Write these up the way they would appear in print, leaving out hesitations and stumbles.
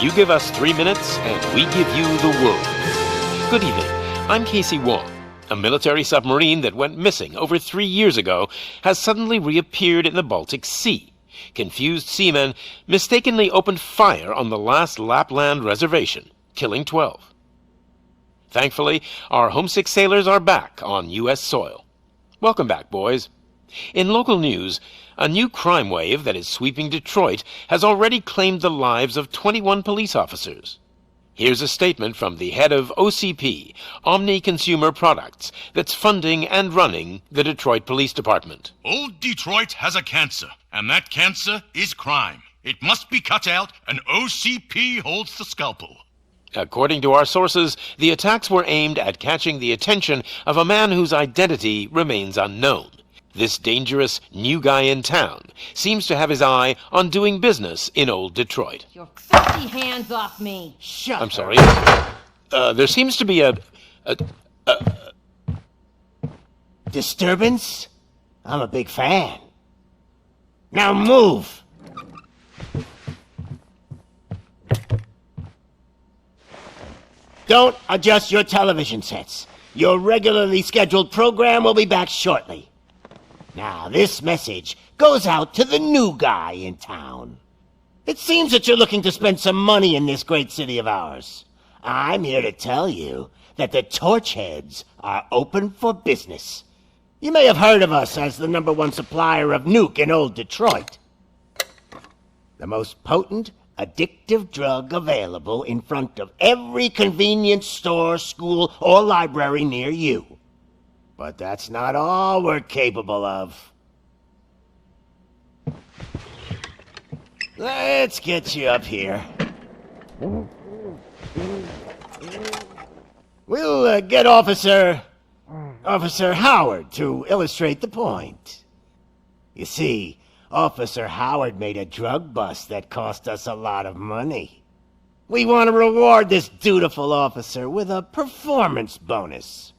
You give us 3 minutes, and we give you the world. Good evening. I'm Casey Wong. A military submarine that went missing over 3 years ago has suddenly reappeared in the Baltic Sea. Confused seamen mistakenly opened fire on the last Lapland reservation, killing 12. Thankfully, our homesick sailors are back on U.S. soil. Welcome back, boys. In local news, a new crime wave that is sweeping Detroit has already claimed the lives of 21 police officers. Here's a statement from the head of OCP, Omni Consumer Products, that's funding and running the Detroit Police Department. Old Detroit has a cancer, and that cancer is crime. It must be cut out, and OCP holds the scalpel. According to our sources, the attacks were aimed at catching the attention of a man whose identity remains unknown. This dangerous new guy in town seems to have his eye on doing business in old Detroit. Your filthy hands off me! Shut I'm up. sorry. There seems to be a Disturbance? I'm a big fan. Now move! Don't adjust your television sets. Your regularly scheduled program will be back shortly. Now, this message goes out to the new guy in town. It seems that you're looking to spend some money in this great city of ours. I'm here to tell you that the Torchheads are open for business. You may have heard of us as the #1 supplier of nuke in old Detroit. The most potent, addictive drug available in front of every convenience store, school, or library near you. But that's not all we're capable of. Let's get you up here. We'll get Officer Howard to illustrate the point. You see, Officer Howard made a drug bust that cost us a lot of money. We want to reward this dutiful officer with a performance bonus.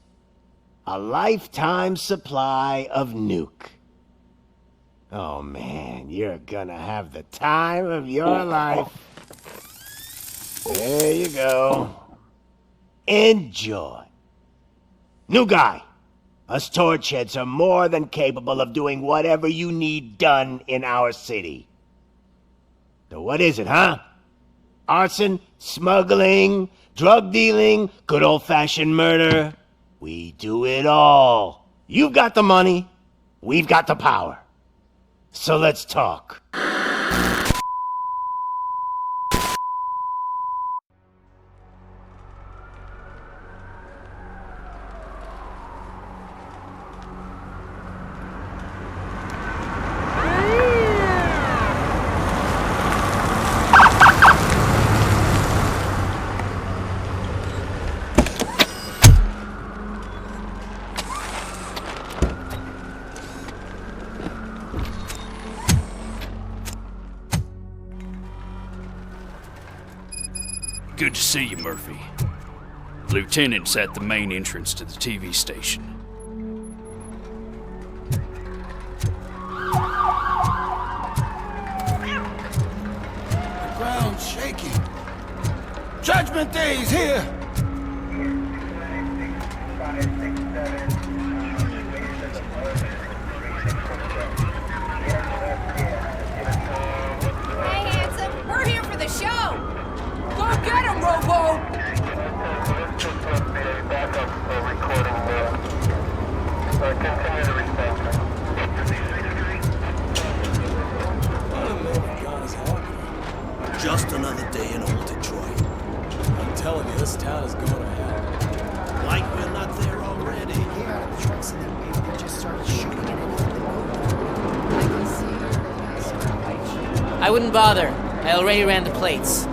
A lifetime supply of nuke. Oh man, you're gonna have the time of your life. There you go. Enjoy. New guy, us Torchheads are more than capable of doing whatever you need done in our city. So what is it, huh? Arson, smuggling, drug dealing, good old-fashioned murder? We do it all. You've got the money, we've got the power. So let's talk. Good to see you, Murphy. Lieutenant's at the main entrance to the TV station. The ground's shaking. Judgment Day is here! Hey, handsome, we're here for the show! Go get him, Robo! Just another day in old Detroit. I'm telling you, this town is going to hell. Like we're not there already. Came out of the trucks and then maybe just started shooting at anything that moved. I can see I wouldn't bother. I already ran the plates.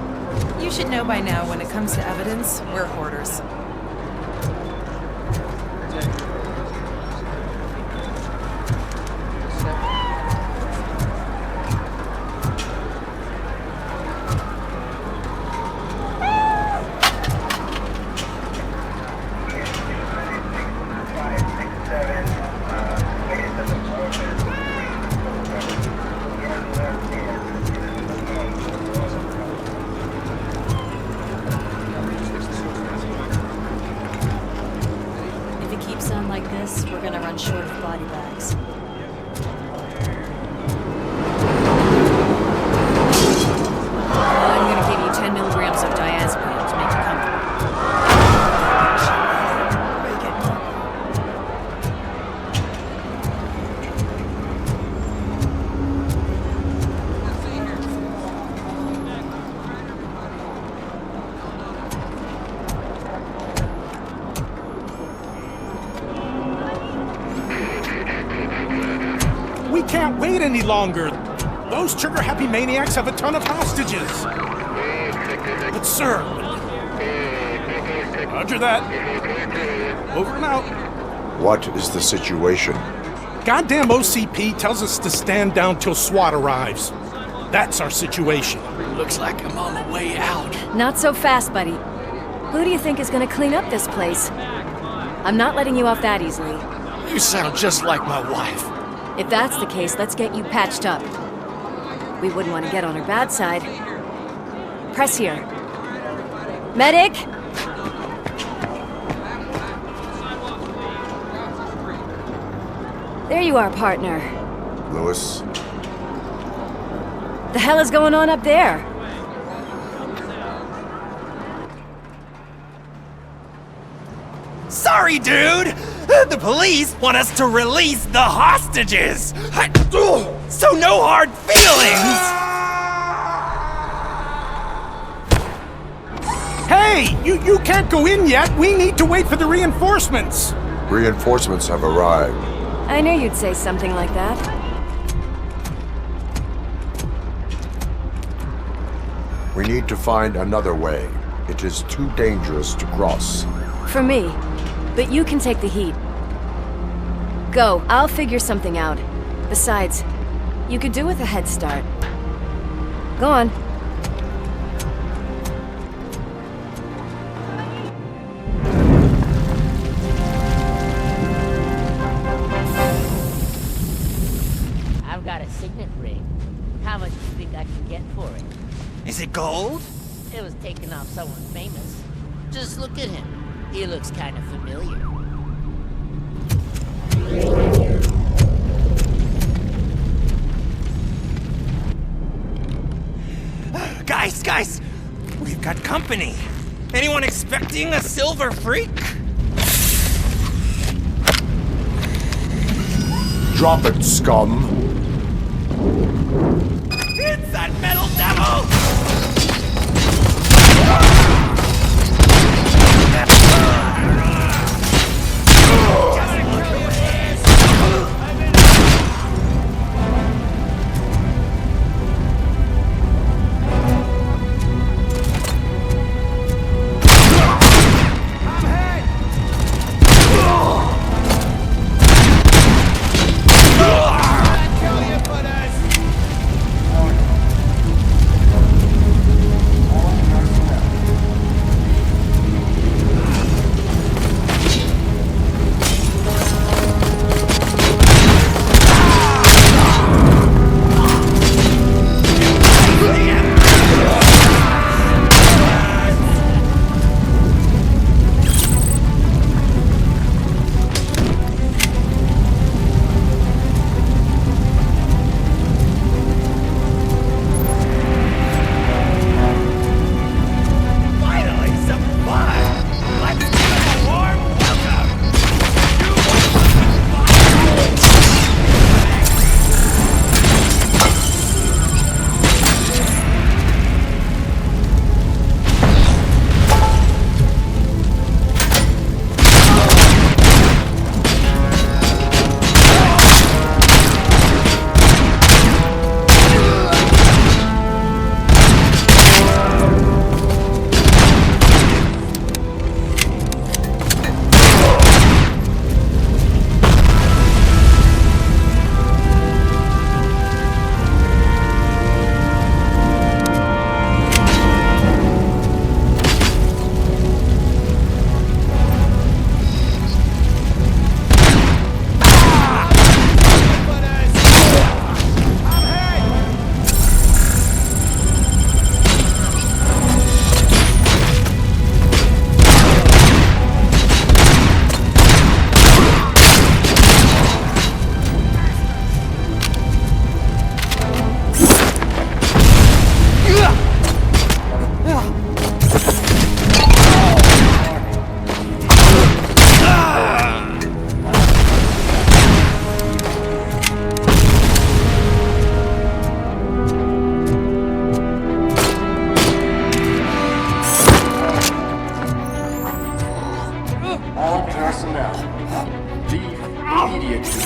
You should know by now when it comes to evidence, we're hoarders. it keeps on like this, we're gonna run short of body bags. I'm gonna give you 10 milligrams of diazepam to make you comfortable. We can't wait any longer. Those trigger-happy maniacs have a ton of hostages. But sir... Roger that. Over and out. What is the situation? Goddamn OCP tells us to stand down till SWAT arrives. That's our situation. Looks like I'm on the way out. Not so fast, buddy. Who do you think is gonna clean up this place? I'm not letting you off that easily. You sound just like my wife. If that's the case, let's get you patched up. We wouldn't want to get on her bad side. Press here. Medic! There you are, partner. Lewis? The hell is going on up there? Sorry, dude! The police want us to release the hostages! So no hard feelings! Hey! You can't go in yet! We need to wait for the reinforcements! Reinforcements have arrived. I knew you'd say something like that. We need to find another way. It is too dangerous to cross. For me. But you can take the heat. Go, I'll figure something out. Besides, you could do with a head start. Go on. I've got a signet ring. How much do you think I can get for it? Is it gold? It was taken off someone famous. Just look at him. He looks kind of familiar. Guys! We've got company. Anyone expecting a silver freak? Drop it, scum! It's that metal devil! immediately.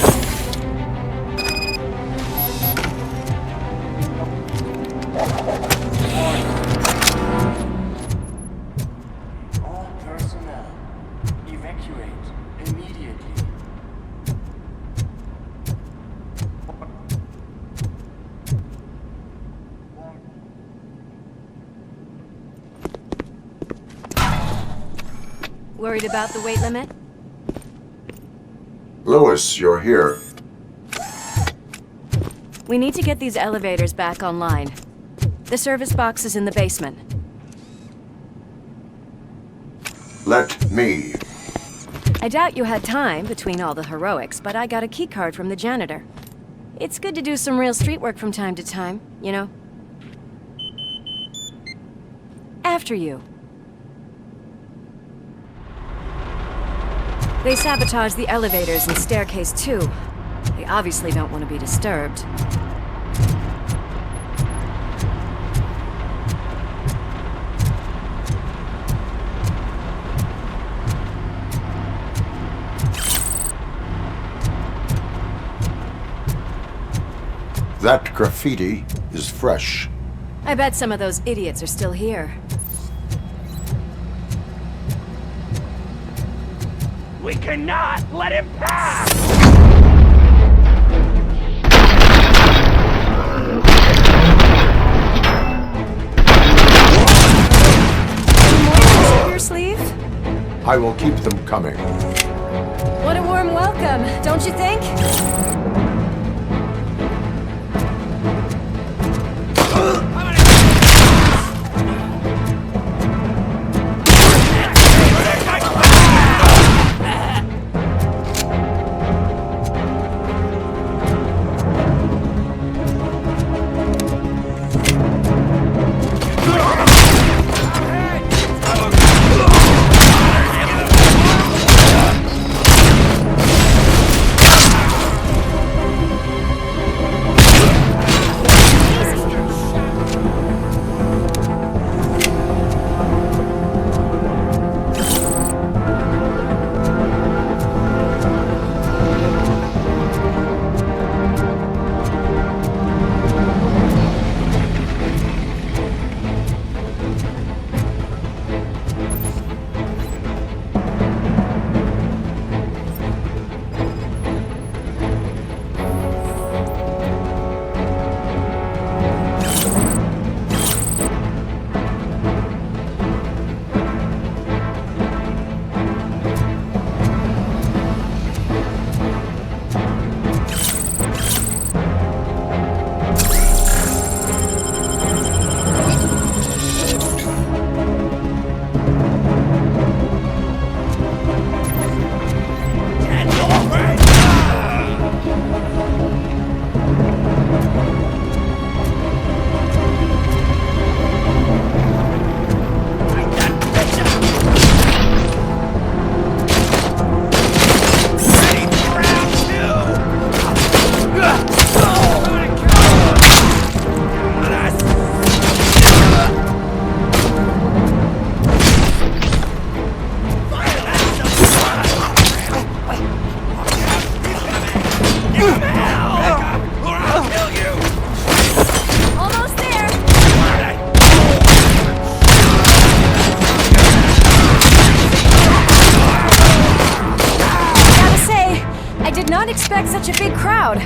All personnel, evacuate immediately. Worried about the weight limit? Lewis, you're here. We need to get these elevators back online. The service box is in the basement. Let me. I doubt you had time between all the heroics, but I got a keycard from the janitor. It's good to do some real street work from time to time, you know? After you. They sabotaged the elevators and staircase too. They obviously don't want to be disturbed. That graffiti is fresh. I bet some of those idiots are still here. We cannot let him pass! Any more tricks up your sleeve? I will keep them coming. What a warm welcome, don't you think? Expect such a big crowd.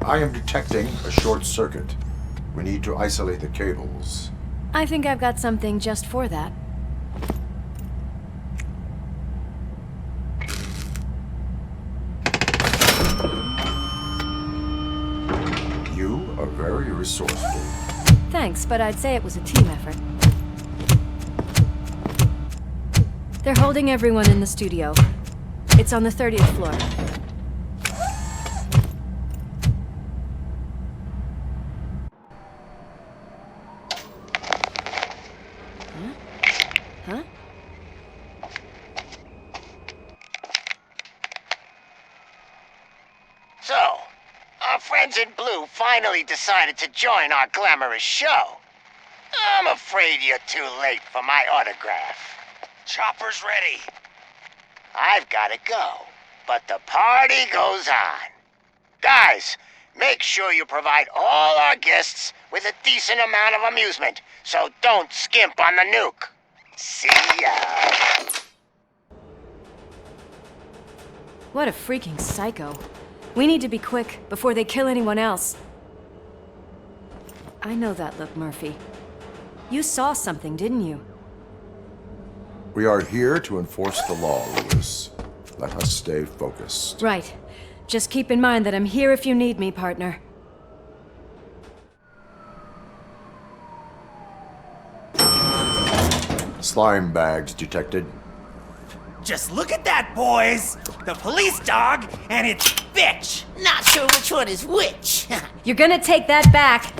I am detecting a short circuit. We need to isolate the cables. I think I've got something just for that. You are very resourceful. Thanks, but I'd say it was a team effort. They're holding everyone in the studio. It's on the 30th floor. Huh? So, our friends in blue finally decided to join our glamorous show. I'm afraid you're too late for my autograph. Chopper's ready. I've gotta go, but the party goes on. Guys, make sure you provide all our guests with a decent amount of amusement, so don't skimp on the nuke. See ya. What a freaking psycho. We need to be quick before they kill anyone else. I know that look, Murphy. You saw something, didn't you? We are here to enforce the law, Lewis. Let us stay focused. Right. Just keep in mind that I'm here if you need me, partner. Slime bags detected. Just look at that, boys! The police dog and its bitch! Not sure which one is which. You're gonna take that back.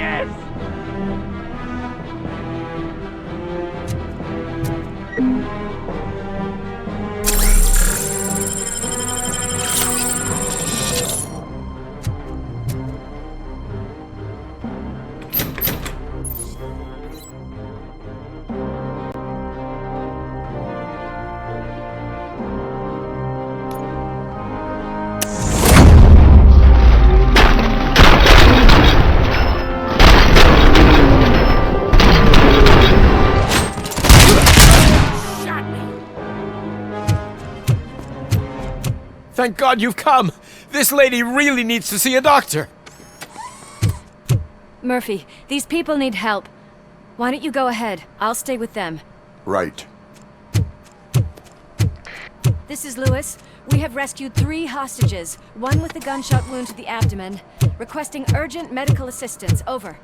hostages! Thank God you've come! This lady really needs to see a doctor! Murphy, these people need help. Why don't you go ahead? I'll stay with them. Right. This is Lewis. We have rescued 3 hostages, one with a gunshot wound to the abdomen. Requesting urgent medical assistance. Over.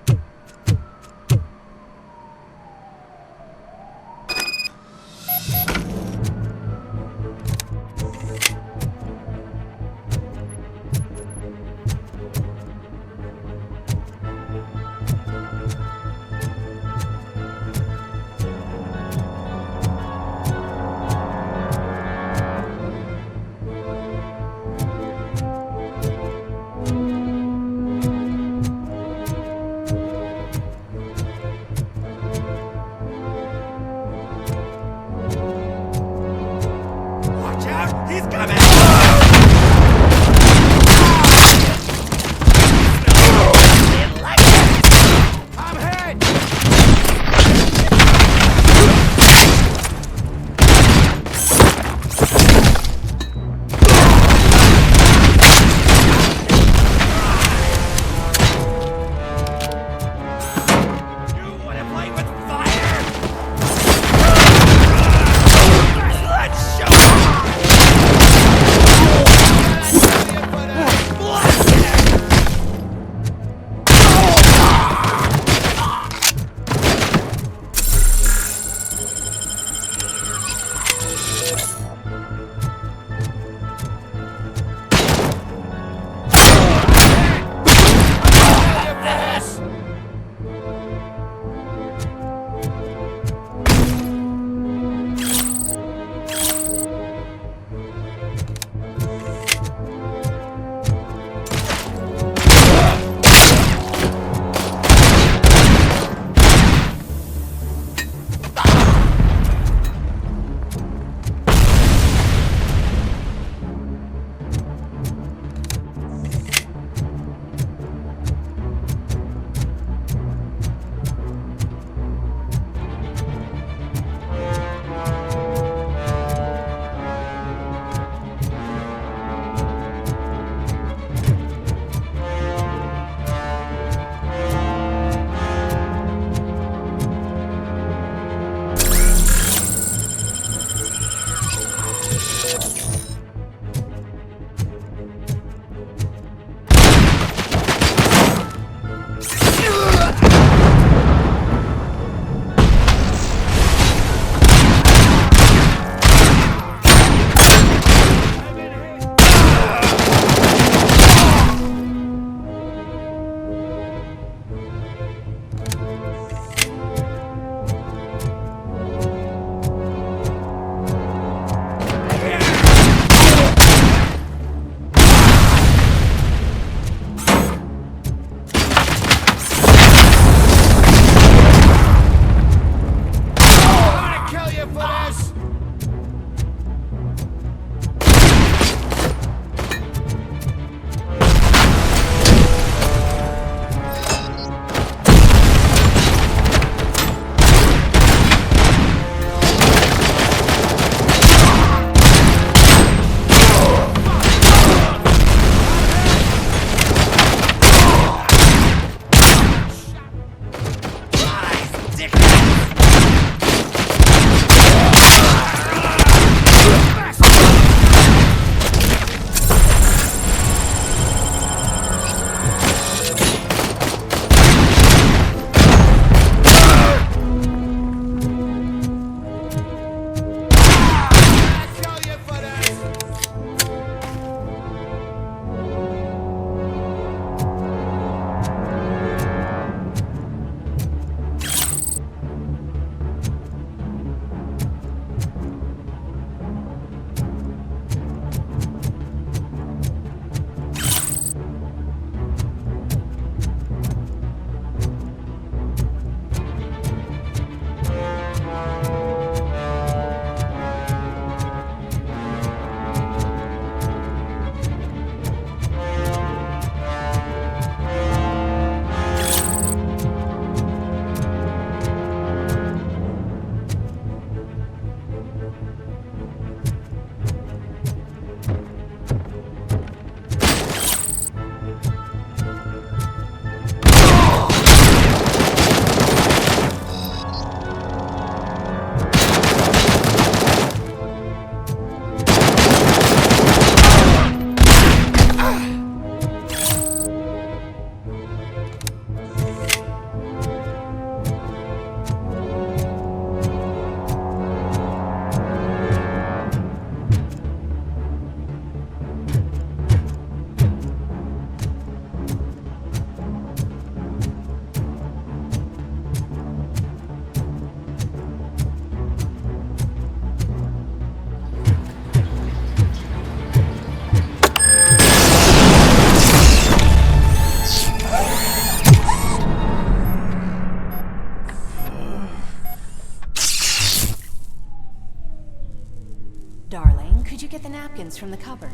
the napkins from the cupboard?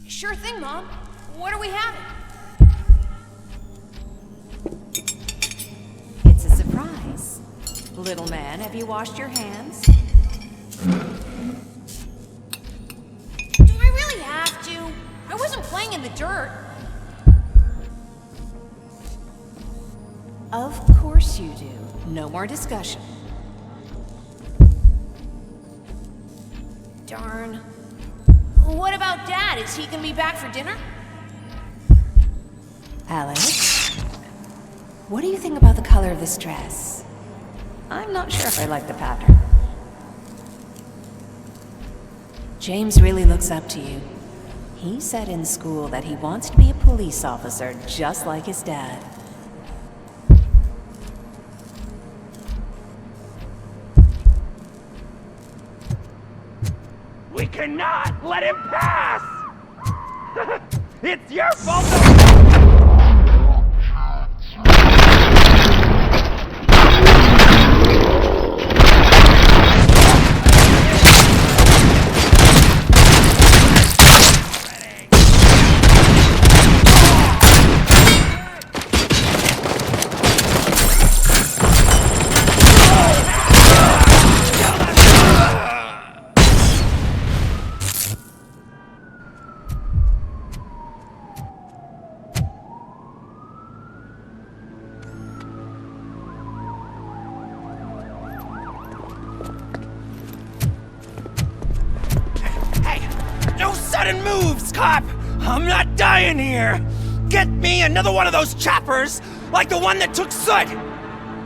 Sure thing, Mom. What are we having? It's a surprise. Little man, have you washed your hands? Do I really have to? I wasn't playing in the dirt. Of course you do. No more discussion. Darn. What about Dad? Is he gonna be back for dinner? Alex, what do you think about the color of this dress? I'm not sure if I like the pattern. James really looks up to you. He said in school that he wants to be a police officer just like his dad. We cannot let him pass! It's your fault! Sudden moves, cop! I'm not dying here! Get me another one of those choppers, like the one that took Soot!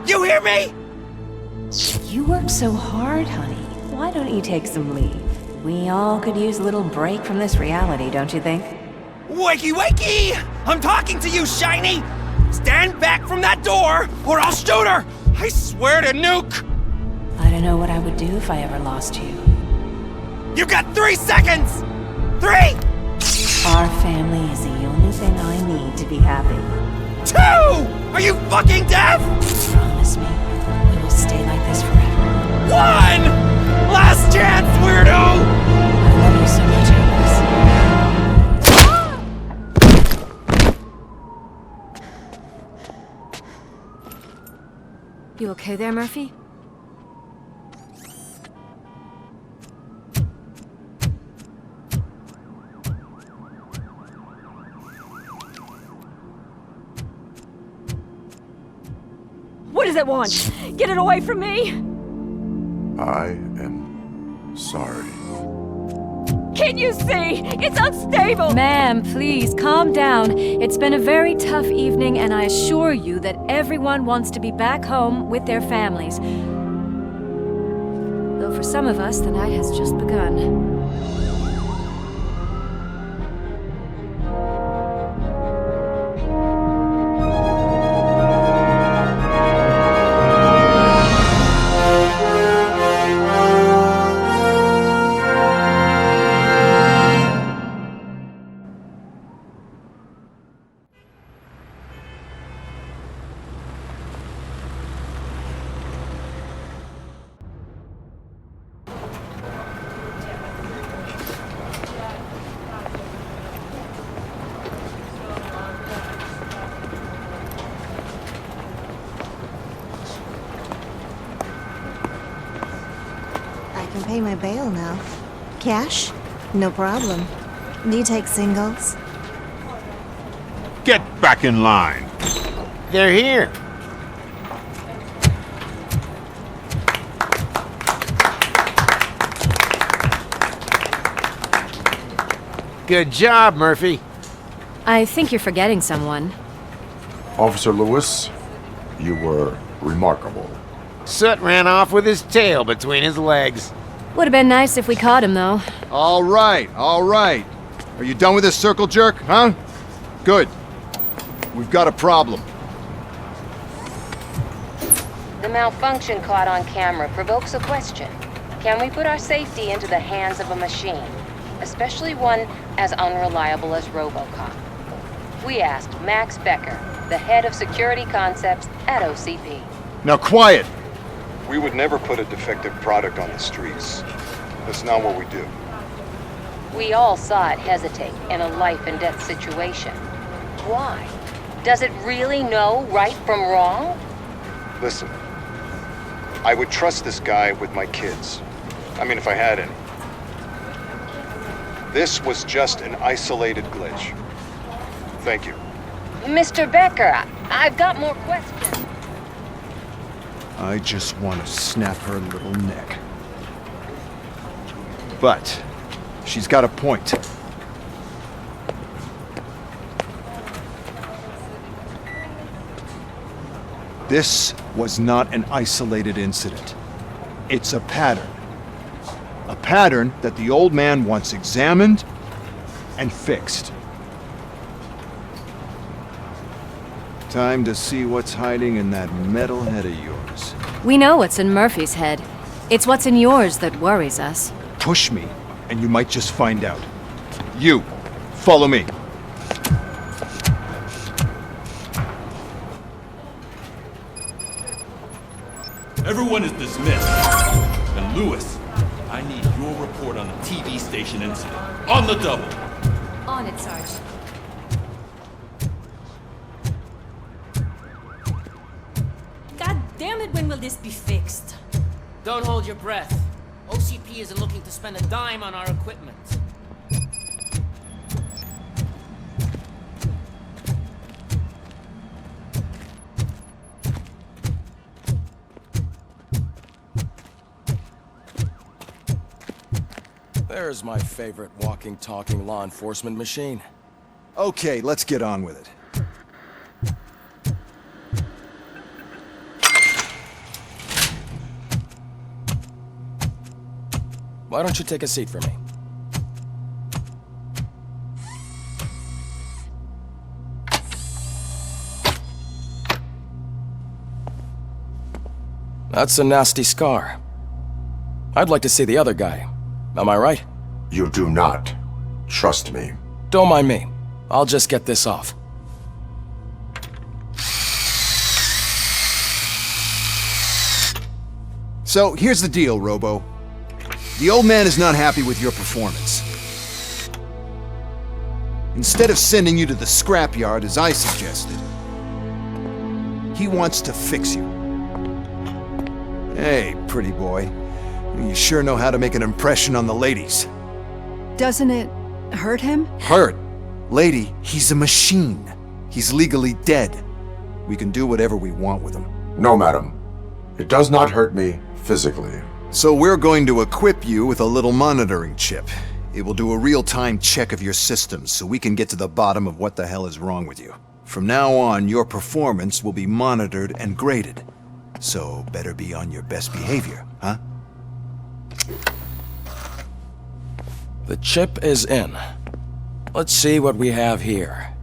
You hear me? You work so hard, honey. Why don't you take some leave? We all could use a little break from this reality, don't you think? Wakey, wakey! I'm talking to you, Shiny! Stand back from that door, or I'll shoot her! I swear to nuke! I don't know what I would do if I ever lost you. You got 3 seconds! 3! Our family is the only thing I need to be happy. 2! Are you fucking deaf? Promise me, we will stay like this forever. 1! Last chance, weirdo! I love you so much, Alex. You okay there, Murphy? What does it want? Get it away from me! I am sorry. Can't you see? It's unstable! Ma'am, please, calm down. It's been a very tough evening, and I assure you that everyone wants to be back home with their families. Though for some of us, the night has just begun. I can pay my bail now. Cash? No problem. Do you take singles? Get back in line. They're here. Good job, Murphy. I think you're forgetting someone. Officer Lewis, you were remarkable. Soot ran off with his tail between his legs. Would have been nice if we caught him, though. All right, all right. Are you done with this circle jerk, huh? Good. We've got a problem. The malfunction caught on camera provokes a question. Can we put our safety into the hands of a machine, especially one as unreliable as RoboCop? We asked Max Becker, the head of security concepts at OCP. Now quiet! We would never put a defective product on the streets. That's not what we do. We all saw it hesitate in a life and death situation. Why? Does it really know right from wrong? Listen, I would trust this guy with my kids. I mean, if I had any. This was just an isolated glitch. Thank you. Mr. Becker, I've got more questions. I just want to snap her little neck. But she's got a point. This was not an isolated incident. It's a pattern. A pattern that the old man wants examined and fixed. Time to see what's hiding in that metal head of yours. We know what's in Murphy's head. It's what's in yours that worries us. Push me, and you might just find out. You, follow me. Everyone is dismissed. And Lewis, I need your report on the TV station incident. On the double. On it, Sarge. God damn it, when will this be fixed? Don't hold your breath. OCP isn't looking to spend a dime on our equipment. There's my favorite walking, talking law enforcement machine. Okay, let's get on with it. Why don't you take a seat for me? That's a nasty scar. I'd like to see the other guy. Am I right? You do not. Trust me. Don't mind me. I'll just get this off. So, here's the deal, Robo. The old man is not happy with your performance. Instead of sending you to the scrapyard as I suggested, he wants to fix you. Hey, pretty boy. You sure know how to make an impression on the ladies. Doesn't it hurt him? Hurt? Lady, he's a machine. He's legally dead. We can do whatever we want with him. No, madam. It does not hurt me physically. So we're going to equip you with a little monitoring chip. It will do a real-time check of your systems so we can get to the bottom of what the hell is wrong with you. From now on, your performance will be monitored and graded. So better be on your best behavior, huh? The chip is in. Let's see what we have here.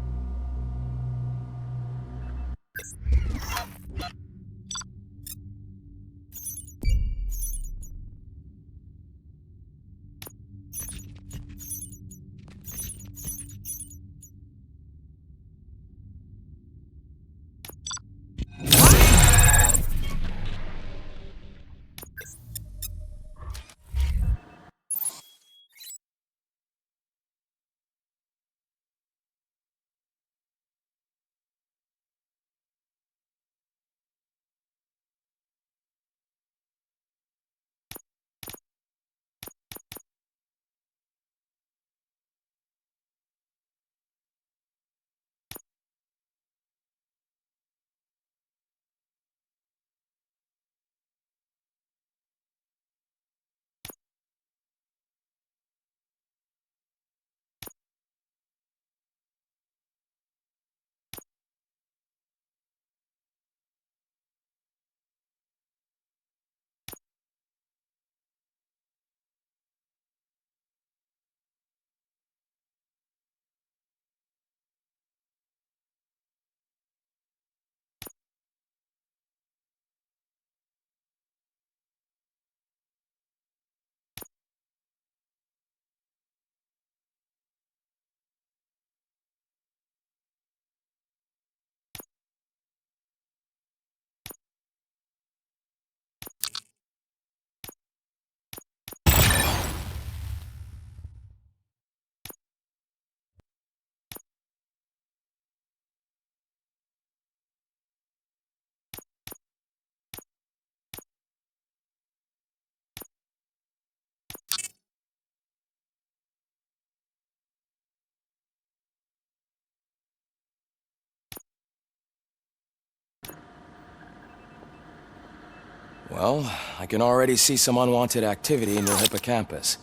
Well, I can already see some unwanted activity in your hippocampus.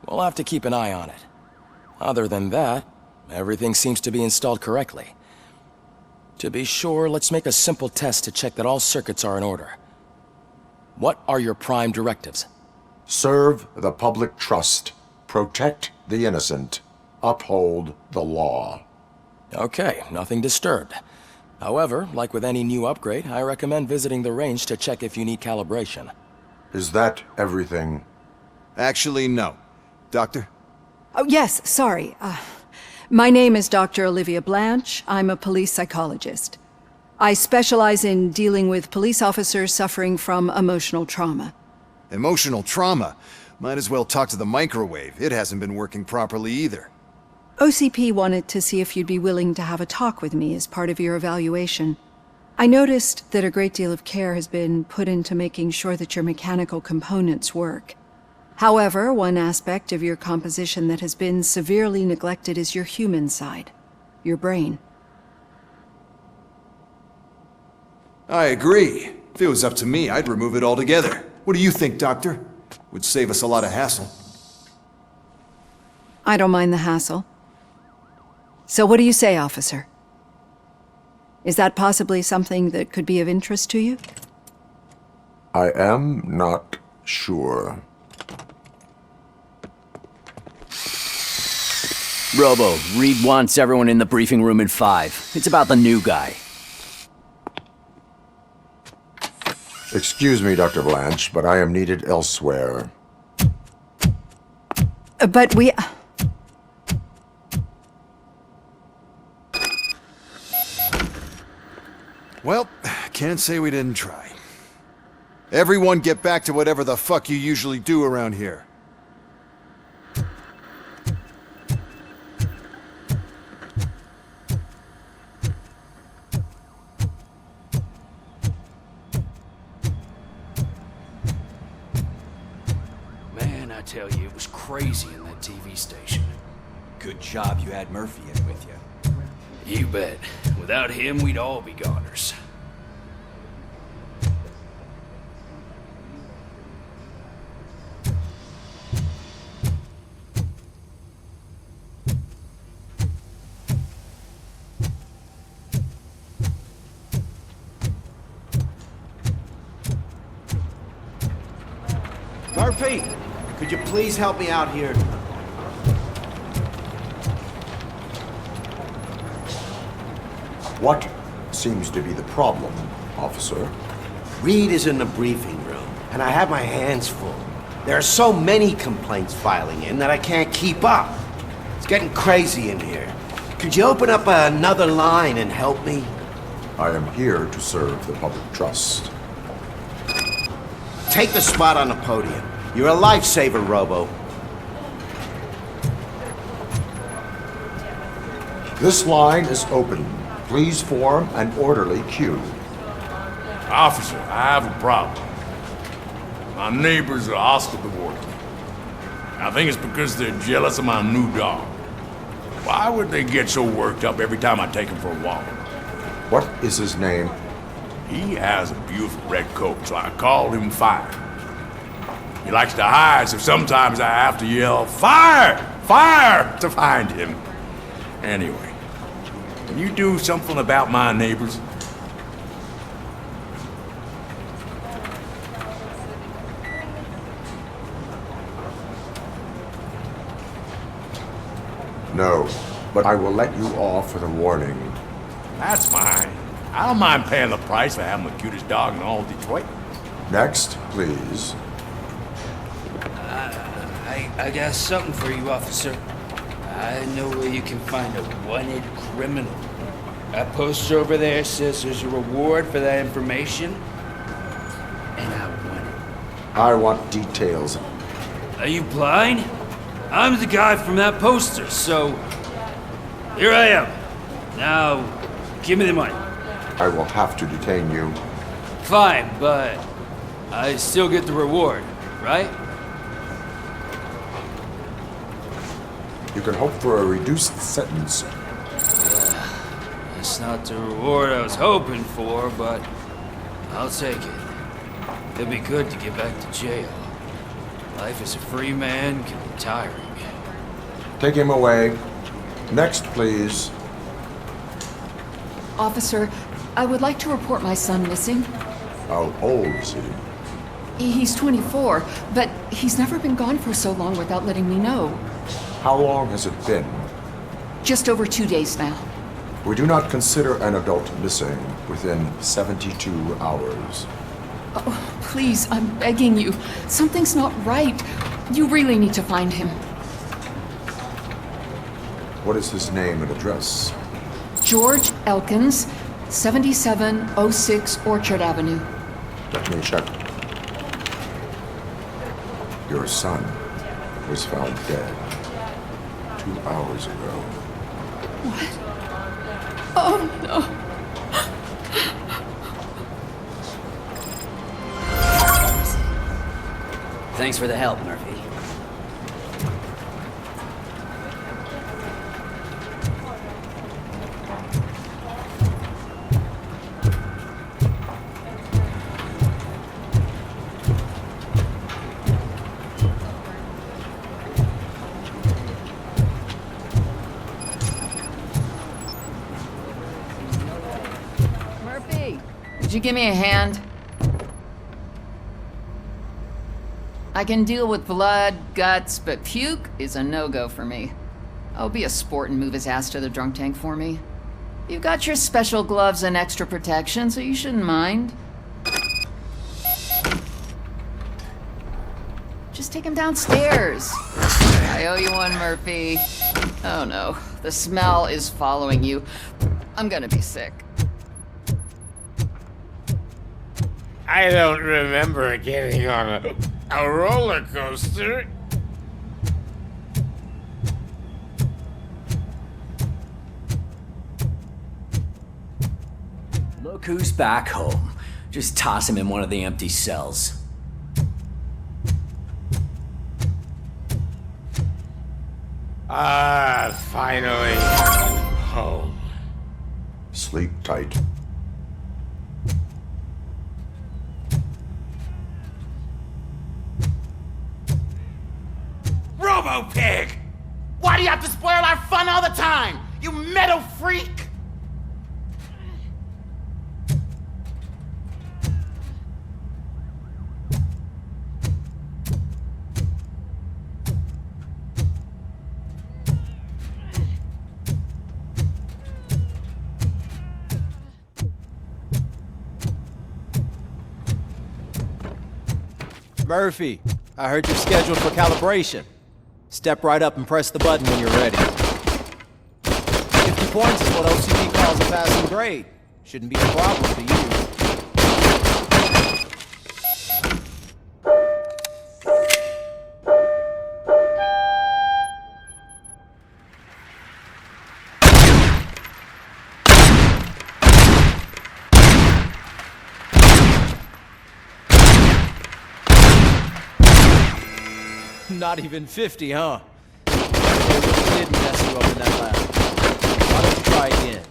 We'll have to keep an eye on it. Other than that, everything seems to be installed correctly. To be sure, let's make a simple test to check that all circuits are in order. What are your prime directives? Serve the public trust. Protect the innocent. Uphold the law. Okay, nothing disturbed. However, like with any new upgrade, I recommend visiting the range to check if you need calibration. Is that everything? Actually, no. Doctor? Oh, yes, sorry. My name is Dr. Olivia Blanche. I'm a police psychologist. I specialize in dealing with police officers suffering from emotional trauma. Emotional trauma? Might as well talk to the microwave. It hasn't been working properly either. OCP wanted to see if you'd be willing to have a talk with me as part of your evaluation. I noticed that a great deal of care has been put into making sure that your mechanical components work. However, one aspect of your composition that has been severely neglected is your human side, your brain. I agree. If it was up to me, I'd remove it altogether. What do you think, Doctor? Would save us a lot of hassle. I don't mind the hassle. So what do you say, officer? Is that possibly something that could be of interest to you? I am not sure. Robo, Reed wants everyone in the briefing room in 5. It's about the new guy. Excuse me, Dr. Blanche, but I am needed elsewhere. But we... Well, can't say we didn't try. Everyone get back to whatever the fuck you usually do around here. Man, I tell you, it was crazy in that TV station. Good job you had Murphy in with you. You bet. Without him, we'd all be goners. Murphy, could you please help me out here? What seems to be the problem, officer? Reed is in the briefing room, and I have my hands full. There are so many complaints filing in that I can't keep up. It's getting crazy in here. Could you open up another line and help me? I am here to serve the public trust. Take the spot on the podium. You're a lifesaver, Robo. This line is open. Please form an orderly queue. Officer, I have a problem. My neighbors are hostile toward me. I think it's because they're jealous of my new dog. Why would they get so worked up every time I take him for a walk? What is his name? He has a beautiful red coat, so I called him Fire. He likes to hide, so sometimes I have to yell, "Fire! Fire!" to find him. Anyway, can you do something about my neighbors? No, but I will let you off with a warning. That's fine. I don't mind paying the price for having the cutest dog in all Detroit. Next, please. I got something for you, officer. I know where you can find a wanted criminal. That poster over there says there's a reward for that information, and I want it. I want details. Are you blind? I'm the guy from that poster, so here I am. Now, give me the money. I will have to detain you. Fine, but I still get the reward, right? You can hope for a reduced sentence. It's not the reward I was hoping for, but I'll take it. It'll be good to get back to jail. Life as a free man can be tiring. Take him away. Next, please. Officer, I would like to report my son missing. How old is he? He's 24, but he's never been gone for so long without letting me know. How long has it been? Just over 2 days now. We do not consider an adult missing within 72 hours. Oh, please, I'm begging you. Something's not right. You really need to find him. What is his name and address? George Elkins, 7706 Orchard Avenue. Let me check. Your son was found dead 2 hours ago. What? Oh, no. Thanks for the help, Murphy. Murphy, could you give me a hand? I can deal with blood, guts, but puke is a no-go for me. I'll be a sport and move his ass to the drunk tank for me. You've got your special gloves and extra protection, so you shouldn't mind. Just take him downstairs. I owe you one, Murphy. Oh no, the smell is following you. I'm gonna be sick. I don't remember getting on a roller coaster. Look who's back home. Just toss him in one of the empty cells. Finally home. Sleep tight. Robo-Pig! Why do you have to spoil our fun all the time? You metal freak! Murphy, I heard you're scheduled for calibration. Step right up and press the button when you're ready. 50 points is what OCD calls a passing grade. Shouldn't be a problem for you. Not even 50, huh? They really did mess you up in that lab. Why don't you try again?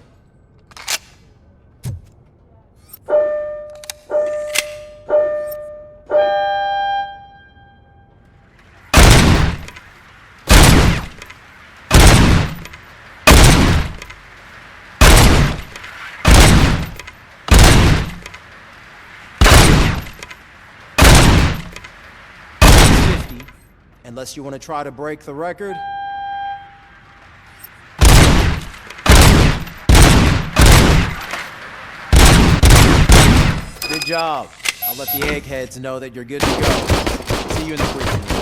Unless you want to try to break the record. Good job. I'll let the eggheads know that you're good to go. See you in the briefing room.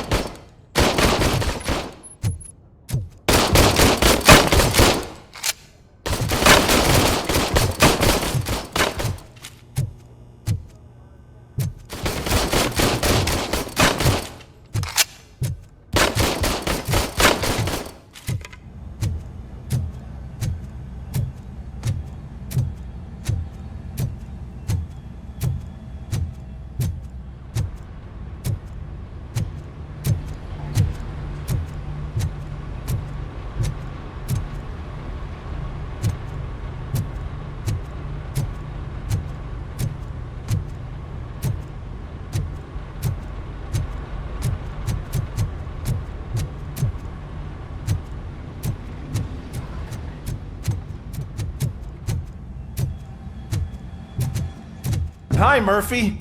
Hi, Murphy.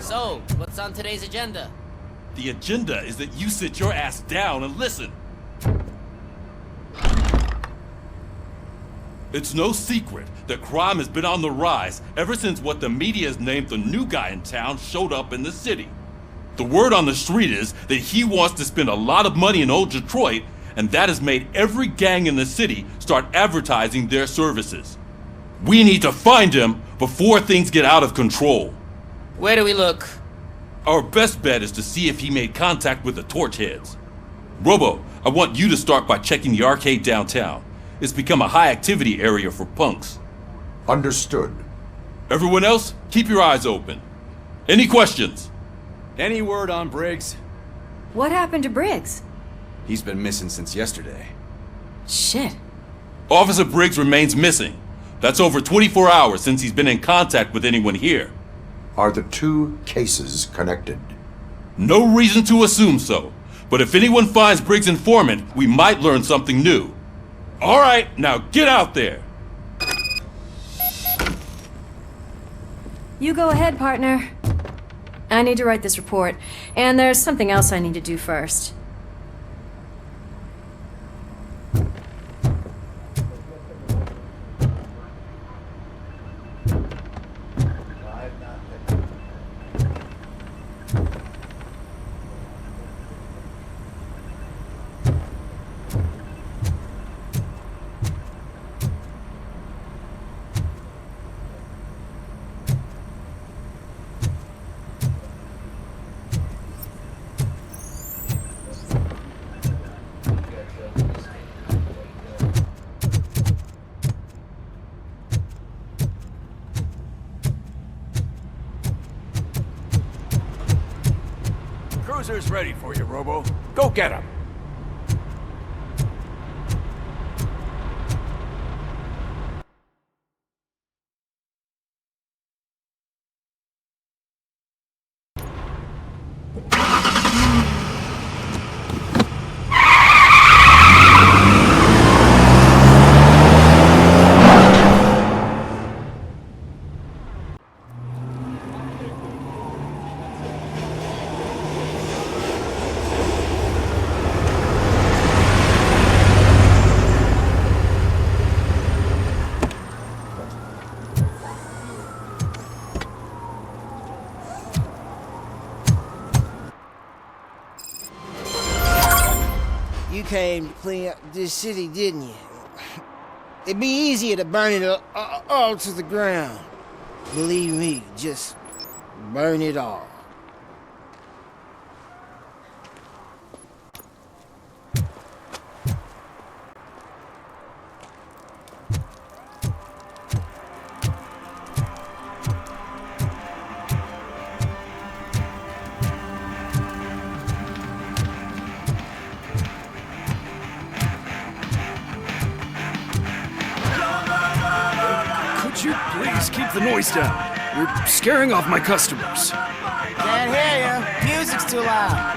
So, what's on today's agenda? The agenda is that you sit your ass down and listen. It's no secret that crime has been on the rise ever since what the media has named the new guy in town showed up in the city. The word on the street is that he wants to spend a lot of money in old Detroit, and that has made every gang in the city start advertising their services. We need to find him before things get out of control. Where do we look? Our best bet is to see if he made contact with the Torchheads. Robo, I want you to start by checking the arcade downtown. It's become a high-activity area for punks. Understood. Everyone else, keep your eyes open. Any questions? Any word on Briggs? What happened to Briggs? He's been missing since yesterday. Shit. Officer Briggs remains missing. That's over 24 hours since he's been in contact with anyone here. Are the two cases connected? No reason to assume so. But if anyone finds Briggs' informant, we might learn something new. All right, now get out there. You go ahead, partner. I need to write this report, and there's something else I need to do first. Cruiser's ready for you, Robo. Go get him. You came to clean up this city, didn't you? It'd be easier to burn it all to the ground. Believe me, just burn it all. Could you please keep the noise down? You're scaring off my customers. Can't hear you. Music's too loud.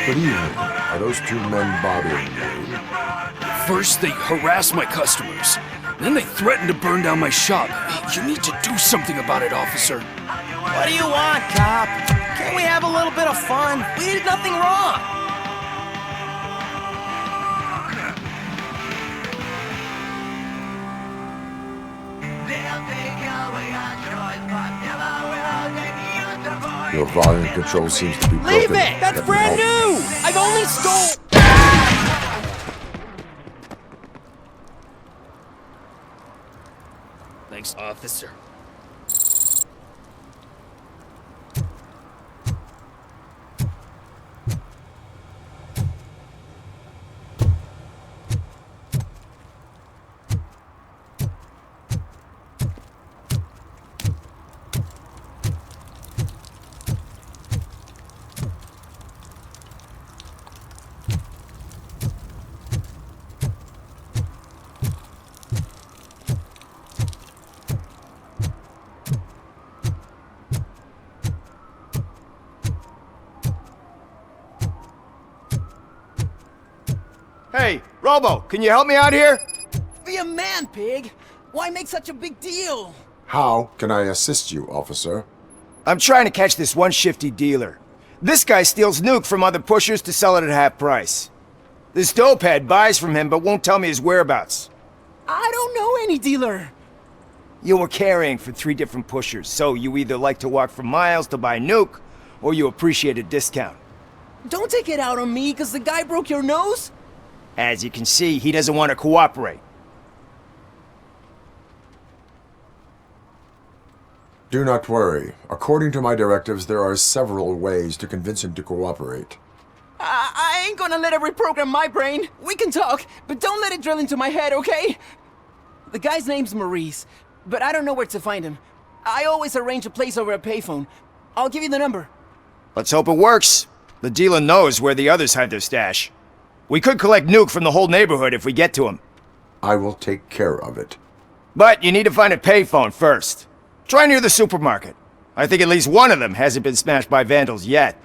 Good evening. Are those two men bothering you? First, they harass my customers. Then they threaten to burn down my shop. You need to do something about it, officer. What do you want, cop? Can't we have a little bit of fun? We did nothing wrong. Your volume control seems to be broken. Leave it! That's brand new! I've only stole... officer. Hey, Robo, can you help me out here? Be a man, pig! Why make such a big deal? How can I assist you, officer? I'm trying to catch this one shifty dealer. This guy steals nuke from other pushers to sell it at half price. This dopehead buys from him but won't tell me his whereabouts. I don't know any dealer. You were carrying for 3 different pushers, so you either like to walk for miles to buy nuke, or you appreciate a discount. Don't take it out on me, because the guy broke your nose? As you can see, he doesn't want to cooperate. Do not worry. According to my directives, there are several ways to convince him to cooperate. I ain't gonna let it reprogram my brain. We can talk, but don't let it drill into my head, okay? The guy's name's Maurice, but I don't know where to find him. I always arrange a place over a payphone. I'll give you the number. Let's hope it works. The dealer knows where the others hide their stash. We could collect nuke from the whole neighborhood if we get to him. I will take care of it. But you need to find a payphone first. Try near the supermarket. I think at least one of them hasn't been smashed by vandals yet.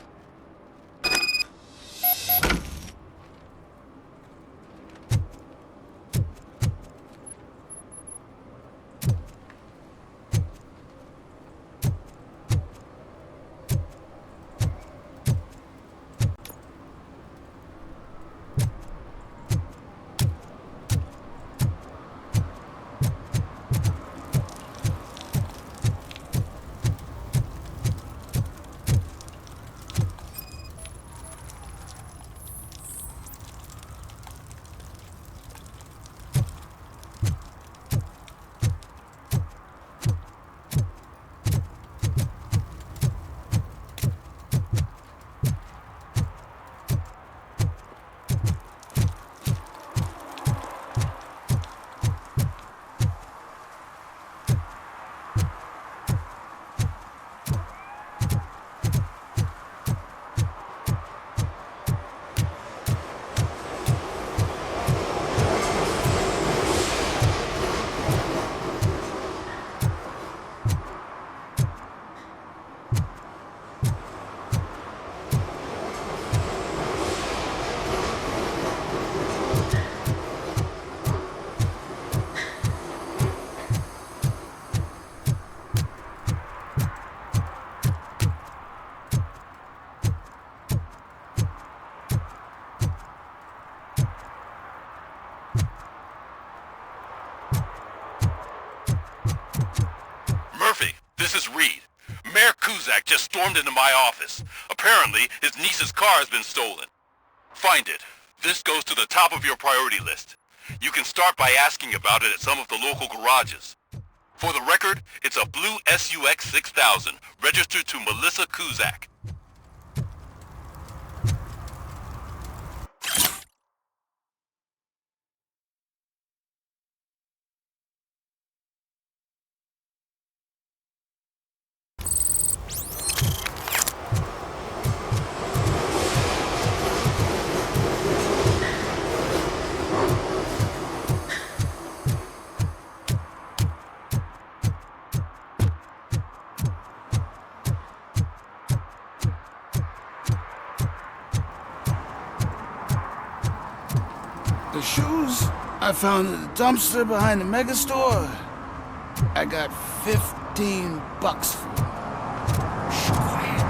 Just stormed into my office. Apparently, his niece's car has been stolen. Find it. This goes to the top of your priority list. You can start by asking about it at some of the local garages. For the record, it's a blue SUX 6000, registered to Melissa Kuzak. The shoes I found in the dumpster behind the mega store. I got $15 for them. Shh, quiet.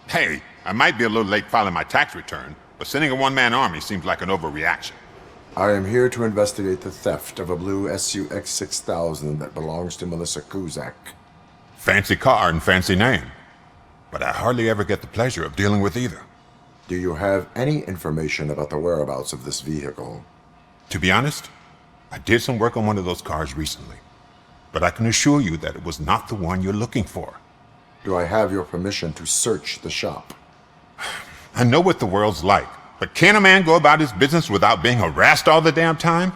Hey, I might be a little late filing my tax return, but sending a one-man army seems like an overreaction. I am here to investigate the theft of a blue SUX 6000 that belongs to Melissa Kuzak. Fancy car and fancy name. But I hardly ever get the pleasure of dealing with either. Do you have any information about the whereabouts of this vehicle? To be honest, I did some work on one of those cars recently. But I can assure you that it was not the one you're looking for. Do I have your permission to search the shop? I know what the world's like, but can a man go about his business without being harassed all the damn time?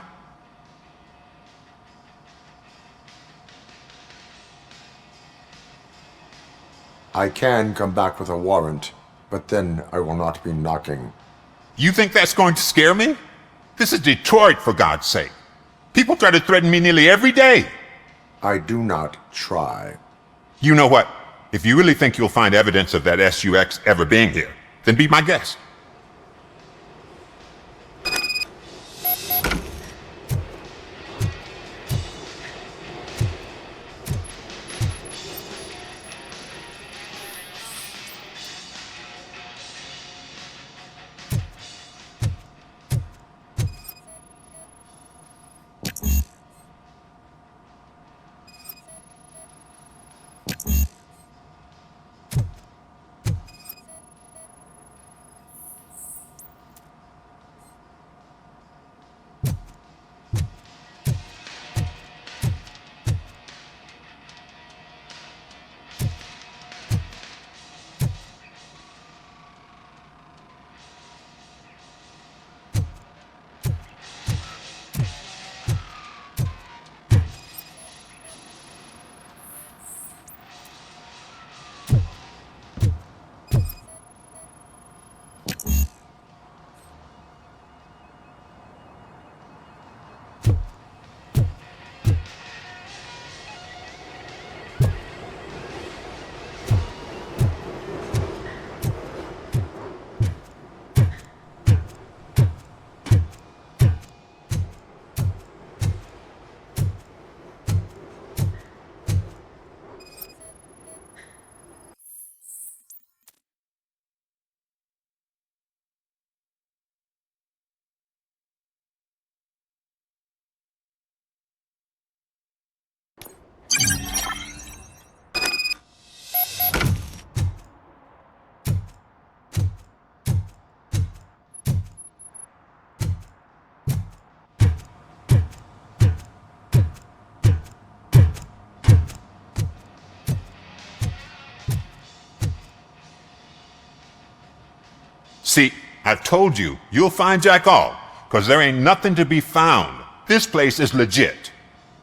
I can come back with a warrant, but then I will not be knocking. You think that's going to scare me? This is Detroit, for God's sake. People try to threaten me nearly every day. I do not try. You know what? If you really think you'll find evidence of that SUX ever being here, then be my guest. See, I've told you, you'll find Jack All, because there ain't nothing to be found. This place is legit.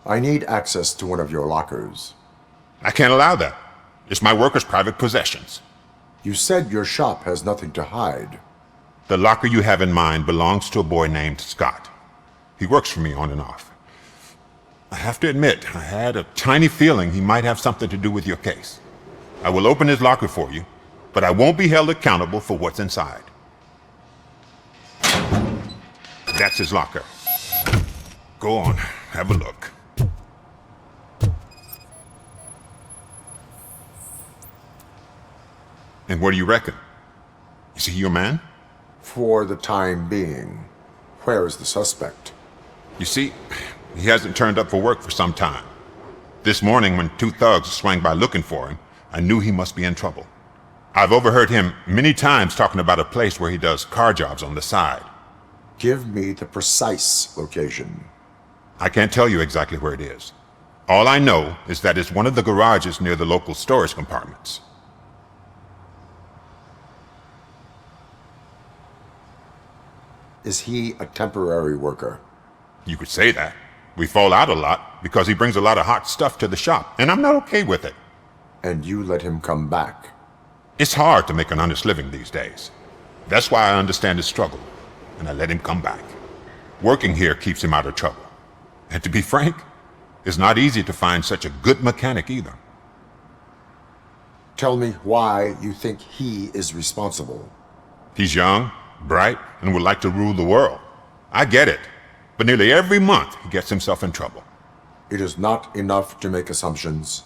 I need access to one of your lockers. I can't allow that. It's my workers' private possessions. You said your shop has nothing to hide. The locker you have in mind belongs to a boy named Scott. He works for me on and off. I have to admit, I had a tiny feeling he might have something to do with your case. I will open his locker for you, but I won't be held accountable for what's inside. That's his locker. Go on, have a look. And what do you reckon? Is he your man? For the time being. Where is the suspect? You see, he hasn't turned up for work for some time. This morning, when two thugs swang by looking for him, I knew he must be in trouble. I've overheard him many times talking about a place where he does car jobs on the side. Give me the precise location. I can't tell you exactly where it is. All I know is that it's one of the garages near the local storage compartments. Is he a temporary worker? You could say that. We fall out a lot because he brings a lot of hot stuff to the shop, and I'm not okay with it. And you let him come back? It's hard to make an honest living these days. That's why I understand his struggle, and I let him come back. Working here keeps him out of trouble. And to be frank, it's not easy to find such a good mechanic either. Tell me why you think he is responsible. He's young, bright, and would like to rule the world. I get it. But nearly every month, he gets himself in trouble. It is not enough to make assumptions.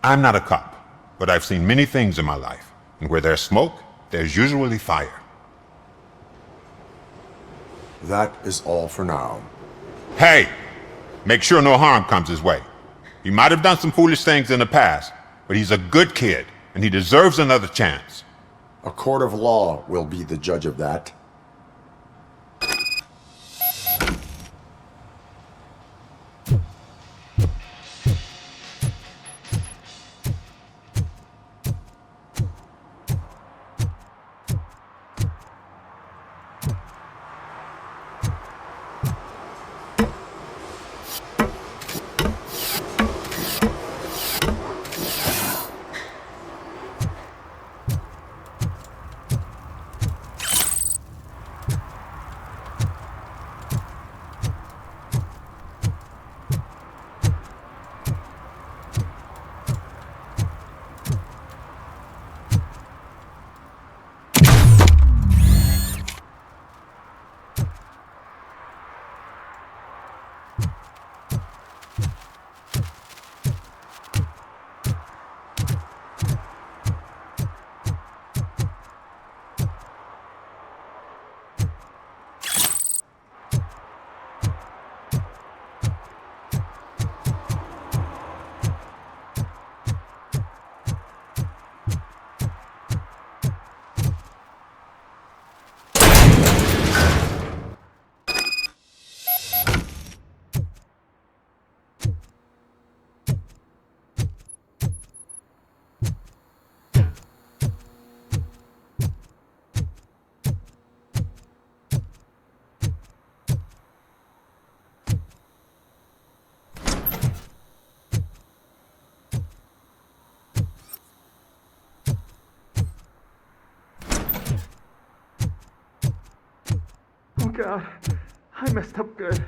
I'm not a cop, but I've seen many things in my life. And where there's smoke, there's usually fire. That is all for now. Hey! Make sure no harm comes his way. He might have done some foolish things in the past, but he's a good kid, and he deserves another chance. A court of law will be the judge of that. Oh God, I messed up good.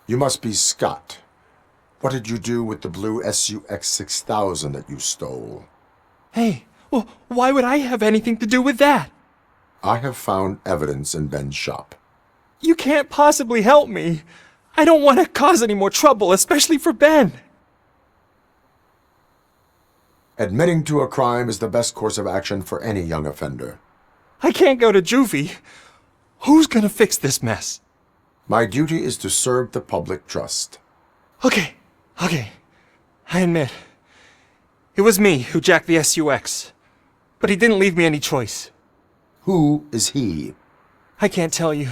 You must be Scott. What did you do with the blue SUX 6000 that you stole? Hey, well, why would I have anything to do with that? I have found evidence in Ben's shop. You can't possibly help me. I don't want to cause any more trouble, especially for Ben. Admitting to a crime is the best course of action for any young offender. I can't go to juvie. Who's gonna fix this mess? My duty is to serve the public trust. Okay. I admit. It was me who jacked the SUX. But he didn't leave me any choice. Who is he? I can't tell you.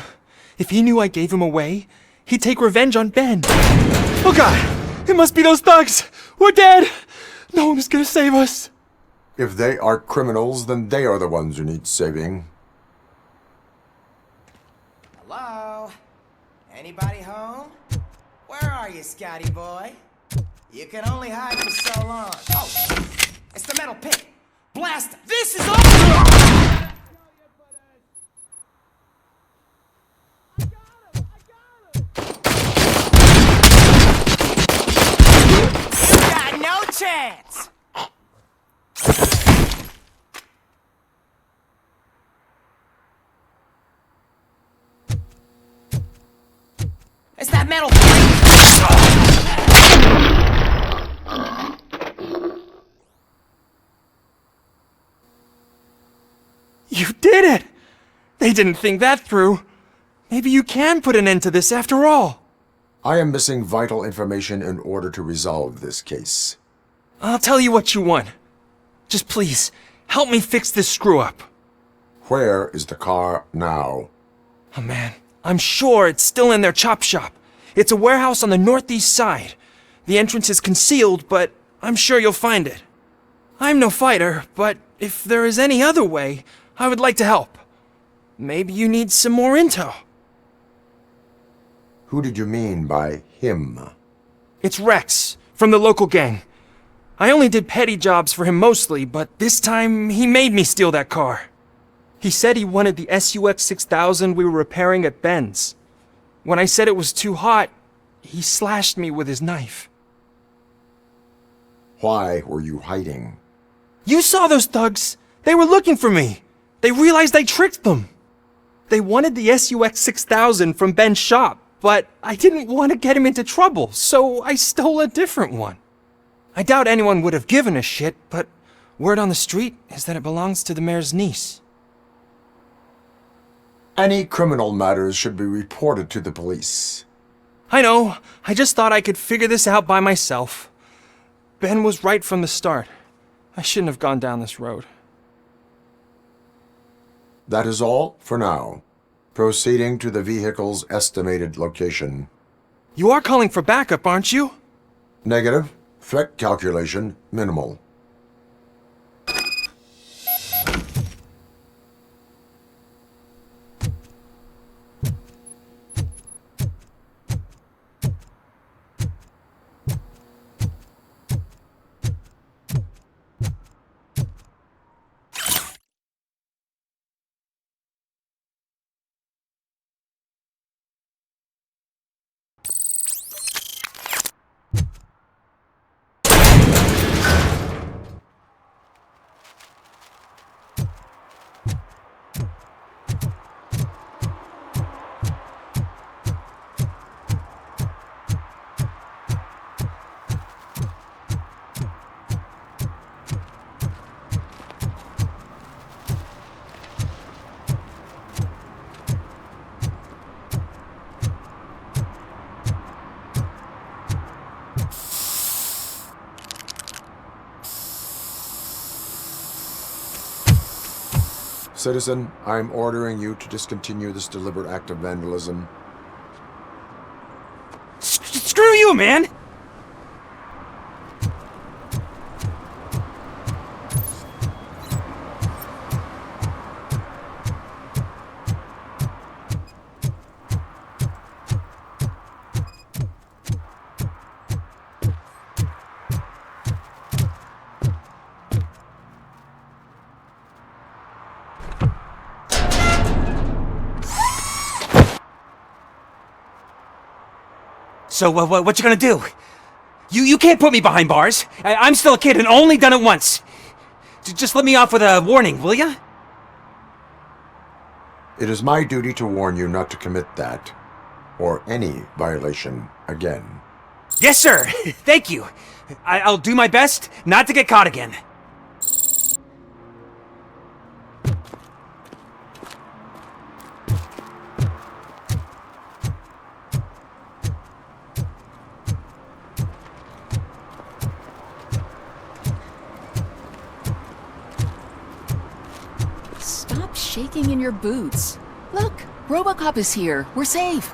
If he knew I gave him away, he'd take revenge on Ben. Oh God! It must be those thugs! We're dead! No one is gonna save us! If they are criminals, then they are the ones who need saving. Hello? Anybody home? Where are you, Scotty boy? You can only hide for so long. Oh! It's the metal pit! Blast it! This is awesome! You got no chance! It's that metal plate! You did it! They didn't think that through. Maybe you can put an end to this after all. I am missing vital information in order to resolve this case. I'll tell you what you want. Just please, help me fix this screw-up. Where is the car now? Oh man, I'm sure it's still in their chop shop. It's a warehouse on the northeast side. The entrance is concealed, but I'm sure you'll find it. I'm no fighter, but if there is any other way, I would like to help. Maybe you need some more intel. Who did you mean by him? It's Rex, from the local gang. I only did petty jobs for him mostly, but this time he made me steal that car. He said he wanted the SUX 6000 we were repairing at Ben's. When I said it was too hot, he slashed me with his knife. Why were you hiding? You saw those thugs! They were looking for me! They realized I tricked them! They wanted the SUX 6000 from Ben's shop, but I didn't want to get him into trouble, so I stole a different one. I doubt anyone would have given a shit, but word on the street is that it belongs to the mayor's niece. Any criminal matters should be reported to the police. I know. I just thought I could figure this out by myself. Ben was right from the start. I shouldn't have gone down this road. That is all for now. Proceeding to the vehicle's estimated location. You are calling for backup, aren't you? Negative. Threat calculation minimal. Citizen, I'm ordering you to discontinue this deliberate act of vandalism. Screw you, man! So, what you gonna do? You can't put me behind bars. I'm still a kid and only done it once. Just let me off with a warning, will ya? It is my duty to warn you not to commit that, or any violation, again. Yes, sir. Thank you. I'll do my best not to get caught again. Stop shaking in your boots. Look, RoboCop is here. We're safe.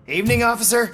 Evening, officer.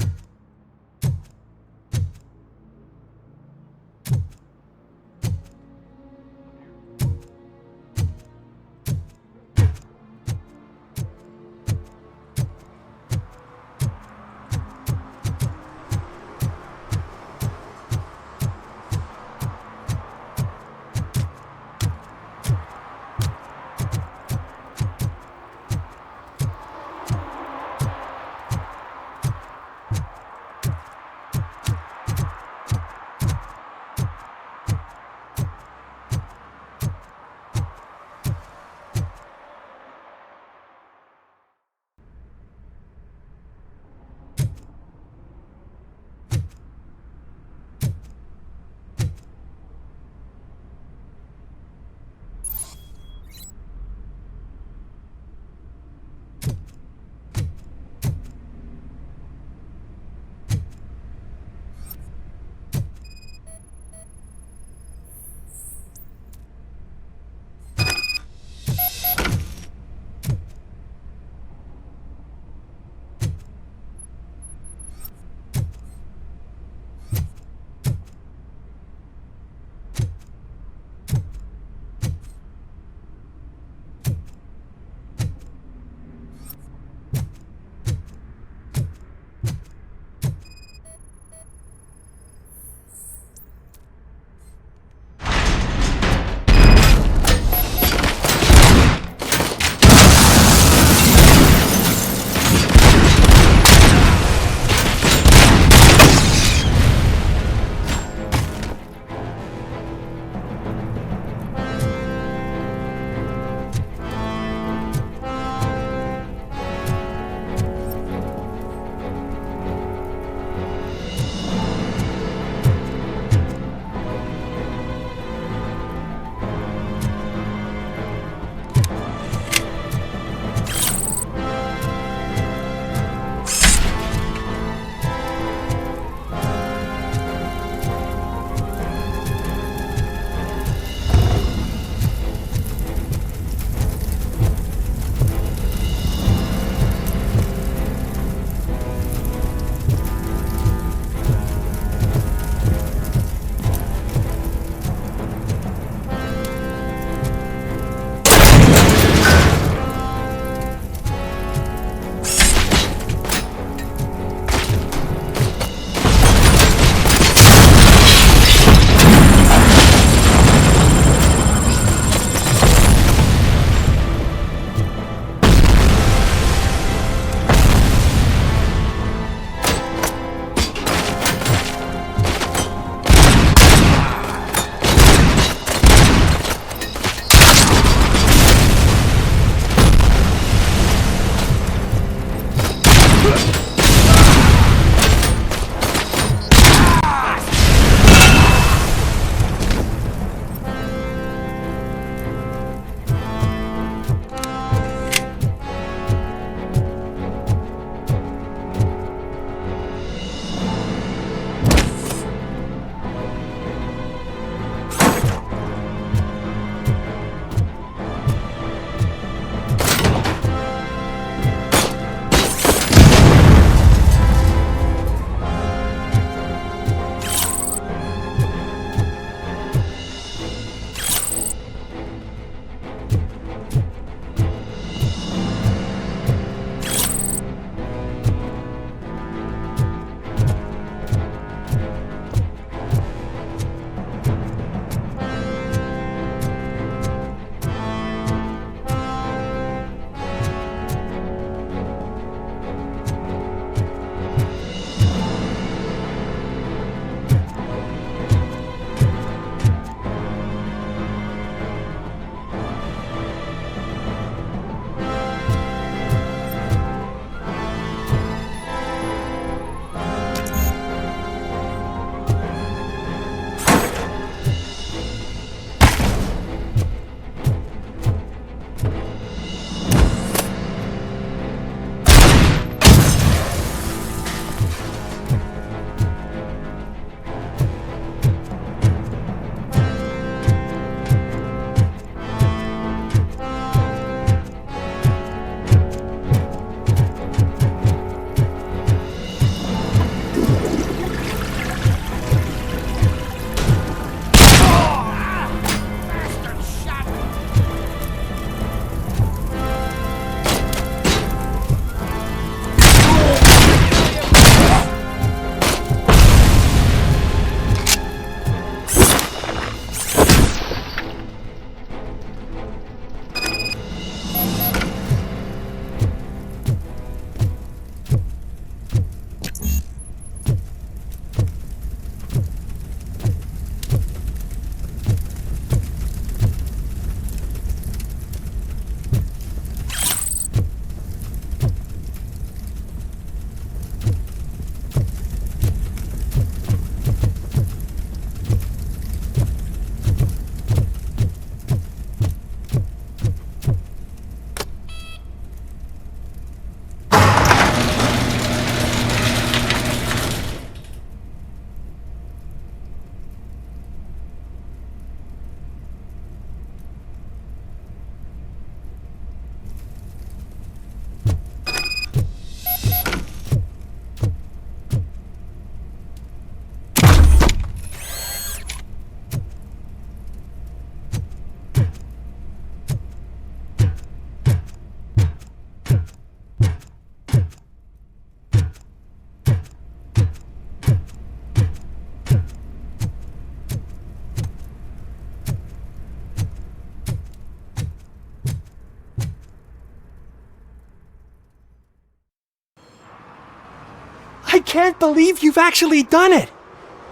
can't believe you've actually done it!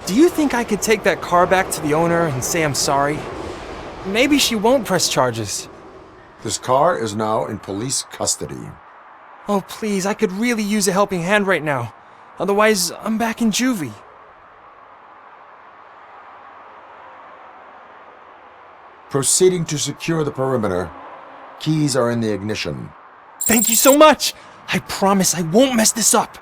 Do you think I could take that car back to the owner and say I'm sorry? Maybe she won't press charges. This car is now in police custody. Oh, please, I could really use a helping hand right now. Otherwise, I'm back in juvie. Proceeding to secure the perimeter. Keys are in the ignition. Thank you so much! I promise I won't mess this up.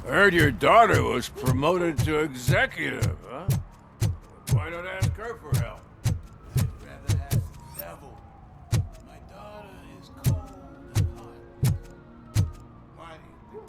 I heard your daughter was promoted to executive, huh? Why not ask her for help? I'd rather ask the devil. My daughter is cold and hot. Why do you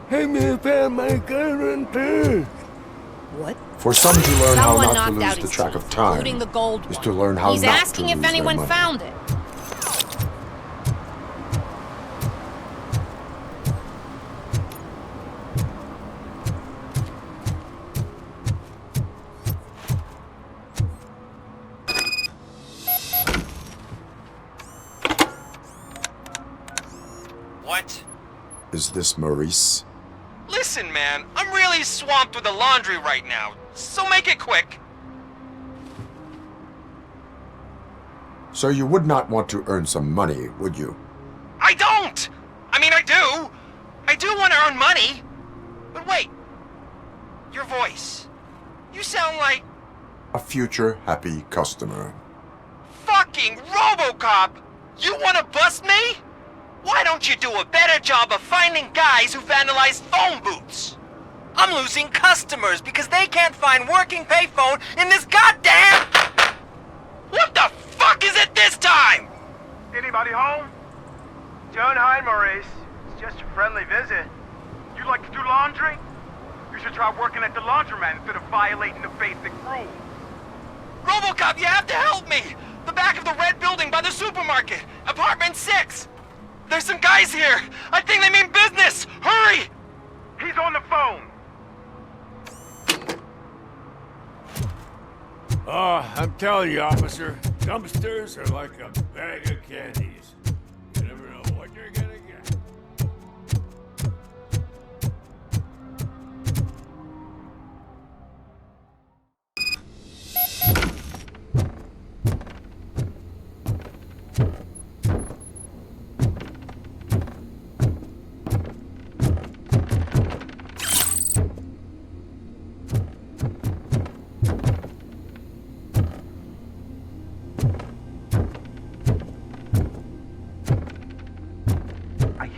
Hey, me found my guarantee. What? For some to learn how Someone not to knocked lose out the his track teeth, of time including the gold is one. to learn how He's not asking to if lose their anyone money. found it. What? Is this Maurice? Listen, man, I'm really swamped with the laundry right now, so make it quick. So you would not want to earn some money, would you? I don't! I mean, I do! I do want to earn money! But wait, your voice. You sound like A future happy customer. fucking RoboCop! You want to bust me? Why don't you do a better job of finding guys who vandalize phone booths? I'm losing customers because they can't find working payphone in this goddamn... What the fuck is it this time? Anybody home? Don't hide, Maurice. It's just a friendly visit. You like to do laundry? You should try working at the laundromat instead of violating the basic rules. RoboCop, you have to help me! The back of the red building by the supermarket, apartment 6. There's some guys here. I think they mean business. Hurry! He's on the phone. Oh, I'm telling you, officer, dumpsters are like a bag of candies. You never know what you're gonna get.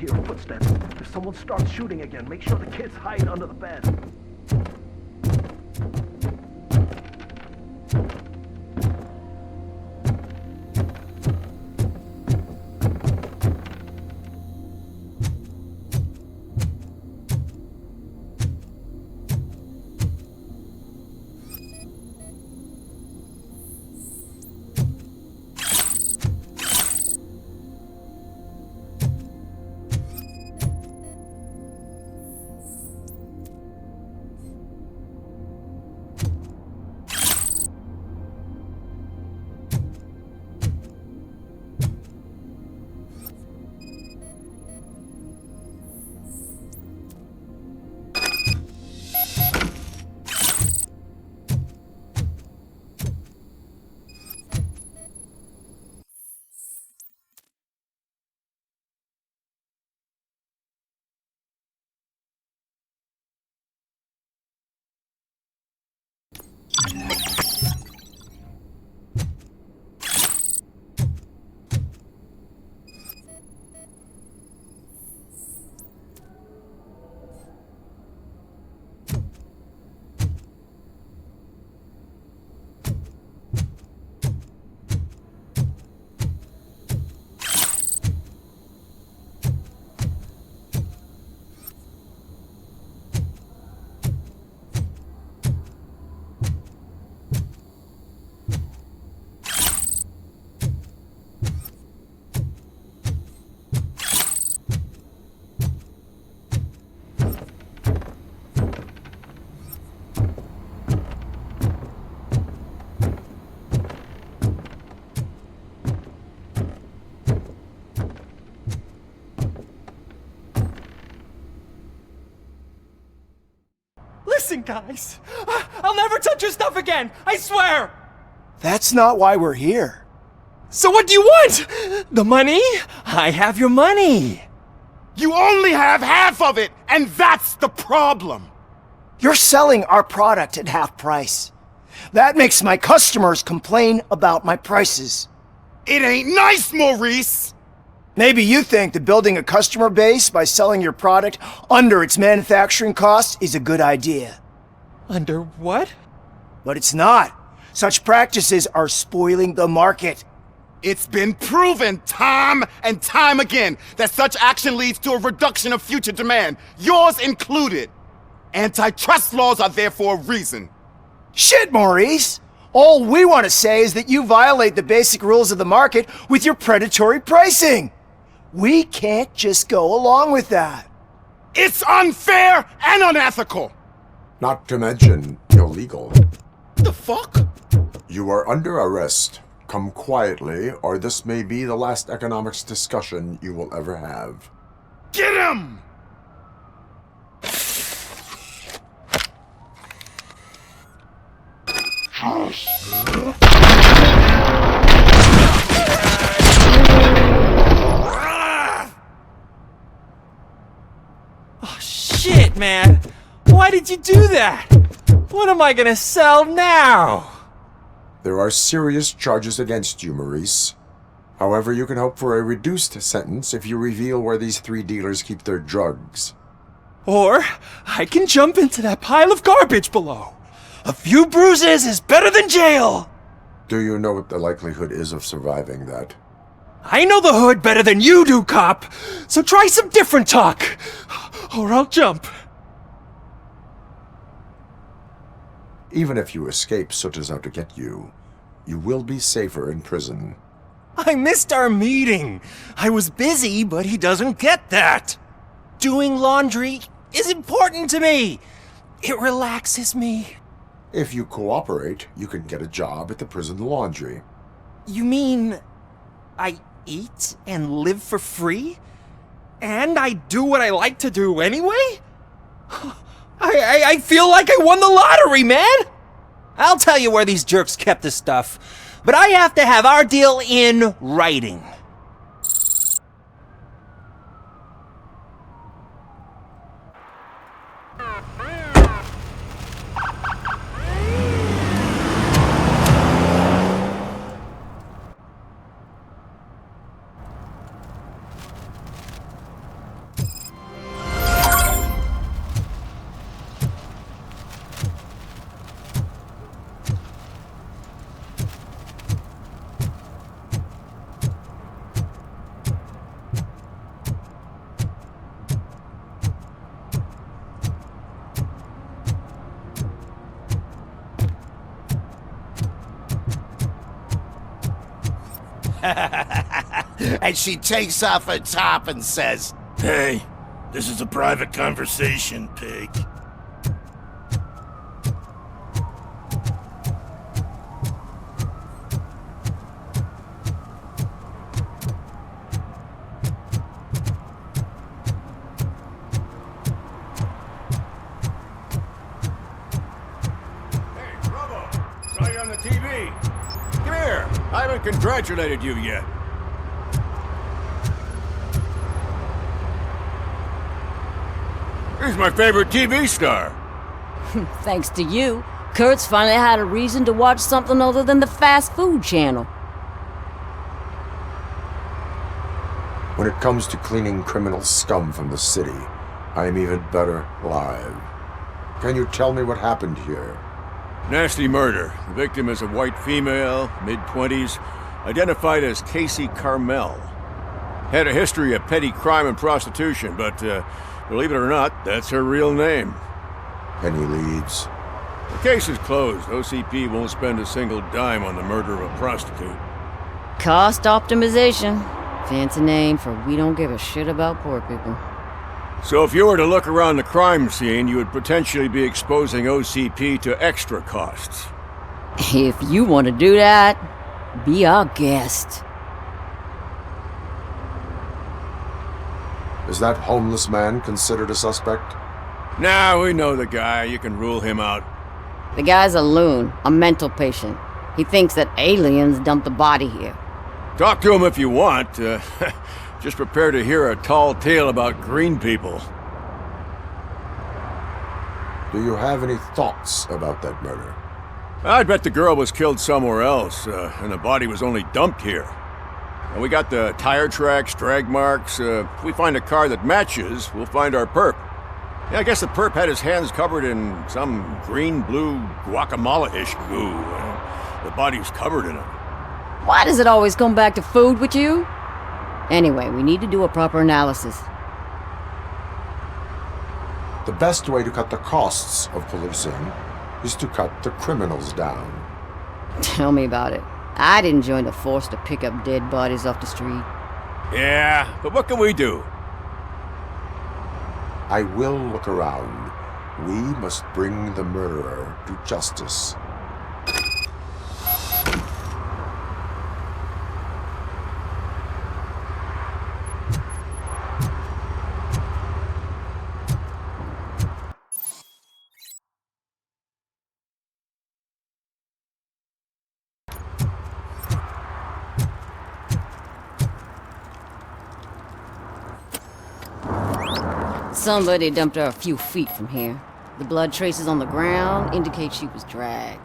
hear footsteps. If someone starts shooting again, make sure the kids hide under the bed. Listen, guys. I'll never touch your stuff again. I swear. That's not why we're here. So what do you want? The money? I have your money. You only have half of it, and that's the problem. You're selling our product at half price. That makes my customers complain about my prices. It ain't nice, Maurice! Maybe you think that building a customer base by selling your product under its manufacturing costs is a good idea. Under what? But it's not. Such practices are spoiling the market. It's been proven time and time again that such action leads to a reduction of future demand, yours included. Antitrust laws are there for a reason. Shit, Maurice! All we want to say is that you violate the basic rules of the market with your predatory pricing. We can't just go along with that. It's unfair and unethical! Not to mention illegal. The fuck? You are under arrest. Come quietly, or this may be the last economics discussion you will ever have. Get him! Oh, shit, man. Why did you do that? What am I gonna sell now? There are serious charges against you, Maurice. However, you can hope for a reduced sentence if you reveal where these 3 dealers keep their drugs. Or I can jump into that pile of garbage below. A few bruises is better than jail! Do you know what the likelihood is of surviving that? I know the hood better than you do, cop! So try some different talk, or I'll jump. Even if you escape Soot is out to get you, you will be safer in prison. I missed our meeting. I was busy, but he doesn't get that. Doing laundry is important to me. It relaxes me. If you cooperate, you can get a job at the prison laundry. You mean I eat and live for free? And I do what I like to do anyway? I feel like I won the lottery, man! I'll tell you where these jerks kept the stuff, but I have to have our deal in writing. And she takes off her top and says, Hey, this is a private conversation, pig. Saw you on the TV. Come here. I haven't congratulated you yet. He's my favorite TV star. Thanks to you, Kurt's finally had a reason to watch something other than the fast food channel. When it comes to cleaning criminal scum from the city, I am even better live. Can you tell me what happened here? Nasty murder. The victim is a white female, mid-20s, identified as Casey Carmel. Had a history of petty crime and prostitution, but believe it or not, that's her real name. Any leads? The case is closed. OCP won't spend a single dime on the murder of a prostitute. Cost optimization. Fancy name for we don't give a shit about poor people. So if you were to look around the crime scene, you would potentially be exposing OCP to extra costs. If you want to do that, be our guest. Is that homeless man considered a suspect? Nah, we know the guy. You can rule him out. The guy's a loon, a mental patient. He thinks that aliens dumped the body here. Talk to him if you want. Just prepare to hear a tall tale about green people. Do you have any thoughts about that murder? I'd bet the girl was killed somewhere else, and the body was only dumped here. And we got the tire tracks, drag marks. If we find a car that matches, we'll find our perp. Yeah, I guess the perp had his hands covered in some green-blue guacamole-ish goo. The body's covered in it. Why does it always come back to food with you? Anyway, we need to do a proper analysis. The best way to cut the costs of policing is to cut the criminals down. Tell me about it. I didn't join the force to pick up dead bodies off the street. Yeah, but what can we do? I will look around. We must bring the murderer to justice. Somebody dumped her a few feet from here. The blood traces on the ground indicate she was dragged.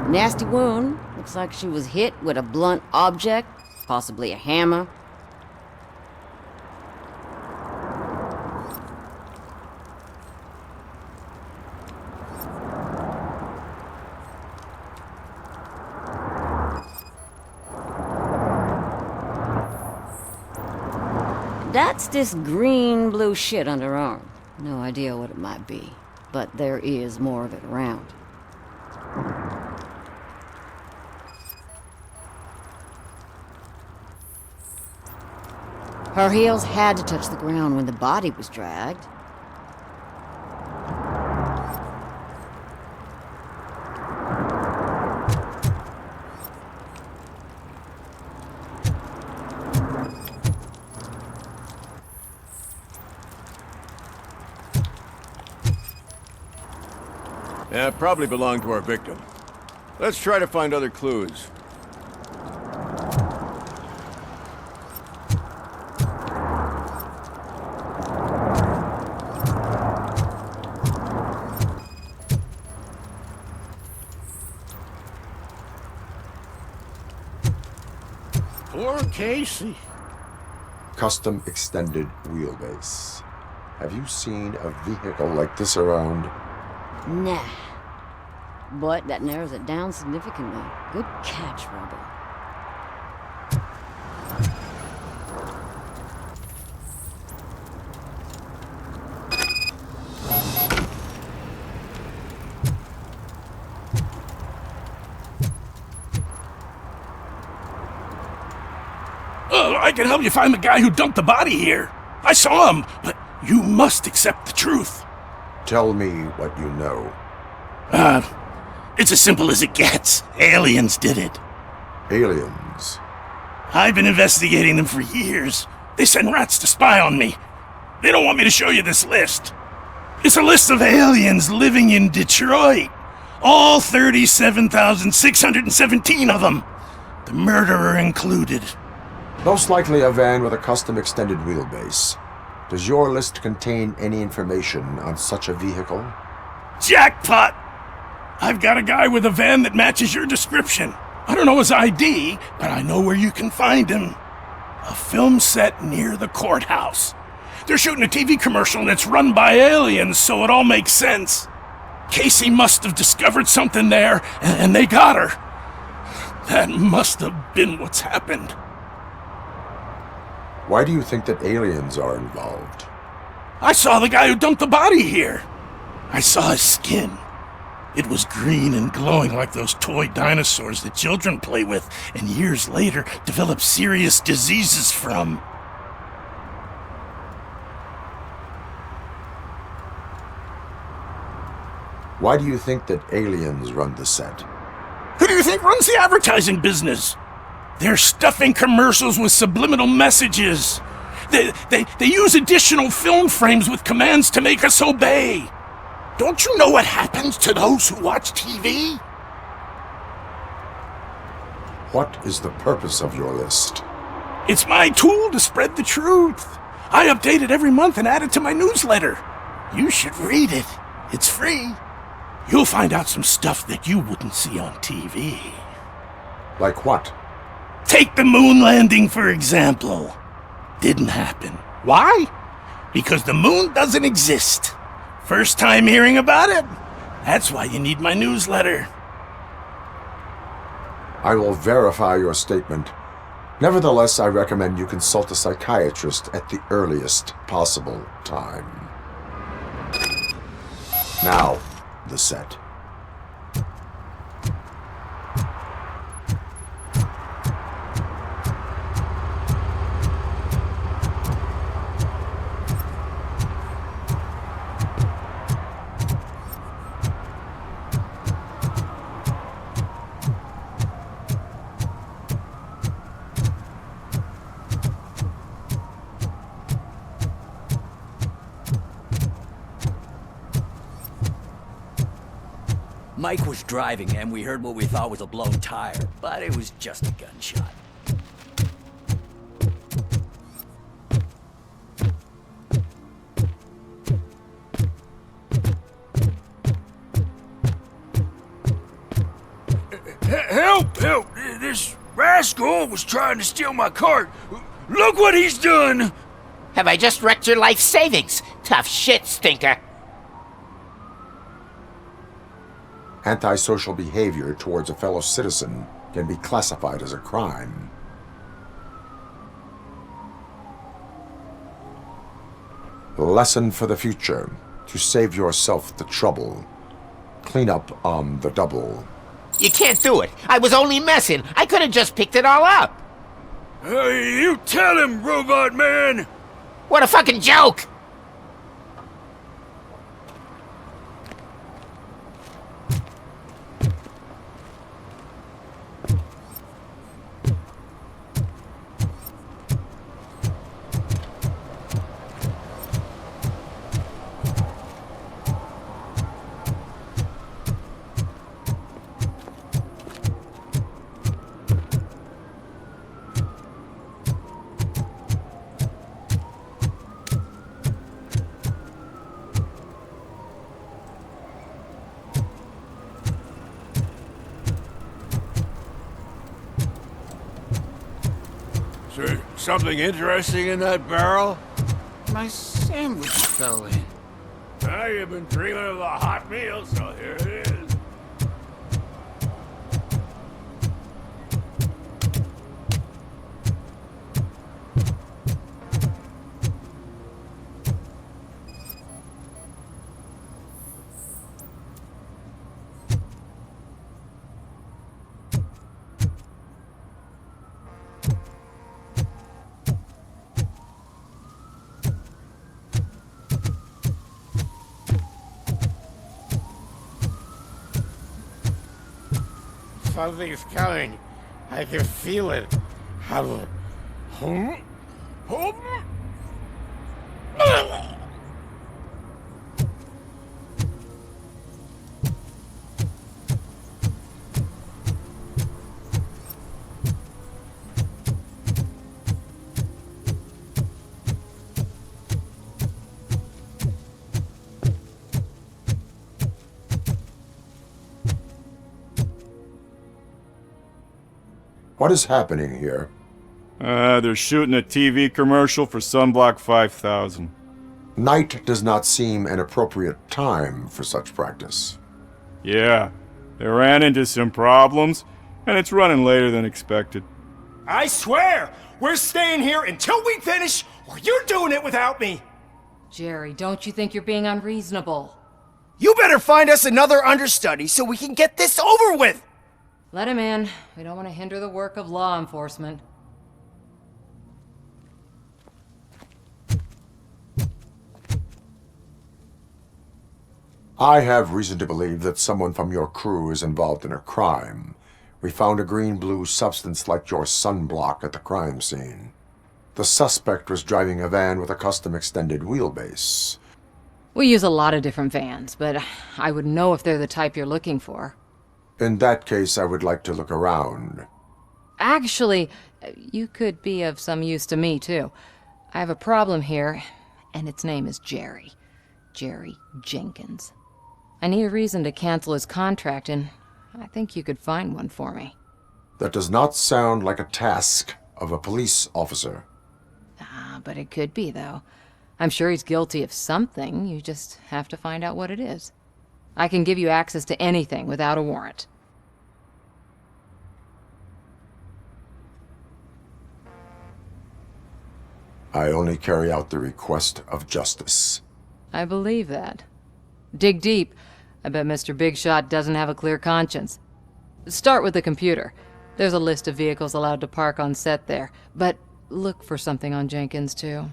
Nasty wound. Looks like she was hit with a blunt object, possibly a hammer. That's this green-blue shit under her arm. No idea what it might be, but there is more of it around. Her heels had to touch the ground when the body was dragged. Yeah, it probably belonged to our victim. Let's try to find other clues. Poor Casey. Custom extended wheelbase. Have you seen a vehicle like this around? Nah. But that narrows it down significantly. Good catch, Robo. I can help you find the guy who dumped the body here. I saw him, but you must accept the truth. Tell me what you know. It's as simple as it gets. Aliens did it. Aliens? I've been investigating them for years. They send rats to spy on me. They don't want me to show you this list. It's a list of aliens living in Detroit. All 37,617 of them. The murderer included. Most likely a van with a custom extended wheelbase. Does your list contain any information on such a vehicle? Jackpot! I've got a guy with a van that matches your description. I don't know his ID, but I know where you can find him. A film set near the courthouse. They're shooting a TV commercial and it's run by aliens, so it all makes sense. Casey must have discovered something there, and they got her. That must have been what's happened. Why do you think that aliens are involved? I saw the guy who dumped the body here. I saw his skin. It was green and glowing like those toy dinosaurs that children play with and years later develop serious diseases from. Why do you think that aliens run the set? Who do you think runs the advertising business? They're stuffing commercials with subliminal messages. They use additional film frames with commands to make us obey. Don't you know what happens to those who watch TV? What is the purpose of your list? It's my tool to spread the truth. I update it every month and add it to my newsletter. You should read it. It's free. You'll find out some stuff that you wouldn't see on TV. Like what? Take the moon landing, for example. Didn't happen. Why? Because the moon doesn't exist. First time hearing about it? That's why you need my newsletter. I will verify your statement. Nevertheless, I recommend you consult a psychiatrist at the earliest possible time. Now, the set. Mike was driving and we heard what we thought was a blown tire, but it was just a gunshot. Help! Help! This rascal was trying to steal my cart. Look what he's done! Have I just wrecked your life savings? Tough shit, Stinker. Antisocial behavior towards a fellow citizen can be classified as a crime. Lesson for the future. To save yourself the trouble. Clean up on the double. You can't do it. I was only messing. I could have just picked it all up. You tell him, Robot Man! What a fucking joke! Something interesting in that barrel? My sandwich fell in. You've been dreaming of a hot meal, so here it is. Something's coming. I can feel it. What is happening here? They're shooting a TV commercial for Sunblock 5000. Night does not seem an appropriate time for such practice. Yeah, they ran into some problems, and it's running later than expected. I swear, we're staying here until we finish, or you're doing it without me. Jerry, don't you think you're being unreasonable? You better find us another understudy so we can get this over with. Let him in. We don't want to hinder the work of law enforcement. I have reason to believe that someone from your crew is involved in a crime. We found a green-blue substance like your sunblock at the crime scene. The suspect was driving a van with a custom extended wheelbase. We use a lot of different vans, but I would know if they're the type you're looking for. In that case, I would like to look around. Actually, you could be of some use to me, too. I have a problem here, and its name is Jerry. Jerry Jenkins. I need a reason to cancel his contract, and I think you could find one for me. That does not sound like a task of a police officer. But it could be, though. I'm sure he's guilty of something. You just have to find out what it is. I can give you access to anything without a warrant. I only carry out the request of justice. I believe that. Dig deep. I bet Mr. Big Shot doesn't have a clear conscience. Start with the computer. There's a list of vehicles allowed to park on set there, but look for something on Jenkins, too.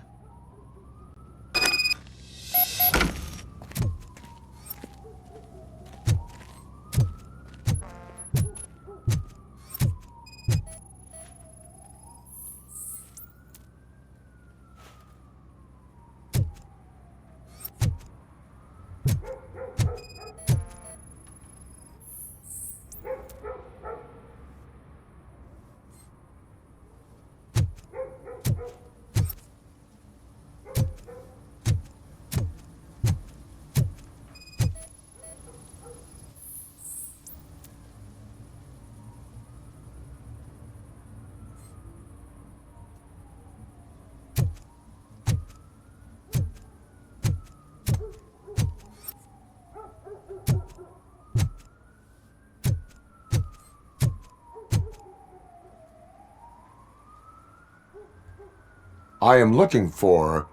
I am looking for...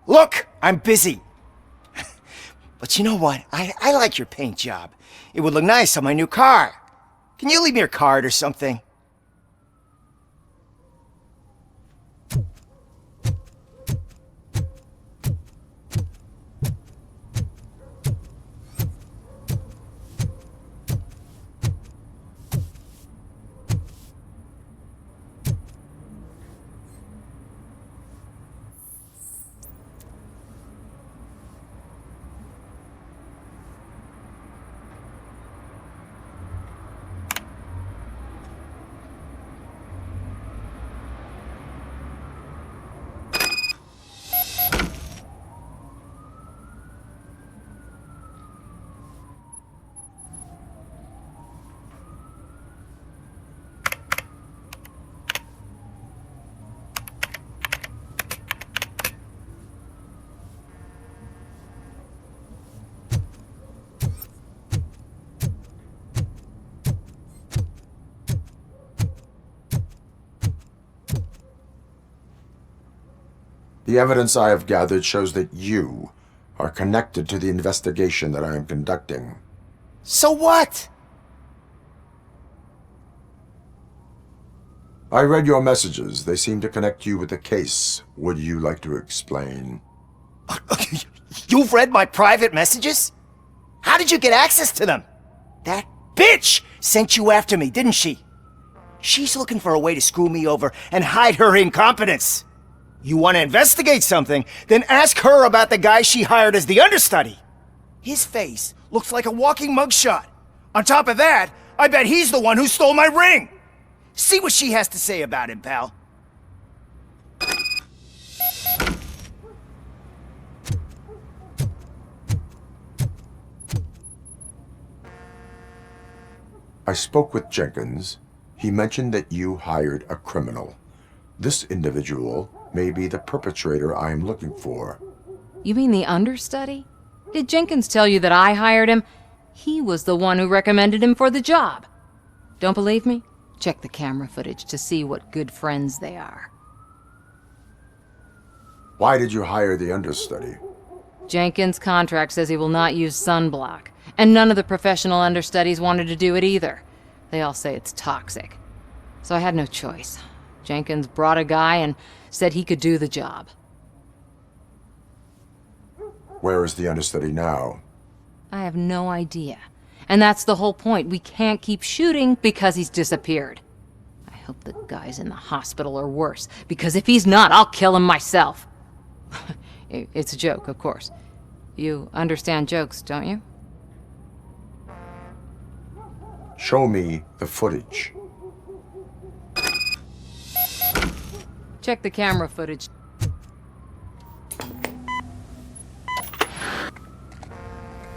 Look, I'm busy. But you know what? I like your paint job. It would look nice on my new car. Can you leave me your card or something? The evidence I have gathered shows that you are connected to the investigation that I am conducting. So what? I read your messages. They seem to connect you with the case. Would you like to explain? You've read my private messages? How did you get access to them? That bitch sent you after me, didn't she? She's looking for a way to screw me over and hide her incompetence. You want to investigate something, then ask her about the guy she hired as the understudy. His face looks like a walking mugshot. On top of that, I bet he's the one who stole my ring. See what she has to say about him, pal. I spoke with Jenkins. He mentioned that you hired a criminal. This individual may be the perpetrator I am looking for. You mean the understudy? Did Jenkins tell you that I hired him? He was the one who recommended him for the job. Don't believe me? Check the camera footage to see what good friends they are. Why did you hire the understudy? Jenkins' contract says he will not use sunblock, and none of the professional understudies wanted to do it either. They all say it's toxic. So I had no choice. Jenkins brought a guy and said he could do the job. Where is the understudy now? I have no idea. And that's the whole point. We can't keep shooting because he's disappeared. I hope the guy's in the hospital or worse, because if he's not, I'll kill him myself. It's a joke, of course. You understand jokes, don't you? Show me the footage. Check the camera footage.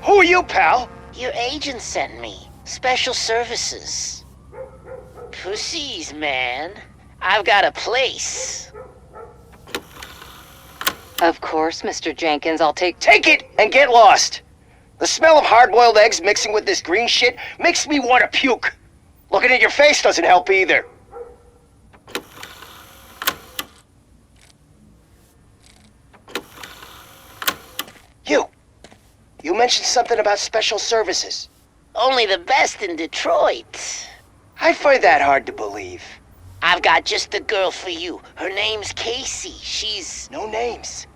Who are you, pal? Your agent sent me. Special services. Pussies, man. I've got a place. Of course, Mr. Jenkins, I'll take it and get lost. The smell of hard-boiled eggs mixing with this green shit makes me want to puke. Looking at your face doesn't help either. You mentioned something about special services. Only the best in Detroit. I find that hard to believe. I've got just the girl for you. Her name's Casey. She's... No names.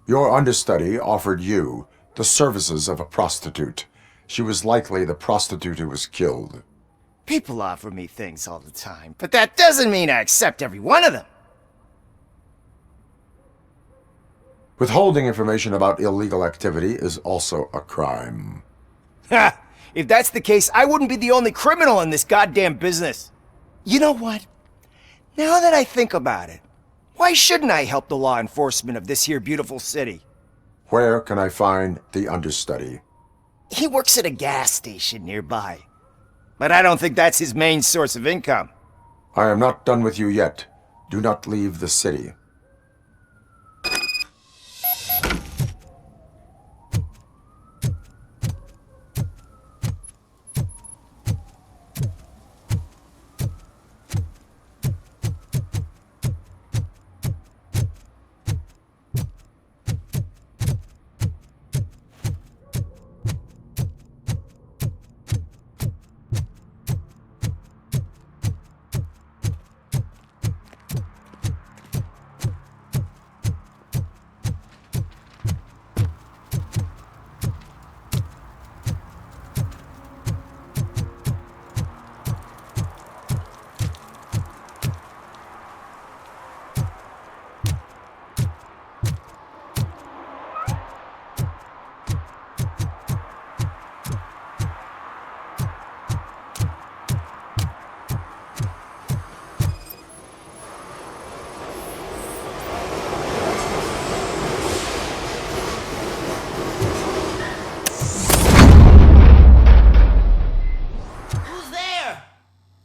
Your understudy offered you the services of a prostitute. She was likely the prostitute who was killed. People offer me things all the time, but that doesn't mean I accept every one of them. Withholding information about illegal activity is also a crime. Ha! If that's the case, I wouldn't be the only criminal in this goddamn business. You know what? Now that I think about it, why shouldn't I help the law enforcement of this here beautiful city? Where can I find the understudy? He works at a gas station nearby. But I don't think that's his main source of income. I am not done with you yet. Do not leave the city.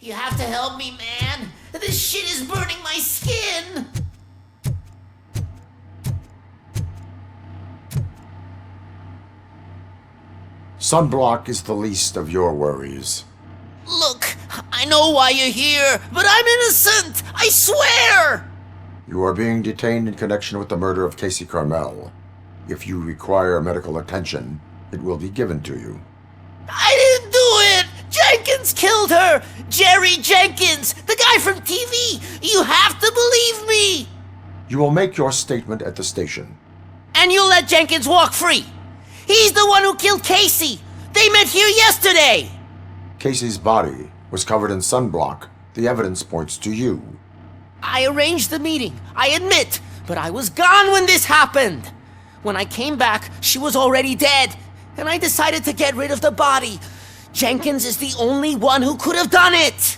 You have to help me, man. This shit is burning my skin. Sunblock is the least of your worries. Look, I know why you're here, but I'm innocent. I swear. You are being detained in connection with the murder of Casey Carmel. If you require medical attention, it will be given to you. I didn't do it. Jenkins killed her! Jerry Jenkins! The guy from TV! You have to believe me! You will make your statement at the station. And you'll let Jenkins walk free! He's the one who killed Casey! They met here yesterday! Casey's body was covered in sunblock. The evidence points to you. I arranged the meeting, I admit, but I was gone when this happened. When I came back, she was already dead, and I decided to get rid of the body. Jenkins is the only one who could have done it!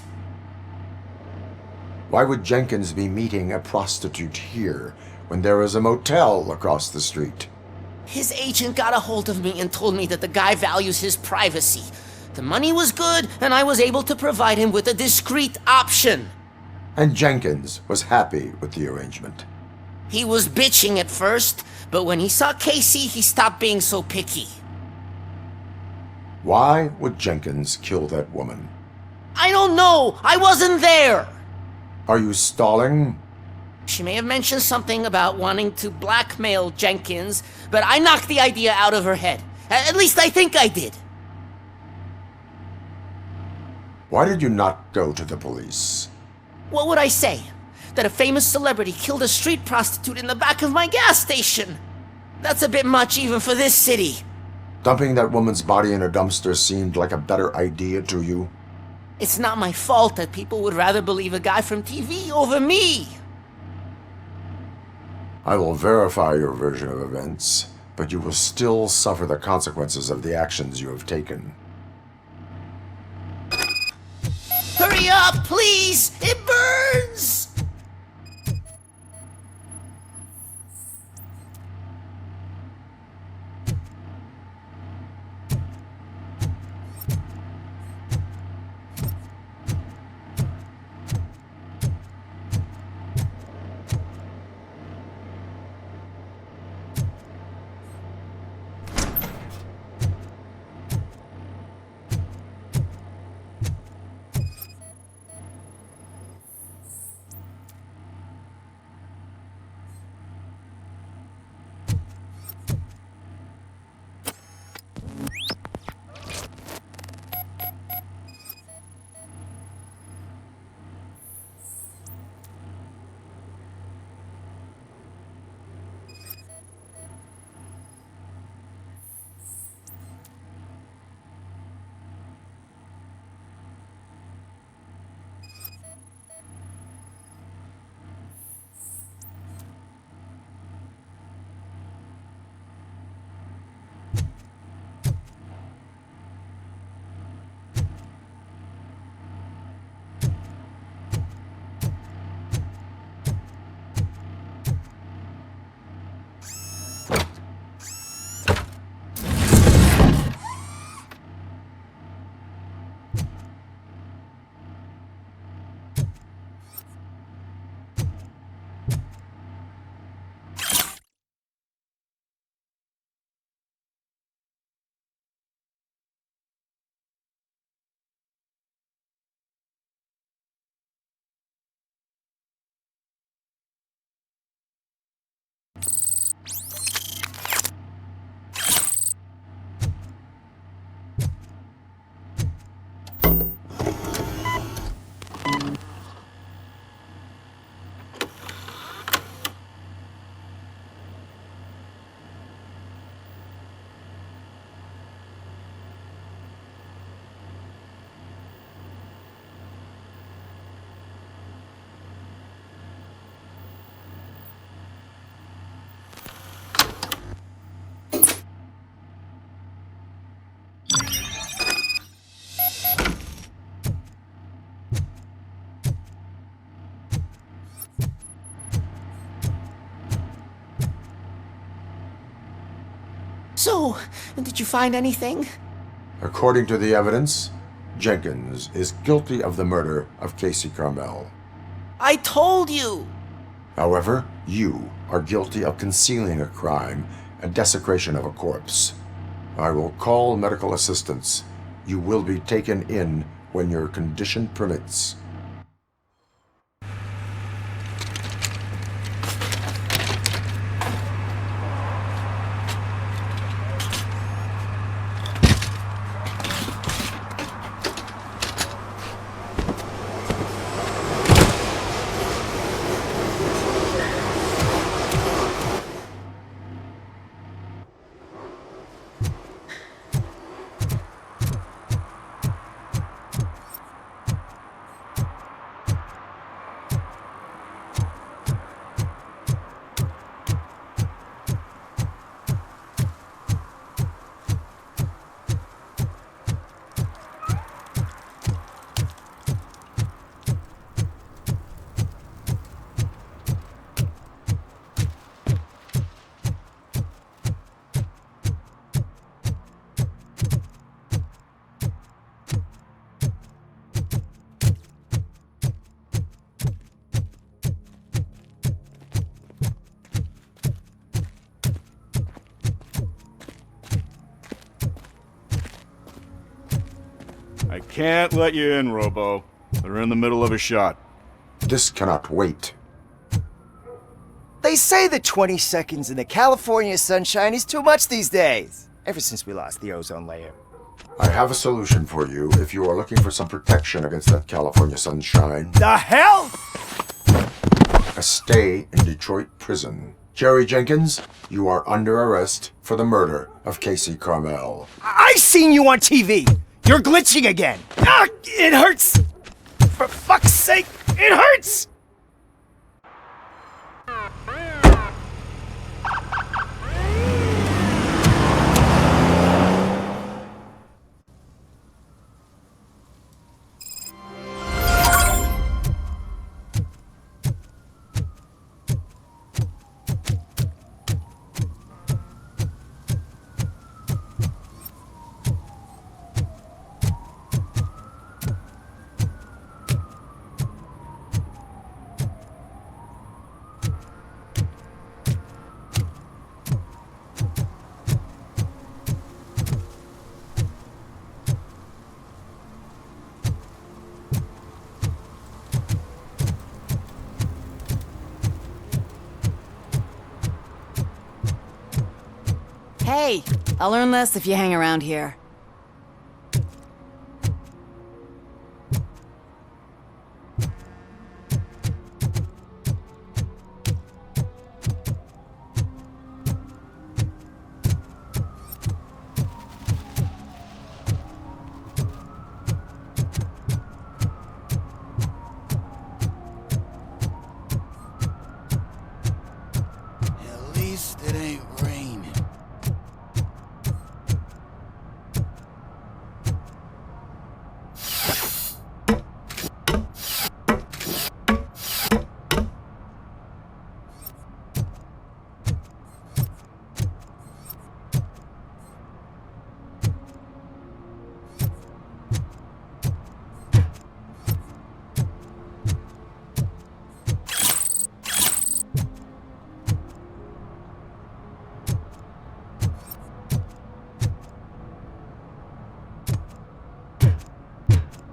Why would Jenkins be meeting a prostitute here when there is a motel across the street? His agent got a hold of me and told me that the guy values his privacy. The money was good, and I was able to provide him with a discreet option. And Jenkins was happy with the arrangement. He was bitching at first, but when he saw Casey, he stopped being so picky. Why would Jenkins kill that woman? I don't know! I wasn't there! Are you stalling? She may have mentioned something about wanting to blackmail Jenkins, but I knocked the idea out of her head. At least I think I did. Why did you not go to the police? What would I say? That a famous celebrity killed a street prostitute in the back of my gas station? That's a bit much even for this city. Dumping that woman's body in a dumpster seemed like a better idea to you? It's not my fault that people would rather believe a guy from TV over me. I will verify your version of events, but you will still suffer the consequences of the actions you have taken. Hurry up, please! It burns! So, did you find anything? According to the evidence, Jenkins is guilty of the murder of Casey Carmel. I told you! However, you are guilty of concealing a crime and desecration of a corpse. I will call medical assistance. You will be taken in when your condition permits. can't let you in, Robo. They're in the middle of a shot. This cannot wait. They say that 20 seconds in the California sunshine is too much these days, ever since we lost the ozone layer. I have a solution for you if you are looking for some protection against that California sunshine. The hell? A stay in Detroit prison. Jerry Jenkins, you are under arrest for the murder of Casey Carmel. I seen you on TV! You're glitching again! Ah, it hurts! For fuck's sake, it hurts! Hey, I'll earn less if you hang around here. At least it ain't raining.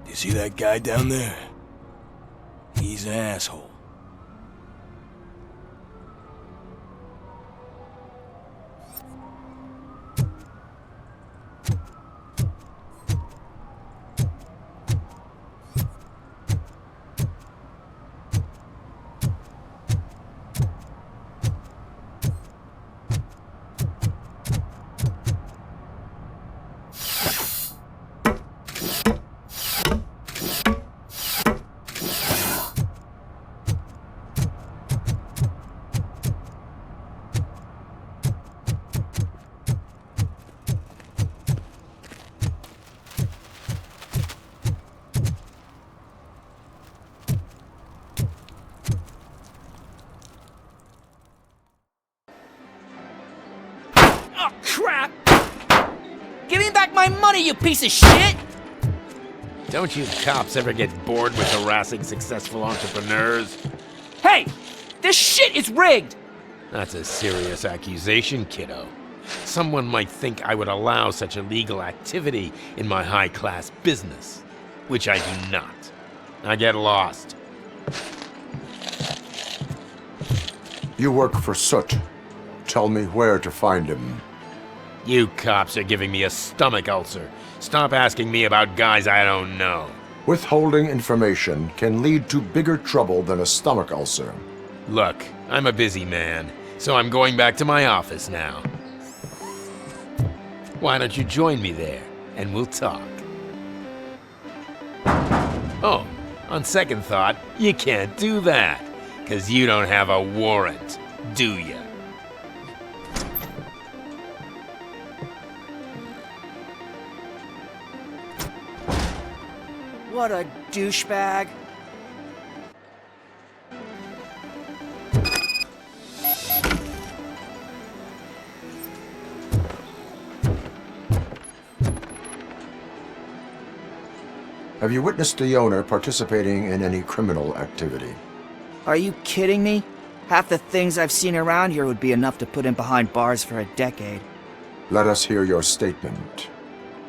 You see that guy down there? He's an asshole. Oh, crap! Give me back my money, you piece of shit! Don't you cops ever get bored with harassing successful entrepreneurs? Hey! This shit is rigged! That's a serious accusation, kiddo. Someone might think I would allow such illegal activity in my high-class business, which I do not. I get lost. You work for Soot. Tell me where to find him. You cops are giving me a stomach ulcer. Stop asking me about guys I don't know. Withholding information can lead to bigger trouble than a stomach ulcer. Look, I'm a busy man, so I'm going back to my office now. Why don't you join me there, and we'll talk. Oh, on second thought, you can't do that, 'cause you don't have a warrant, do ya? What a douchebag. Have you witnessed the owner participating in any criminal activity? Are you kidding me? Half the things I've seen around here would be enough to put him behind bars for a decade. Let us hear your statement.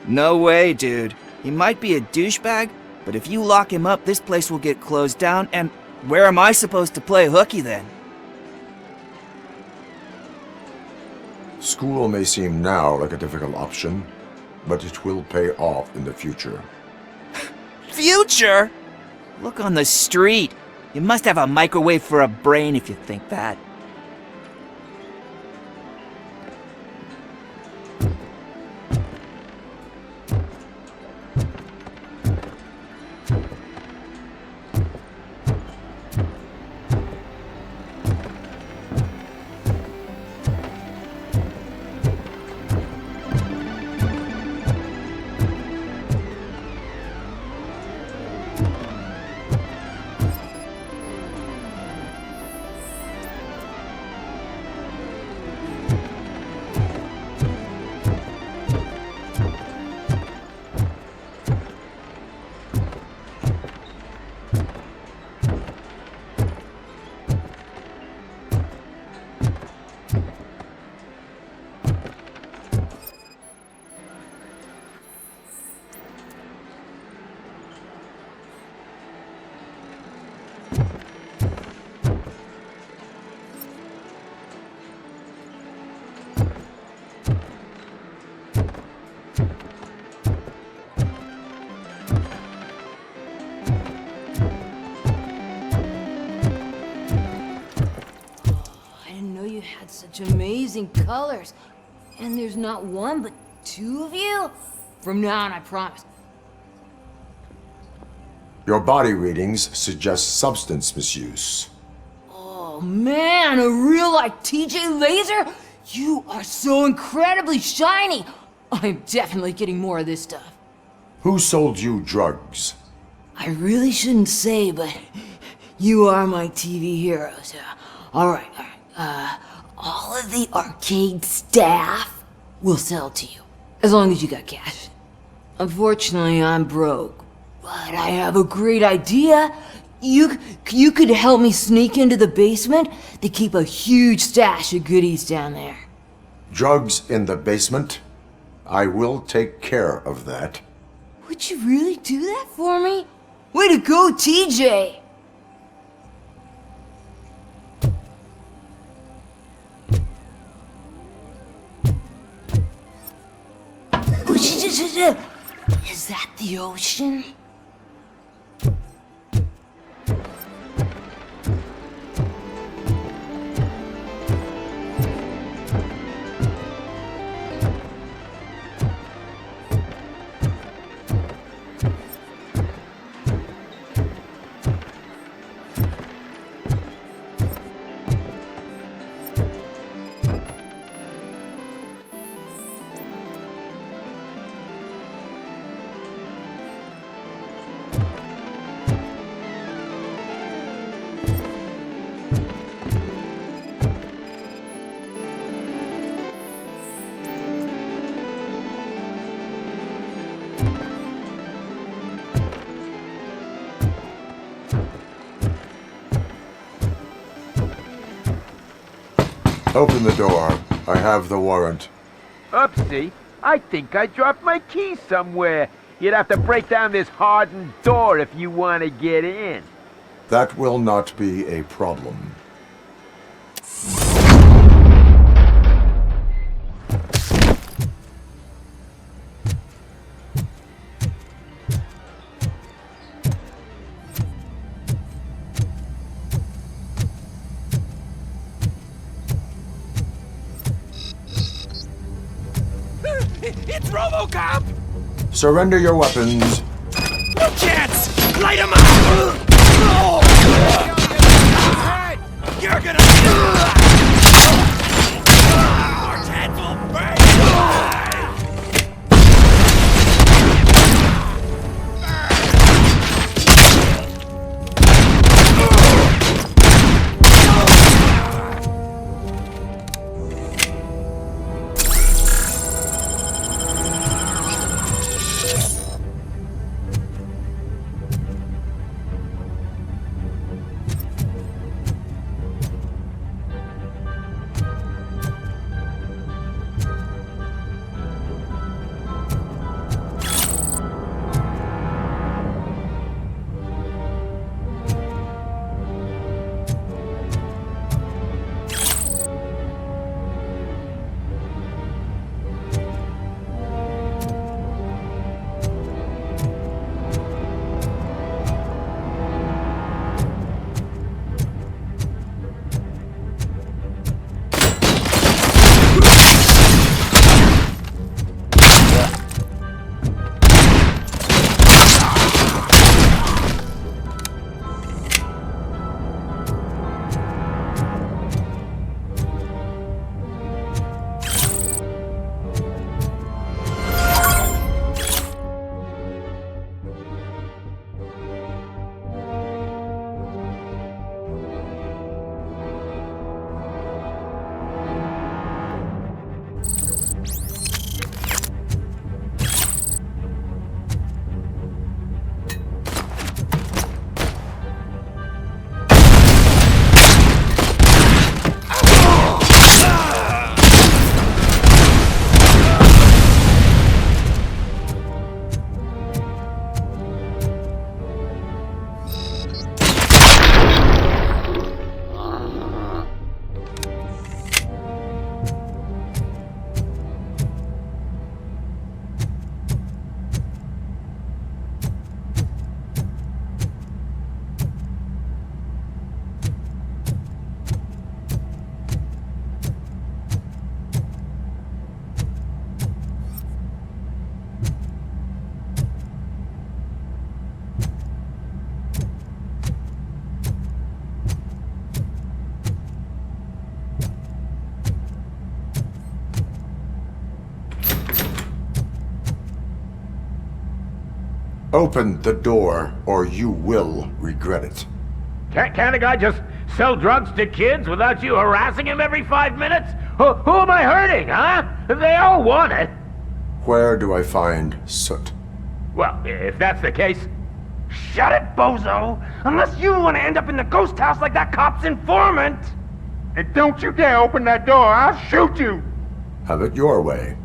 No way, dude. He might be a douchebag, but if you lock him up, this place will get closed down, and where am I supposed to play hooky then? School may seem now like a difficult option, but it will pay off in the future. Future? Look on the street. You must have a microwave for a brain if you think that. Such amazing colors. And there's not one, but two of you? From now on, I promise. Your body readings suggest substance misuse. Oh man, a real like TJ Laser? You are so incredibly shiny. I'm definitely getting more of this stuff. Who sold you drugs? I really shouldn't say, but you are my TV heroes. Alright. All of the arcade staff will sell to you, as long as you got cash. Unfortunately, I'm broke, but I have a great idea. You could help me sneak into the basement. They keep a huge stash of goodies down there. Drugs in the basement? I will take care of that. Would you really do that for me? Way to go, TJ! Is that the ocean? Open the door. I have the warrant. Oopsie. I think I dropped my keys somewhere. You'd have to break down this hardened door if you want to get in. That will not be a problem. It's RoboCop! Surrender your weapons. No chance! Light him up! You're gonna... Our head will burn! Open the door, or you will regret it. Can't a guy just sell drugs to kids without you harassing him every 5 minutes? Who am I hurting, huh? They all want it. Where do I find Soot? Well, if that's the case, shut it, bozo! Unless you want to end up in the ghost house like that cop's informant! And don't you dare open that door, I'll shoot you! Have it your way.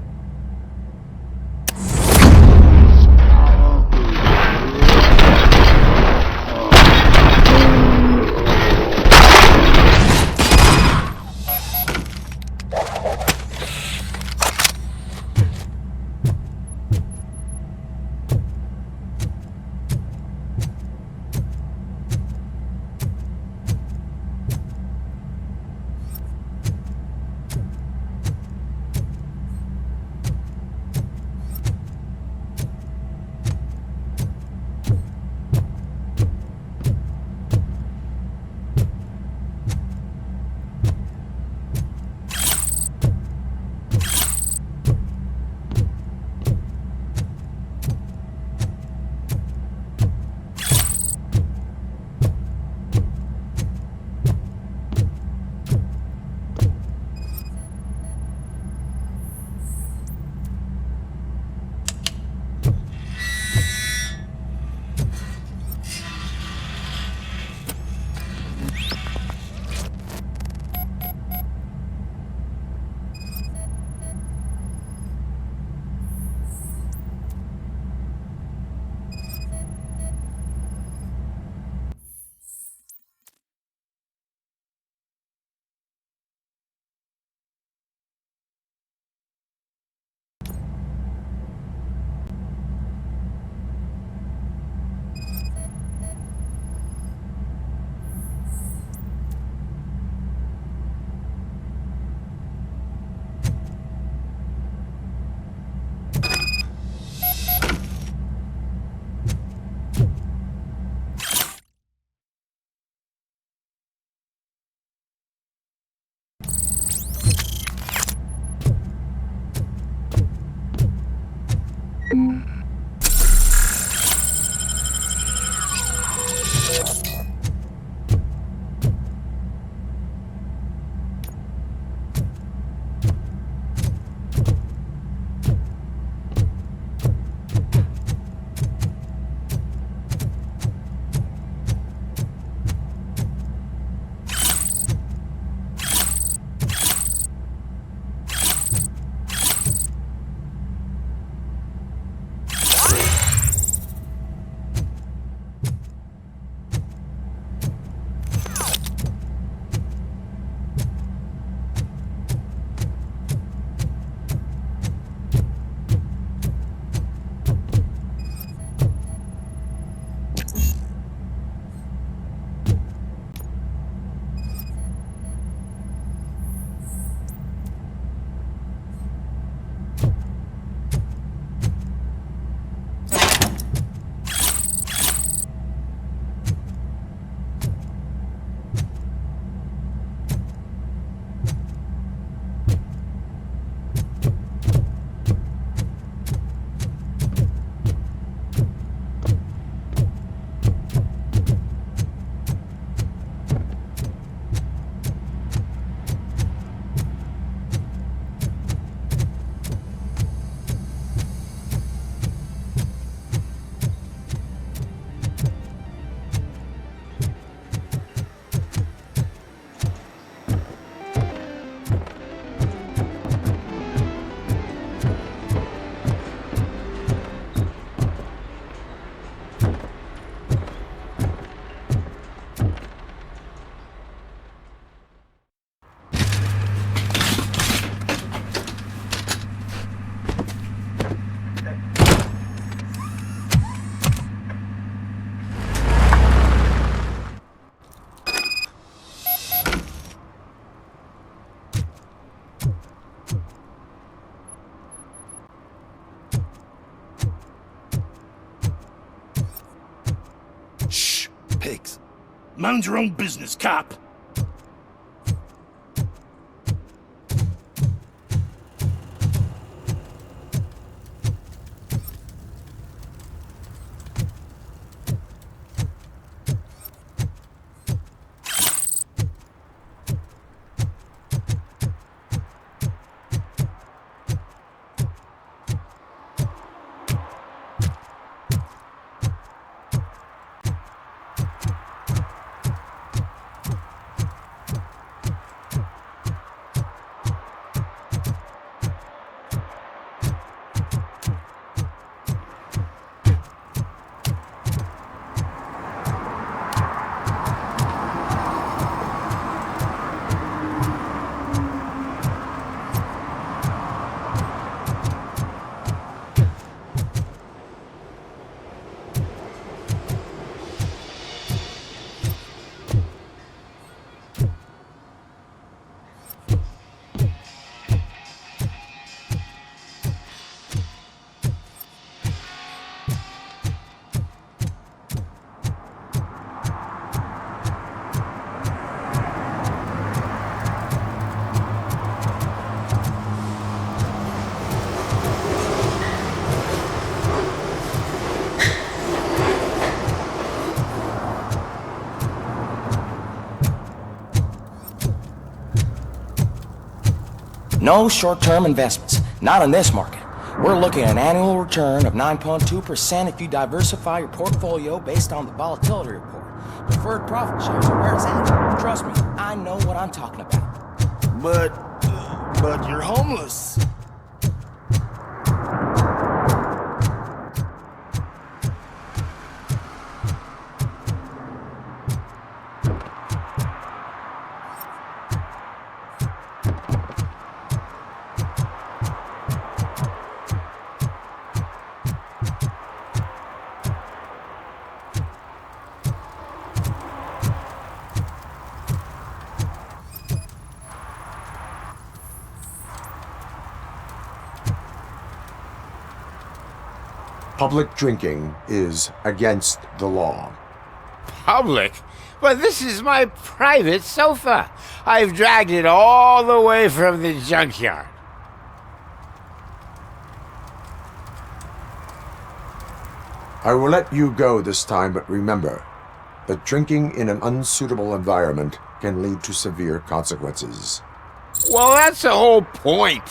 pigs. Mind your own business, cop. No short-term investments. Not in this market. We're looking at an annual return of 9.2% if you diversify your portfolio based on the volatility report. Deferred profit shares are where it's at. Trust me, I know what I'm talking about. But you're homeless. Public drinking is against the law. Public? But this is my private sofa. I've dragged it all the way from the junkyard. I will let you go this time, but remember that drinking in an unsuitable environment can lead to severe consequences. Well, that's the whole point.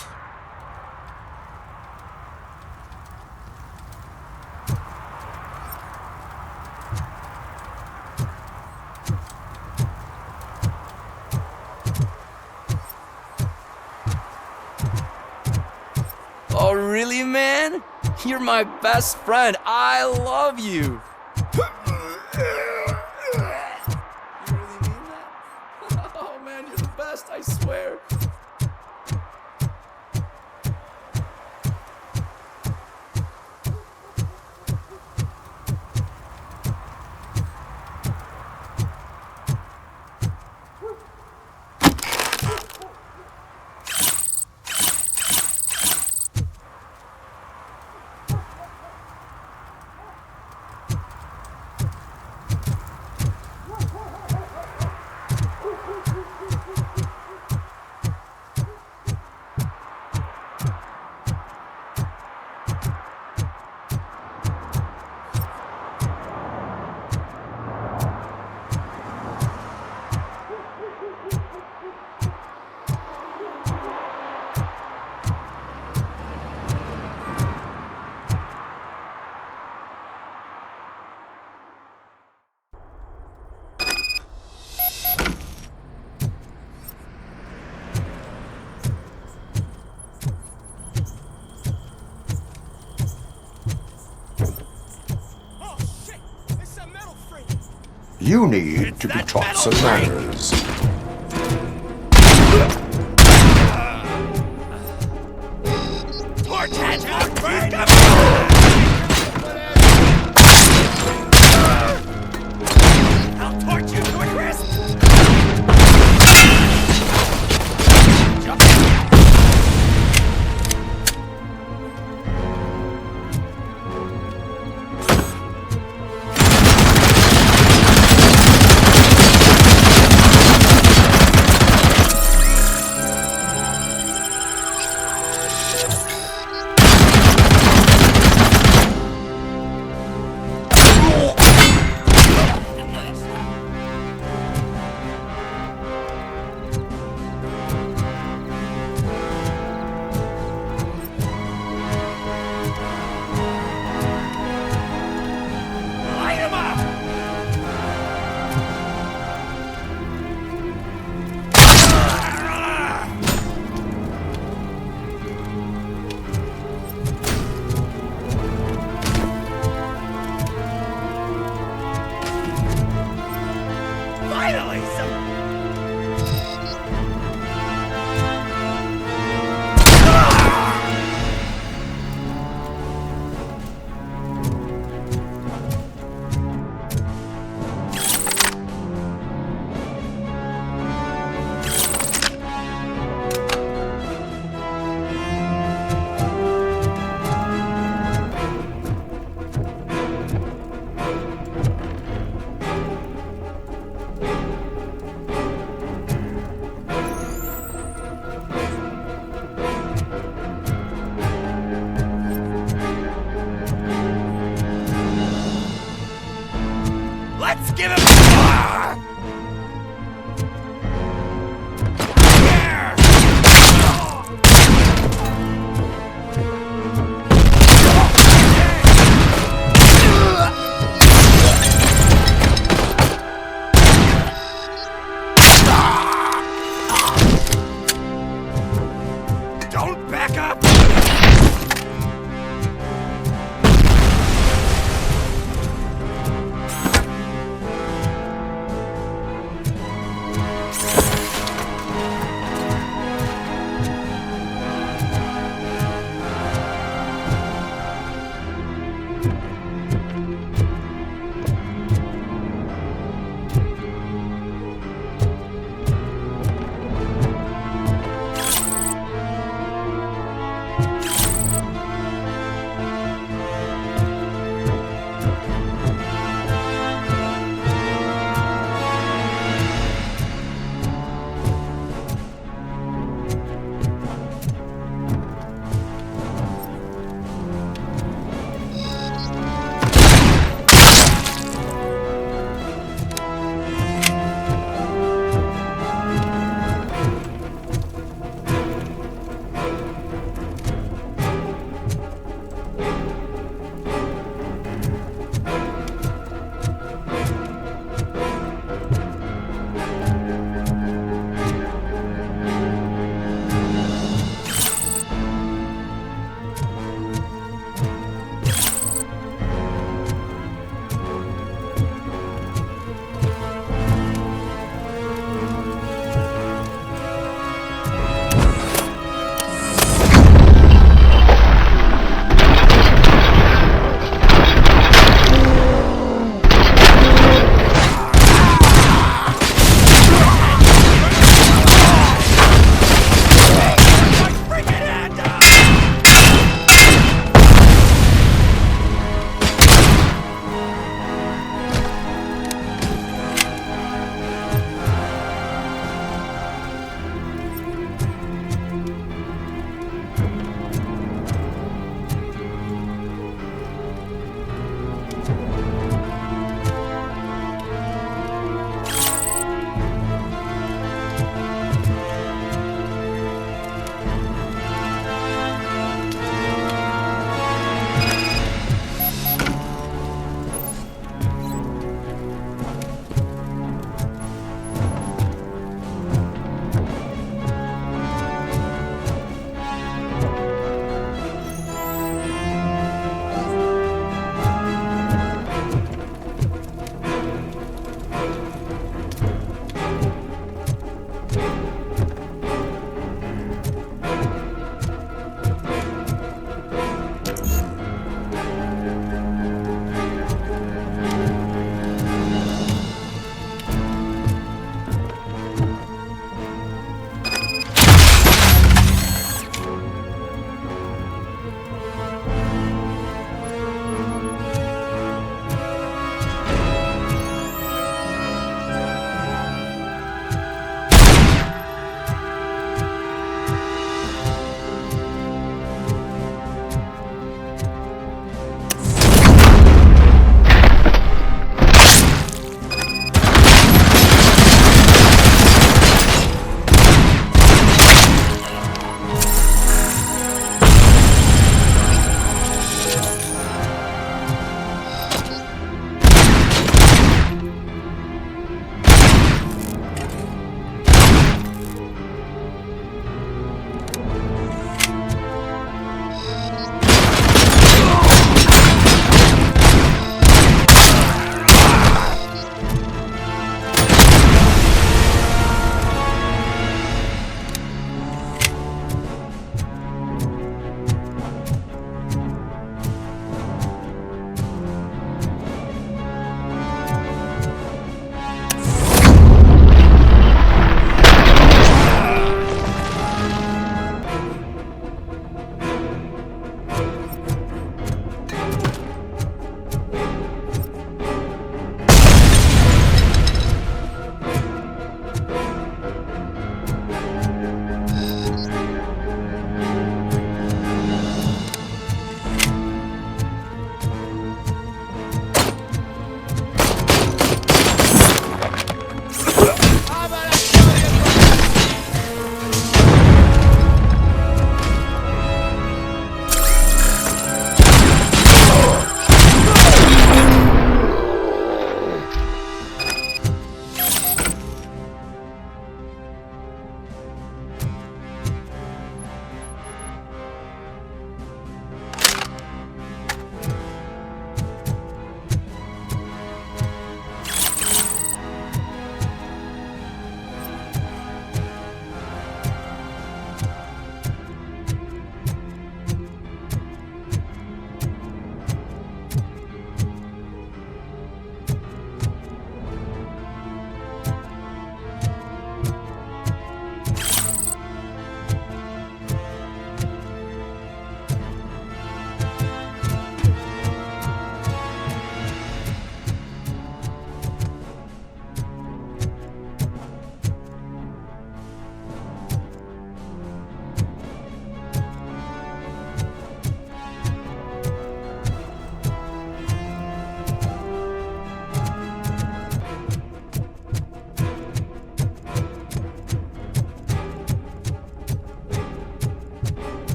Oh, really, man? You're my best friend. I love you. You really mean that? Oh, man, you're the best, I swear. You need to be taught some manners. Torch Hedgehog, burn! I'll torch you to a crisp! Finally, let's give him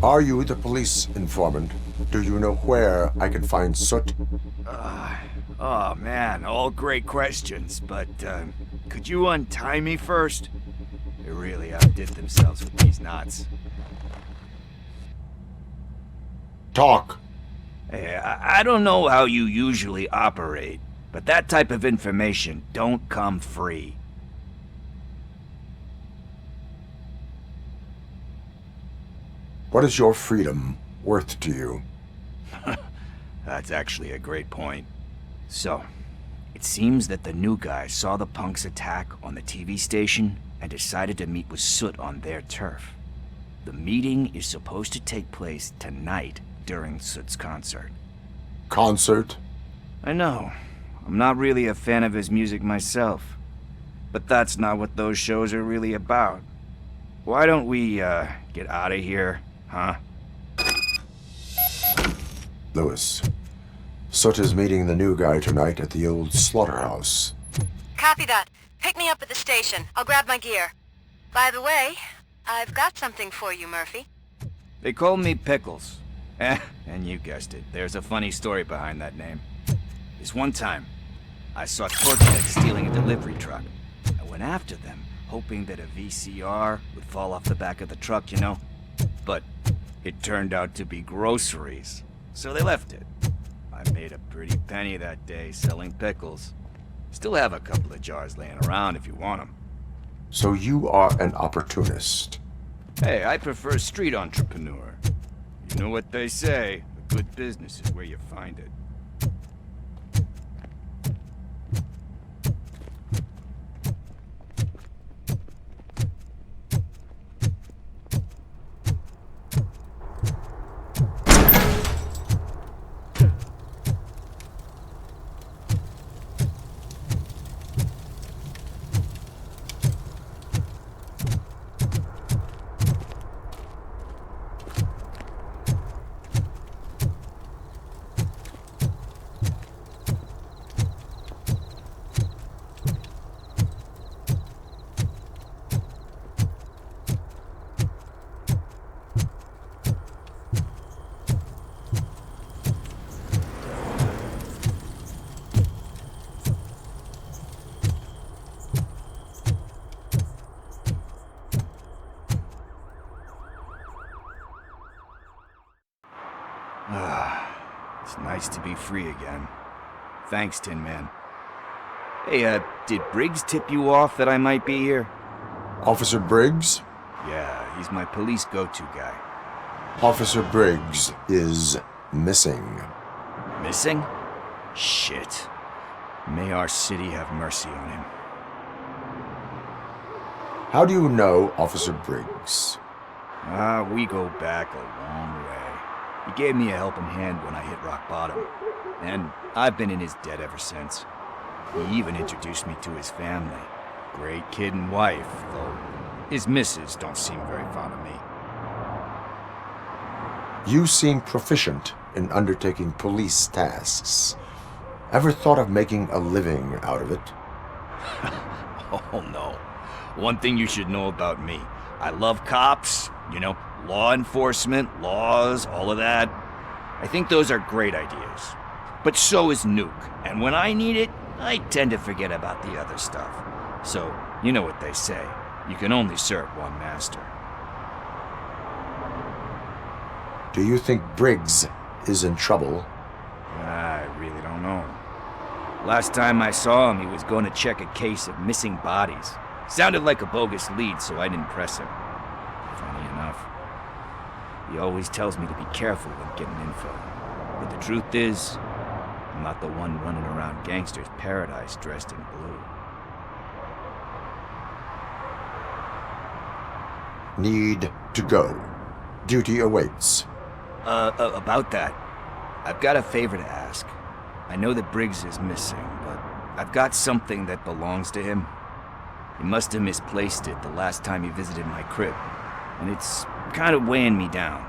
Are you the police informant? Do you know where I can find Soot? Oh man, all great questions, but could you untie me first? They really outdid themselves with these knots. Talk. Hey, I don't know how you usually operate, but that type of information don't come free. What is your freedom worth to you? That's actually a great point. So, it seems that the new guy saw the punks attack on the TV station and decided to meet with Soot on their turf. The meeting is supposed to take place tonight during Soot's concert. Concert? I know. I'm not really a fan of his music myself. But that's not what those shows are really about. Why don't we, get out of here, huh? Lewis, Soot is meeting the new guy tonight at the old slaughterhouse. Copy that. Pick me up at the station. I'll grab my gear. By the way, I've got something for you, Murphy. They call me Pickles. And you guessed it, there's a funny story behind that name. This one time, I saw torchheads stealing a delivery truck. I went after them, hoping that a VCR would fall off the back of the truck, you know? But it turned out to be groceries, so they left it. I made a pretty penny that day selling pickles. Still have a couple of jars laying around if you want them. So you are an opportunist. Hey, I prefer street entrepreneur. You know what they say, a good business is where you find it. It's nice to be free again. Thanks, Tin Man. Hey, did Briggs tip you off that I might be here? Officer Briggs? Yeah, he's my police go-to guy. Officer Briggs is missing. Missing? Shit. May our city have mercy on him. How do you know Officer Briggs? We go back a long way. He gave me a helping hand when I hit rock bottom, and I've been in his debt ever since. He even introduced me to his family. Great kid and wife, though his missus don't seem very fond of me. You seem proficient in undertaking police tasks. Ever thought of making a living out of it? Oh no. One thing you should know about me. I love cops, you know, law enforcement, laws, all of that. I think those are great ideas. But so is Nuke, and when I need it, I tend to forget about the other stuff. So, you know what they say. You can only serve one master. Do you think Briggs is in trouble? I really don't know. Last time I saw him, he was going to check a case of missing bodies. Sounded like a bogus lead, so I didn't press him. Funny enough. He always tells me to be careful when getting info. But the truth is, I'm not the one running around gangsters' paradise dressed in blue. Need to go. Duty awaits. About that, I've got a favor to ask. I know that Briggs is missing, but I've got something that belongs to him. He must have misplaced it the last time he visited my crib, and it's kind of weighing me down.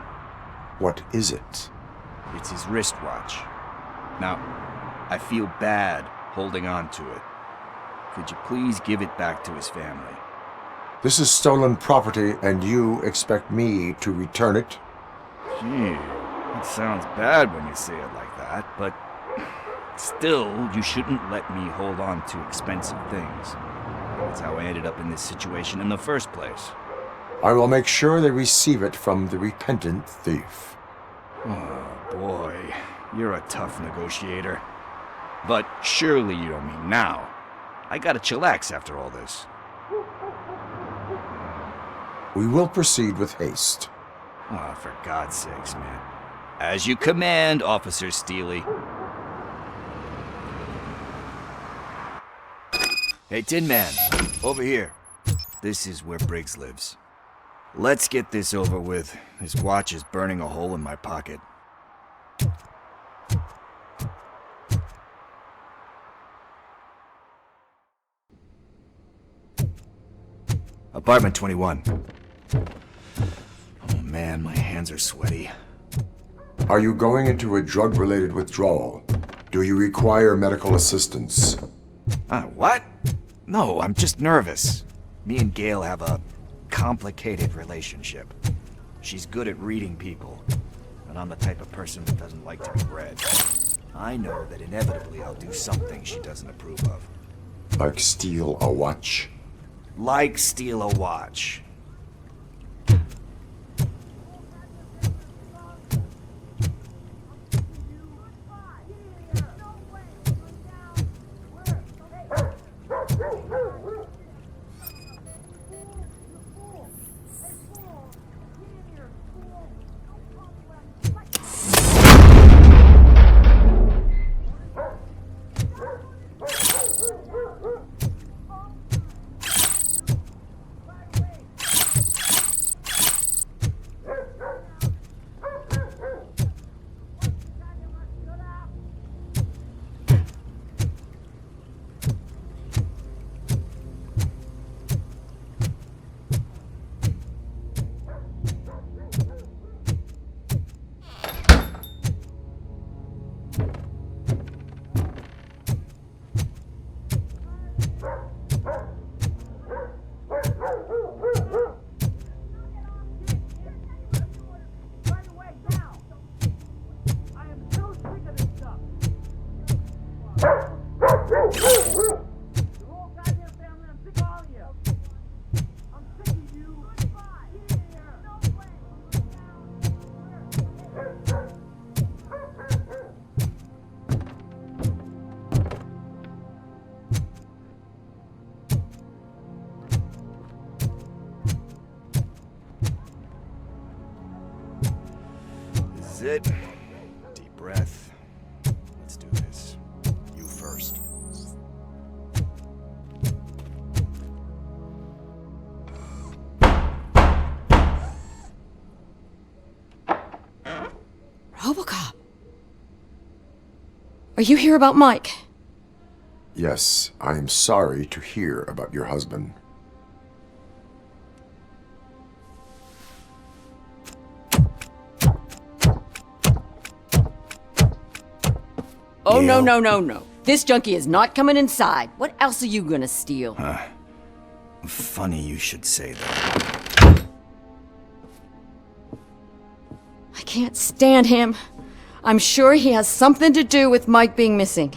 What is it? It's his wristwatch. Now, I feel bad holding on to it. Could you please give it back to his family? This is stolen property, and you expect me to return it? Gee, it sounds bad when you say it like that, but still, you shouldn't let me hold on to expensive things. That's how I ended up in this situation in the first place. I will make sure they receive it from the repentant thief. Oh boy, you're a tough negotiator. But surely you don't mean now. I gotta chillax after all this. We will proceed with haste. Oh, for God's sakes, man. As you command, Officer Steely. Hey, Tin Man, over here. This is where Briggs lives. Let's get this over with. His watch is burning a hole in my pocket. Apartment 21. Oh man, my hands are sweaty. Are you going into a drug-related withdrawal? Do you require medical assistance? What? No, I'm just nervous. Me and Gail have a complicated relationship. She's good at reading people, and I'm the type of person that doesn't like to be read. I know that inevitably I'll do something she doesn't approve of. Like steal a watch? Like steal a watch. This is it. Deep breath. Let's do this. You first. RoboCop. Are you here about Mike? Yes, I am sorry to hear about your husband. Oh, no, no, no, no. This junkie is not coming inside. What else are you gonna steal? Funny you should say that. I can't stand him. I'm sure he has something to do with Mike being missing.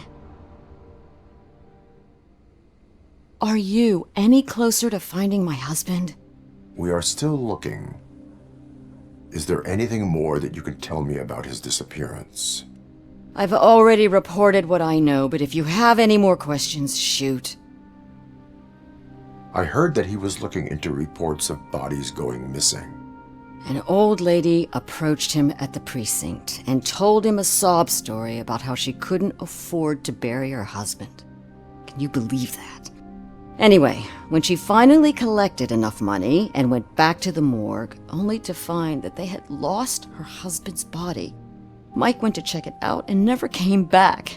Are you any closer to finding my husband? We are still looking. Is there anything more that you can tell me about his disappearance? I've already reported what I know, but if you have any more questions, shoot. I heard that he was looking into reports of bodies going missing. An old lady approached him at the precinct and told him a sob story about how she couldn't afford to bury her husband. Can you believe that? Anyway, when she finally collected enough money and went back to the morgue, only to find that they had lost her husband's body, Mike went to check it out and never came back.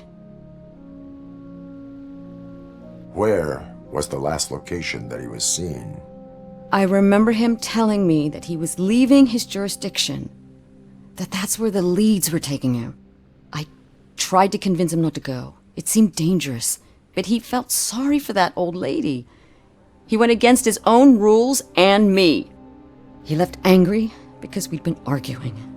Where was the last location that he was seen? I remember him telling me that he was leaving his jurisdiction, that that's where the leads were taking him. I tried to convince him not to go. It seemed dangerous, but he felt sorry for that old lady. He went against his own rules and me. He left angry because we'd been arguing.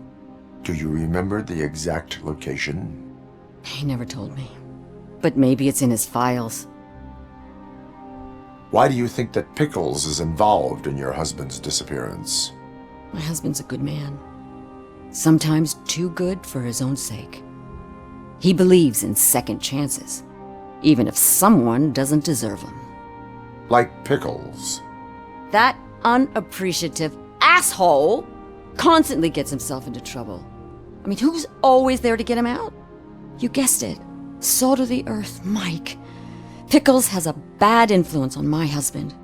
Do you remember the exact location? He never told me. But maybe it's in his files. Why do you think that Pickles is involved in your husband's disappearance? My husband's a good man. Sometimes too good for his own sake. He believes in second chances, even if someone doesn't deserve them. Like Pickles. That unappreciative asshole constantly gets himself into trouble. I mean, who's always there to get him out? You guessed it. Salt of the earth, Mike. Pickles has a bad influence on my husband.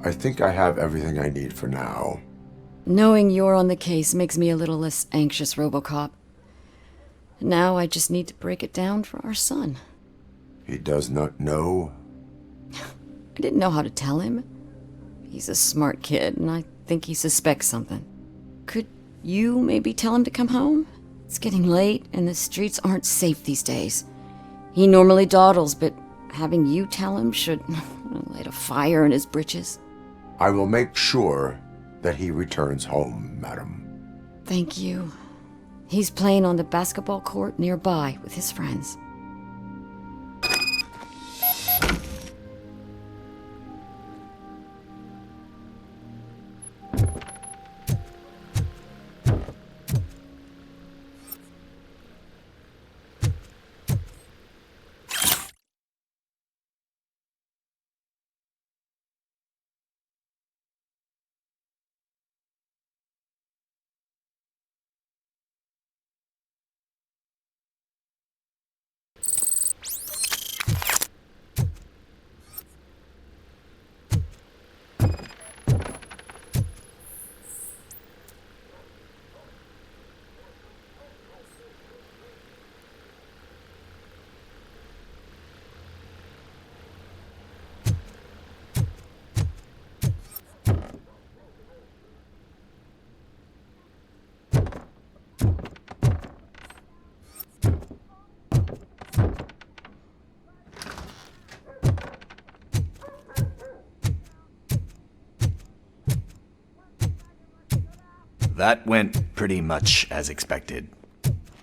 I think I have everything I need for now. Knowing you're on the case makes me a little less anxious, RoboCop. Now I just need to break it down for our son. He does not know? I didn't know how to tell him. He's a smart kid, and I think he suspects something. Could you maybe tell him to come home? It's getting late, and the streets aren't safe these days. He normally dawdles, but having you tell him should light a fire in his britches. I will make sure that he returns home, madam. Thank you. He's playing on the basketball court nearby with his friends. That went pretty much as expected.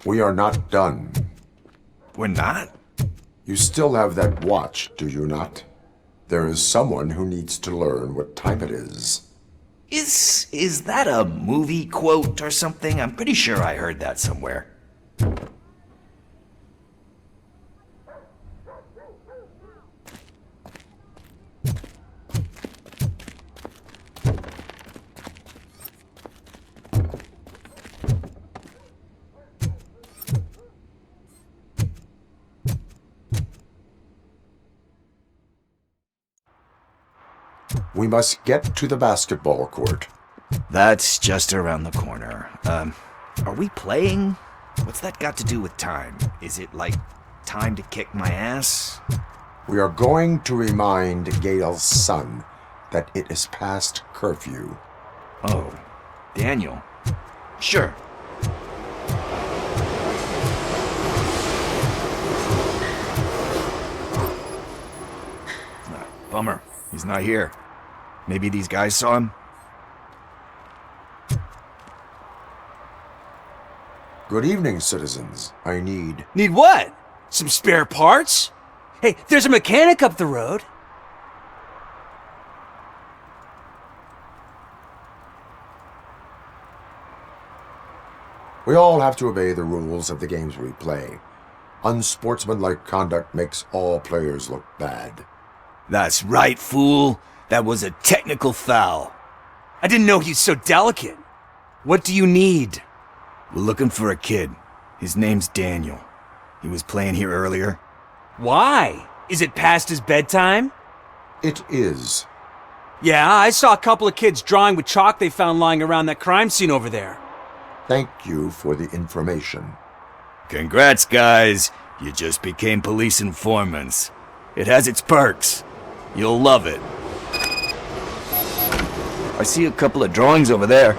We are not done. We're not? You still have that watch, do you not? There is someone who needs to learn what time it is. Is that a movie quote or something? I'm pretty sure I heard that somewhere. We must get to the basketball court. That's just around the corner. Are we playing? What's that got to do with time? Is it like time to kick my ass? We are going to remind Gail's son that it is past curfew. Oh, Daniel. Sure. Bummer. He's not here. Maybe these guys saw him? Good evening, citizens. I need... Need what? Some spare parts? Hey, there's a mechanic up the road. We all have to obey the rules of the games we play. Unsportsmanlike conduct makes all players look bad. That's right, fool. That was a technical foul. I didn't know he's so delicate. What do you need? We're looking for a kid. His name's Daniel. He was playing here earlier. Why? Is it past his bedtime? It is. Yeah, I saw a couple of kids drawing with chalk they found lying around that crime scene over there. Thank you for the information. Congrats, guys. You just became police informants. It has its perks. You'll love it. I see a couple of drawings over there.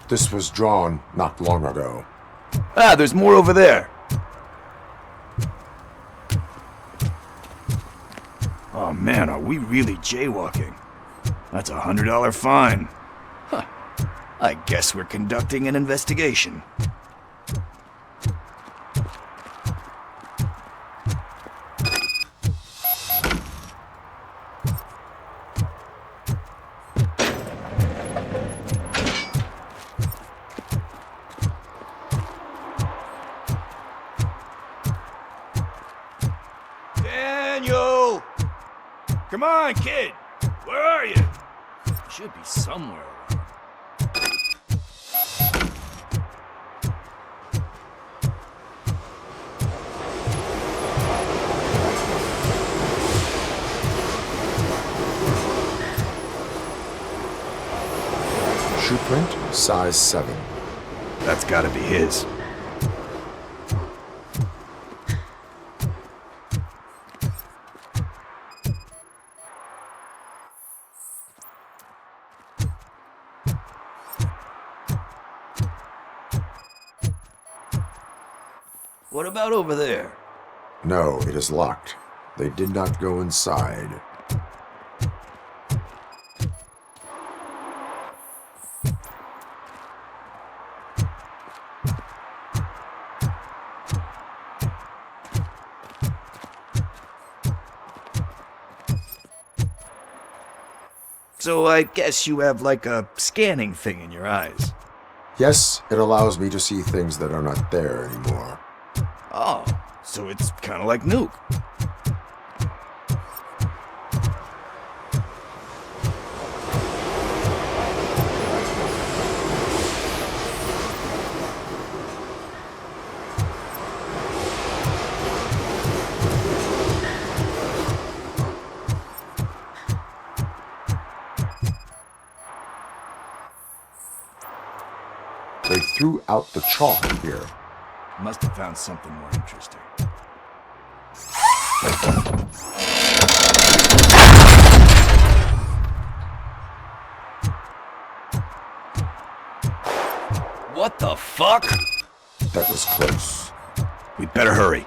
This was drawn not long ago. Ah, there's more over there. Oh man, are we really jaywalking? That's a $100 fine. Huh. I guess we're conducting an investigation. Daniel! Come on, kid! Where are you? You should be somewhere around. Shoe print, size 7. That's gotta be his. What about over there? No, it is locked. They did not go inside. So I guess you have like a scanning thing in your eyes. Yes, it allows me to see things that are not there anymore. Oh, so it's kind of like Nuke. They threw out the chalk here. Must have found something more interesting. What the fuck? That was close. We better hurry.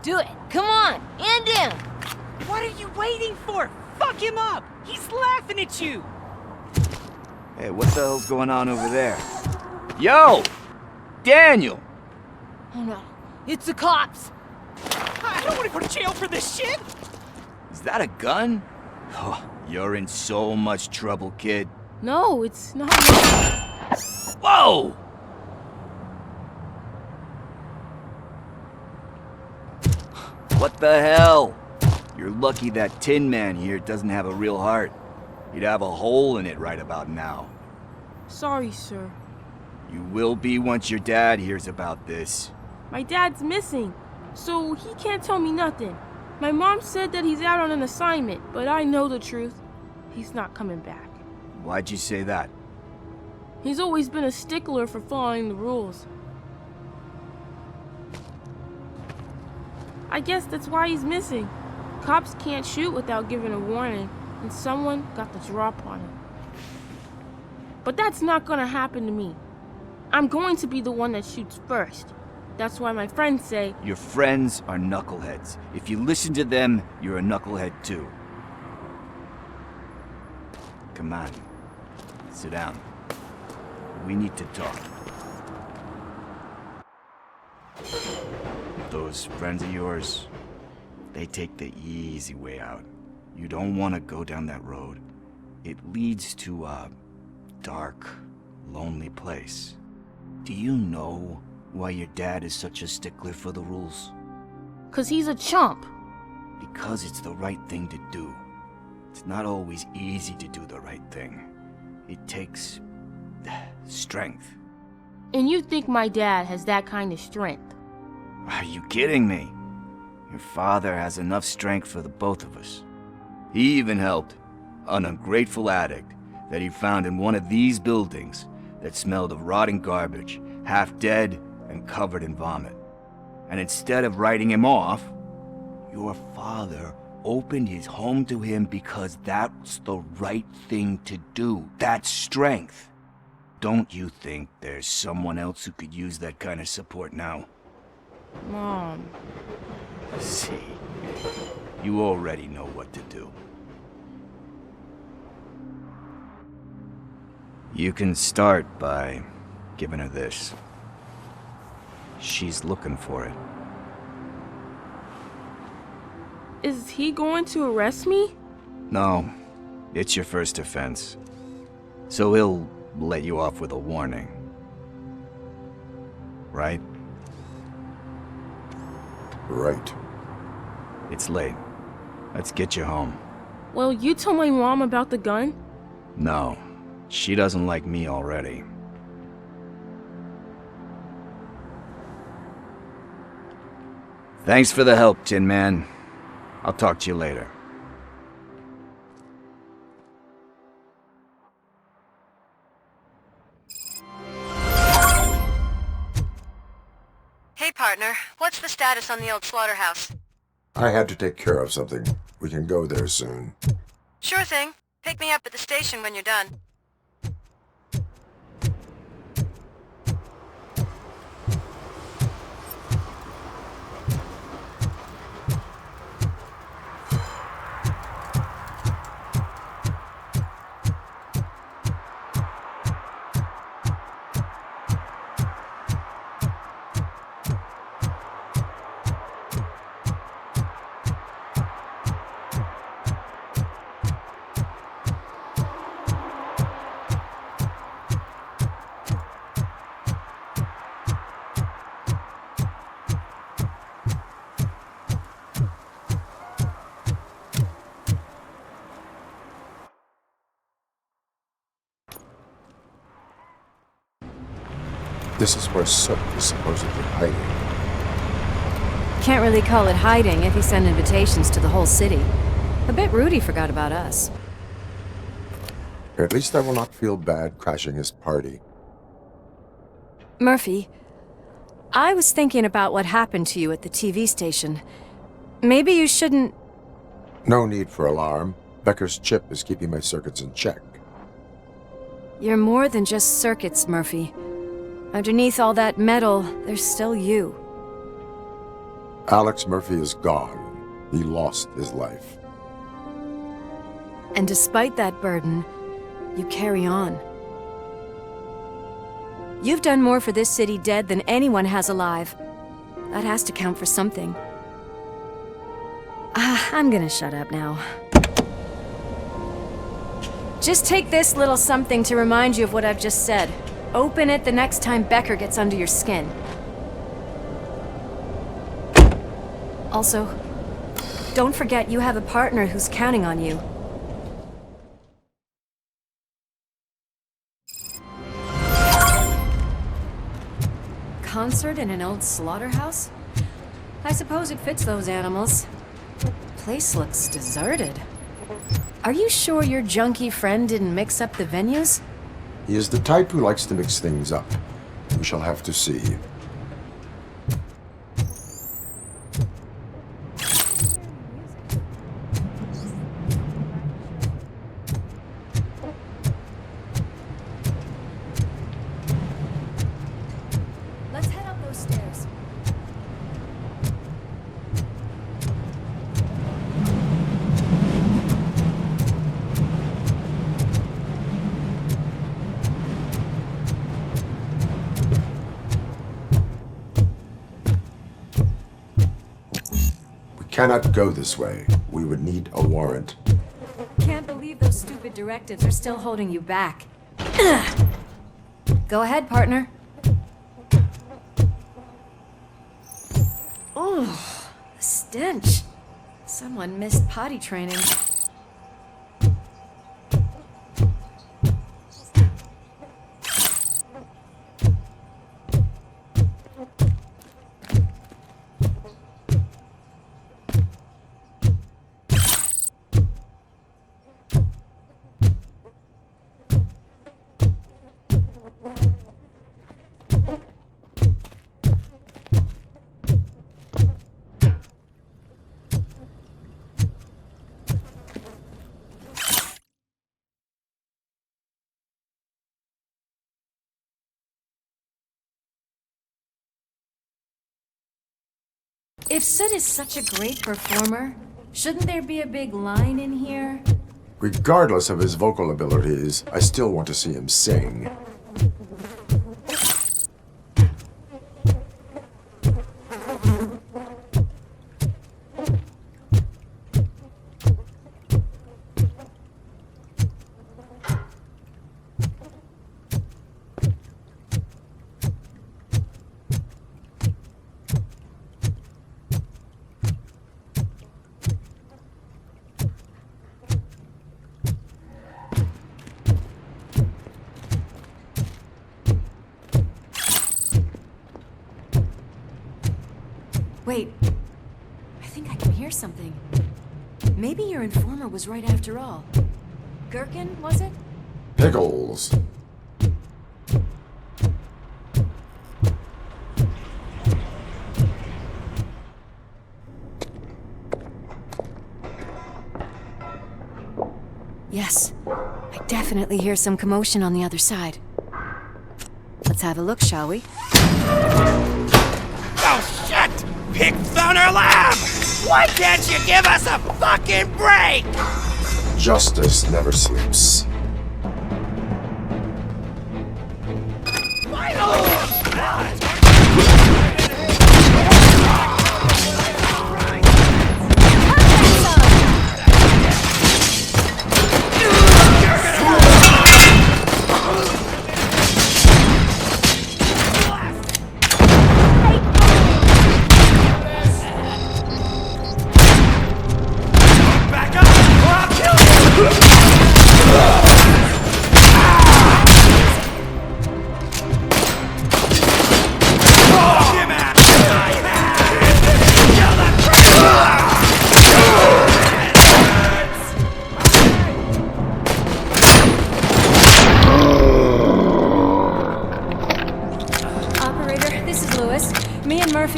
Do it! Come on! And in! What are you waiting for? Fuck him up! He's laughing at you! Hey, what the hell's going on over there? Yo! Daniel! Oh no. It's the cops! I don't want to go to jail for this shit! Is that a gun? Oh, you're in so much trouble, kid. No, it's not. Whoa! What the hell? You're lucky that Tin Man here doesn't have a real heart. He'd have a hole in it right about now. Sorry, sir. You will be once your dad hears about this. My dad's missing, so he can't tell me nothing. My mom said that he's out on an assignment, but I know the truth. He's not coming back. Why'd you say that? He's always been a stickler for following the rules. I guess that's why he's missing. Cops can't shoot without giving a warning, and someone got the drop on him. But that's not gonna happen to me. I'm going to be the one that shoots first. That's why my friends say... Your friends are knuckleheads. If you listen to them, you're a knucklehead too. Come on. Sit down. We need to talk. Those friends of yours, they take the easy way out. You don't want to go down that road. It leads to a dark, lonely place. Do you know why your dad is such a stickler for the rules? 'Cause he's a chump. Because it's the right thing to do. It's not always easy to do the right thing. It takes strength. And you think my dad has that kind of strength? Are you kidding me? Your father has enough strength for the both of us. He even helped an ungrateful addict that he found in one of these buildings that smelled of rotting garbage, half dead and covered in vomit. And instead of writing him off, your father opened his home to him because that's the right thing to do. That's strength. Don't you think there's someone else who could use that kind of support now? Mom. See, you already know what to do. You can start by giving her this. She's looking for it. Is he going to arrest me? No, it's your first offense. So he'll let you off with a warning. Right? Right. It's late. Let's get you home. Well, you told my mom about the gun? No, she doesn't like me already. Thanks for the help, Tin Man. I'll talk to you later. Hey, partner. What's the status on the old slaughterhouse? I had to take care of something. We can go there soon. Sure thing. Pick me up at the station when you're done. This is where Soot is supposedly hiding. Can't really call it hiding if he sent invitations to the whole city. A bit rude he forgot about us. At least I will not feel bad crashing his party. Murphy, I was thinking about what happened to you at the TV station. Maybe you shouldn't... No need for alarm. Becker's chip is keeping my circuits in check. You're more than just circuits, Murphy. Underneath all that metal, there's still you. Alex Murphy is gone. He lost his life. And despite that burden, you carry on. You've done more for this city dead than anyone has alive. That has to count for something. I'm gonna shut up now. Just take this little something to remind you of what I've just said. Open it the next time Becker gets under your skin. Also, don't forget you have a partner who's counting on you. Concert in an old slaughterhouse? I suppose it fits those animals. Place looks deserted. Are you sure your junkie friend didn't mix up the venues? He is the type who likes to mix things up. We shall have to see. Let's head up those stairs. Cannot go this way. We would need a warrant. Can't believe those stupid directives are still holding you back. Go ahead, partner. Oh, the stench. Someone missed potty training. If Soot is such a great performer, shouldn't there be a big line in here? Regardless of his vocal abilities, I still want to see him sing. Wait, I think I can hear something. Maybe your informer was right after all. Gherkin, was it? Pickles. Yes, I definitely hear some commotion on the other side. Let's have a look, shall we? Oh, shit! Pig Thunder Lab! Why can't you give us a fucking break? Justice never sleeps.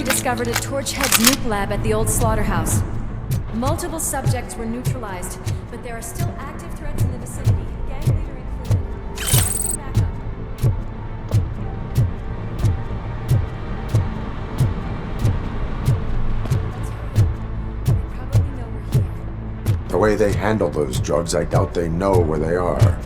Discovered a Torchhead's nuke lab at the old slaughterhouse. Multiple subjects were neutralized, but there are still active threats in the vicinity, gang leader included. Requesting backup. They probably know we're here. The way they handle those drugs, I doubt they know where they are.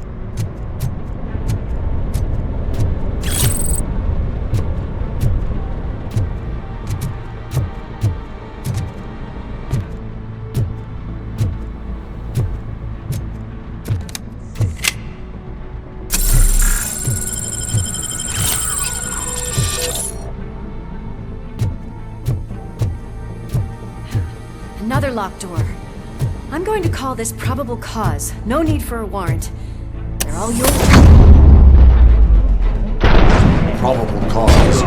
Another locked door. I'm going to call this probable cause. No need for a warrant. They're all yours. Probable cause.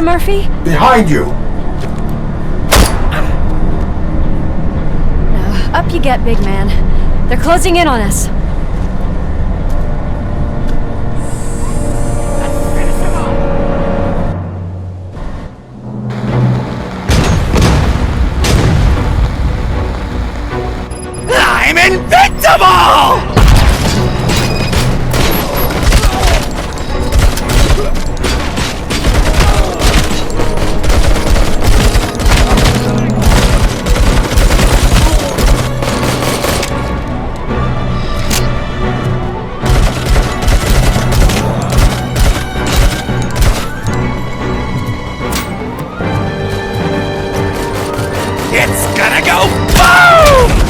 Murphy? Behind you! Up you get, big man. They're closing in on us. I'm invincible! It's gonna go boom!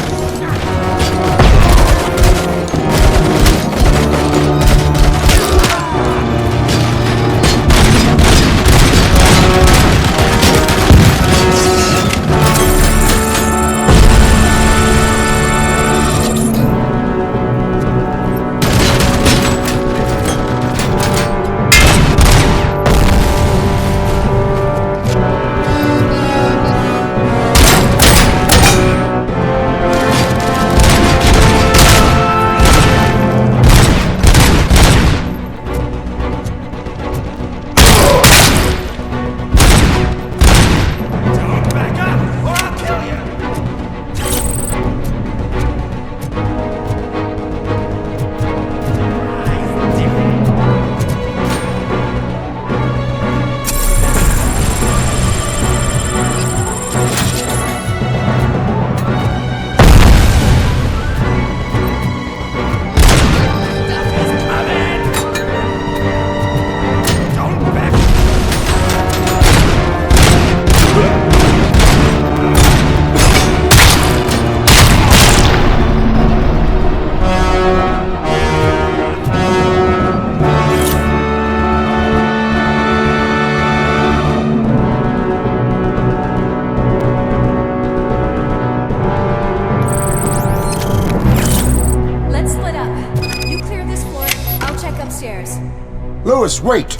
Lewis, wait!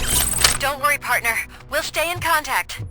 Don't worry, partner. We'll stay in contact.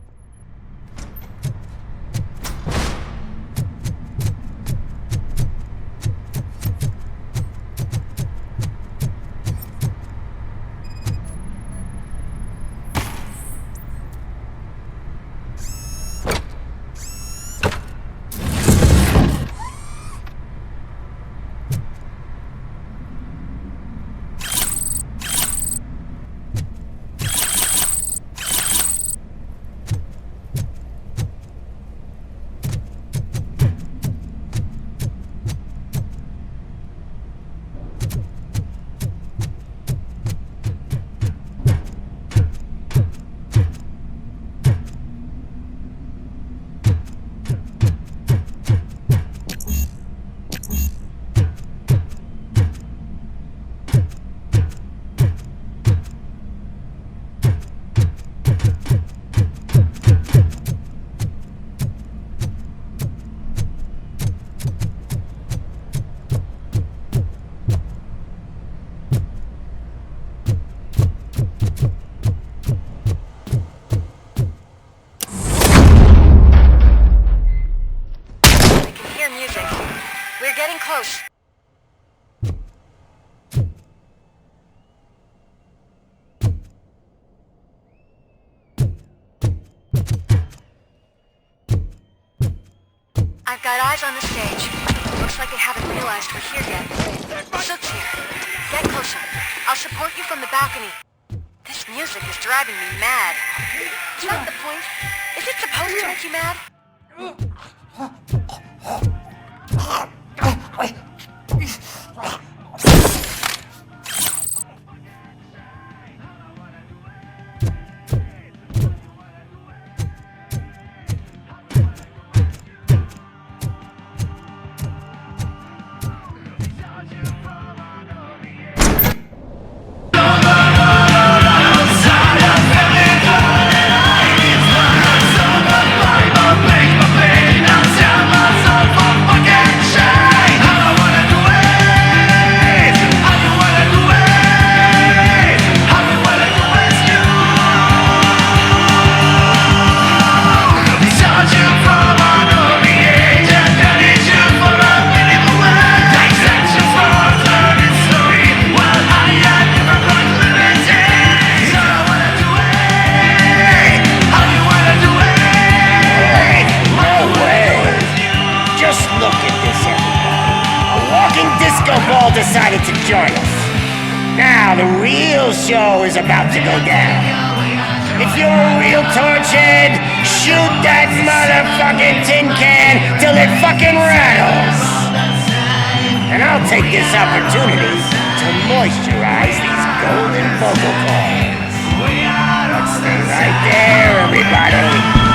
Close. I've got eyes on the stage. Looks like they haven't realized we're here yet. Soot's here. Get closer. I'll support you from the balcony. This music is driving me mad. Is that the point? Is it supposed to make you mad? Myself decided to join us. Now the real show is about to go down. If you're a real torchhead, shoot that motherfucking tin can till it fucking rattles. And I'll take this opportunity to moisturize these golden vocal cords. Let's stay right there, everybody.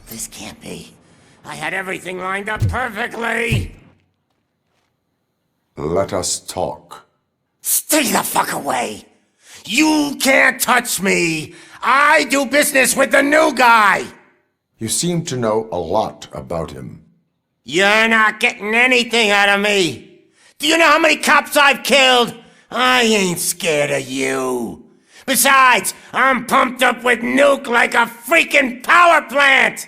This can't be. I had everything lined up perfectly! Let us talk. Stay the fuck away! You can't touch me! I do business with the new guy! You seem to know a lot about him. You're not getting anything out of me! Do you know how many cops I've killed? I ain't scared of you. Besides, I'm pumped up with nuke like a freaking power plant!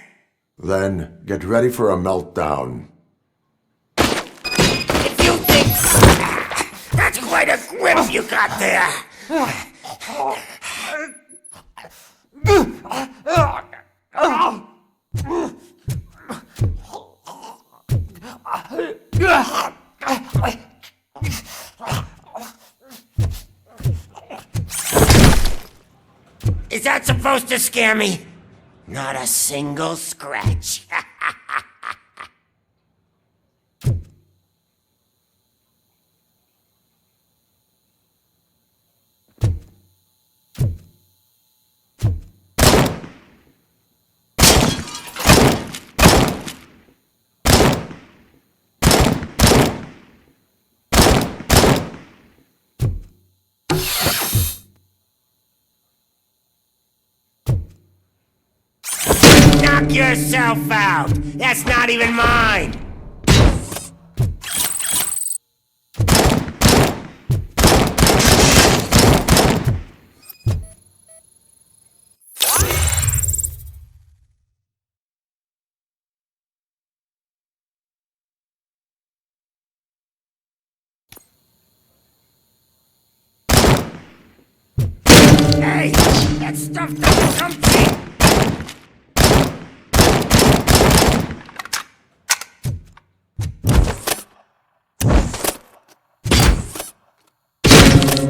Then get ready for a meltdown. If you think... That's quite a grip you got there! Is that supposed to scare me? Not a single scratch. Knock yourself out! That's not even mine! Hey! That stuff doesn't come cheap!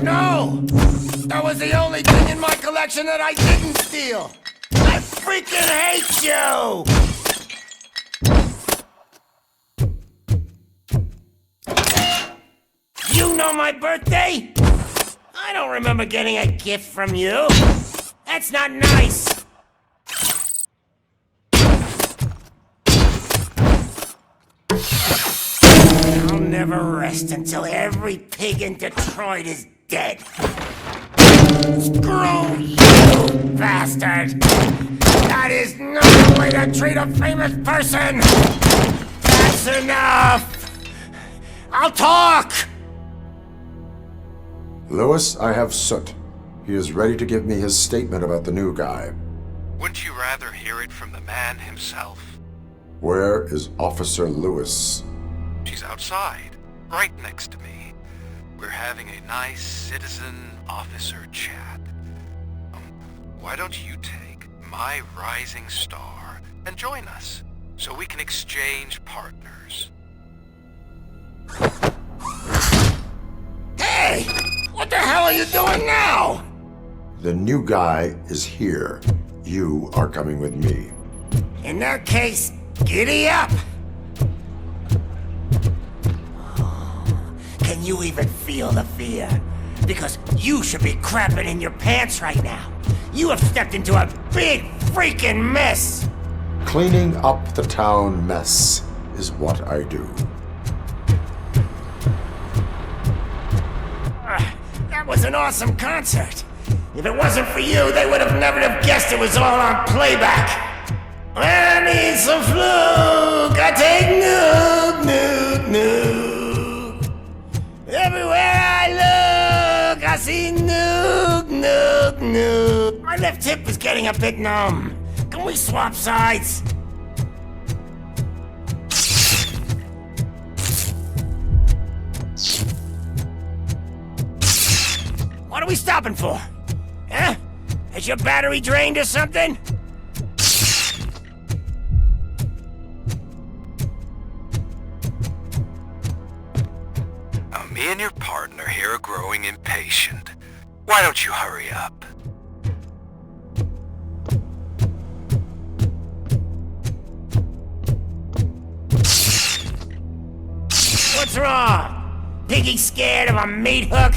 No! That was the only thing in my collection that I didn't steal! I freaking hate you! You know my birthday? I don't remember getting a gift from you. That's not nice. I'll never rest until every pig in Detroit is dead. Screw you, bastard! That is not the way to treat a famous person! That's enough! I'll talk! Lewis, I have Soot. He is ready to give me his statement about the new guy. Wouldn't you rather hear it from the man himself? Where is Officer Lewis? She's outside, right next to me. We're having a nice citizen-officer chat. Why don't you take my rising star and join us, so we can exchange partners? Hey! What the hell are you doing now? The new guy is here. You are coming with me. In that case, giddy up! Can you even feel the fear? Because you should be crapping in your pants right now. You have stepped into a big freaking mess! Cleaning up the town mess is what I do. That was an awesome concert. If it wasn't for you, they would have never have guessed it was all on playback. I need some fluke. I take nuke, nuke, nuke. Everywhere I look, I see nuke, nuke, nuke. My left hip is getting a bit numb. Can we swap sides? What are we stopping for? Huh? Is your battery drained or something? Now, me and your partner here are growing impatient. Why don't you hurry up? What's wrong? Piggy scared of a meat hook?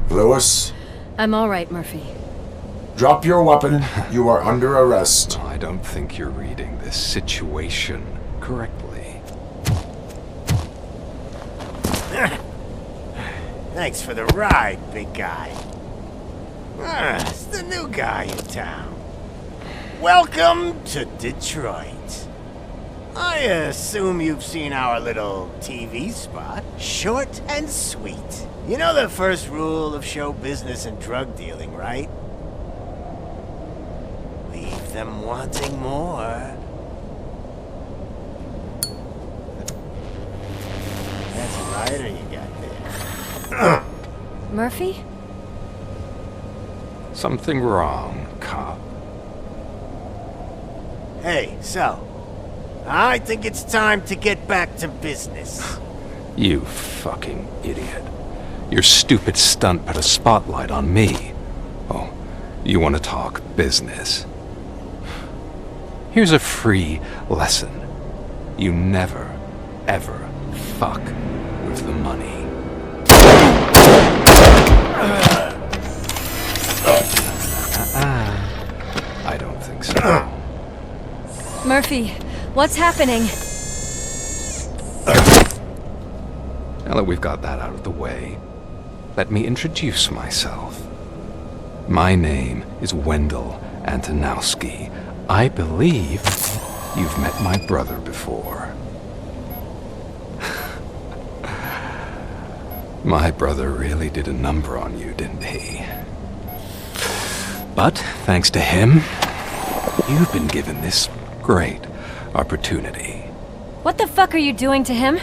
Lewis? I'm all right, Murphy. Drop your weapon. You are under arrest. I don't think you're reading this situation correctly. Thanks for the ride, big guy. It's the new guy in town. Welcome to Detroit. I assume you've seen our little TV spot. Short and sweet. You know the first rule of show business and drug dealing, right? Leave them wanting more. That's a rider you got there. Murphy? Something wrong, cop. Hey, so, I think it's time to get back to business. You fucking idiot. Your stupid stunt put a spotlight on me. Oh, you want to talk business? Here's a free lesson. You never, ever fuck with the money. I don't think so. Murphy, what's happening? Now that we've got that out of the way, let me introduce myself. My name is Wendell Antonowski. I believe you've met my brother before. My brother really did a number on you, didn't he? But thanks to him, you've been given this great opportunity. What the fuck are you doing to him?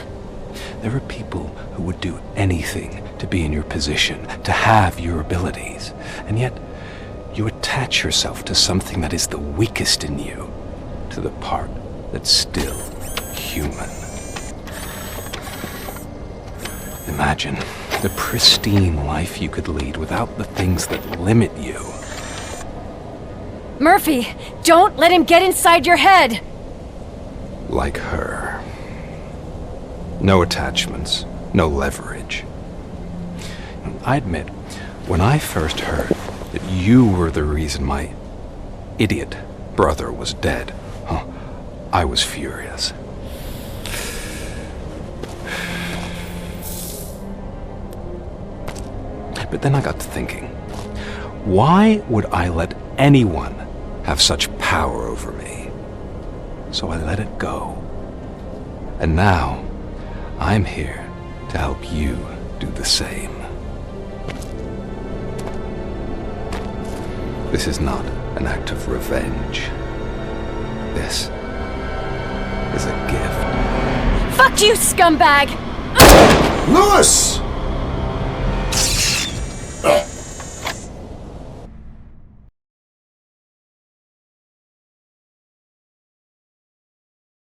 There are people who would do anything to be in your position, to have your abilities, and yet you attach yourself to something that is the weakest in you, to the part that's still human. Imagine the pristine life you could lead without the things that limit you. Murphy, don't let him get inside your head! Like her. No attachments, no leverage. I admit, when I first heard that you were the reason my idiot brother was dead, I was furious. But then I got to thinking, why would I let anyone have such power over me? So I let it go. And now, I'm here to help you do the same. This is not an act of revenge. This is a gift. Fuck you, scumbag! Lewis!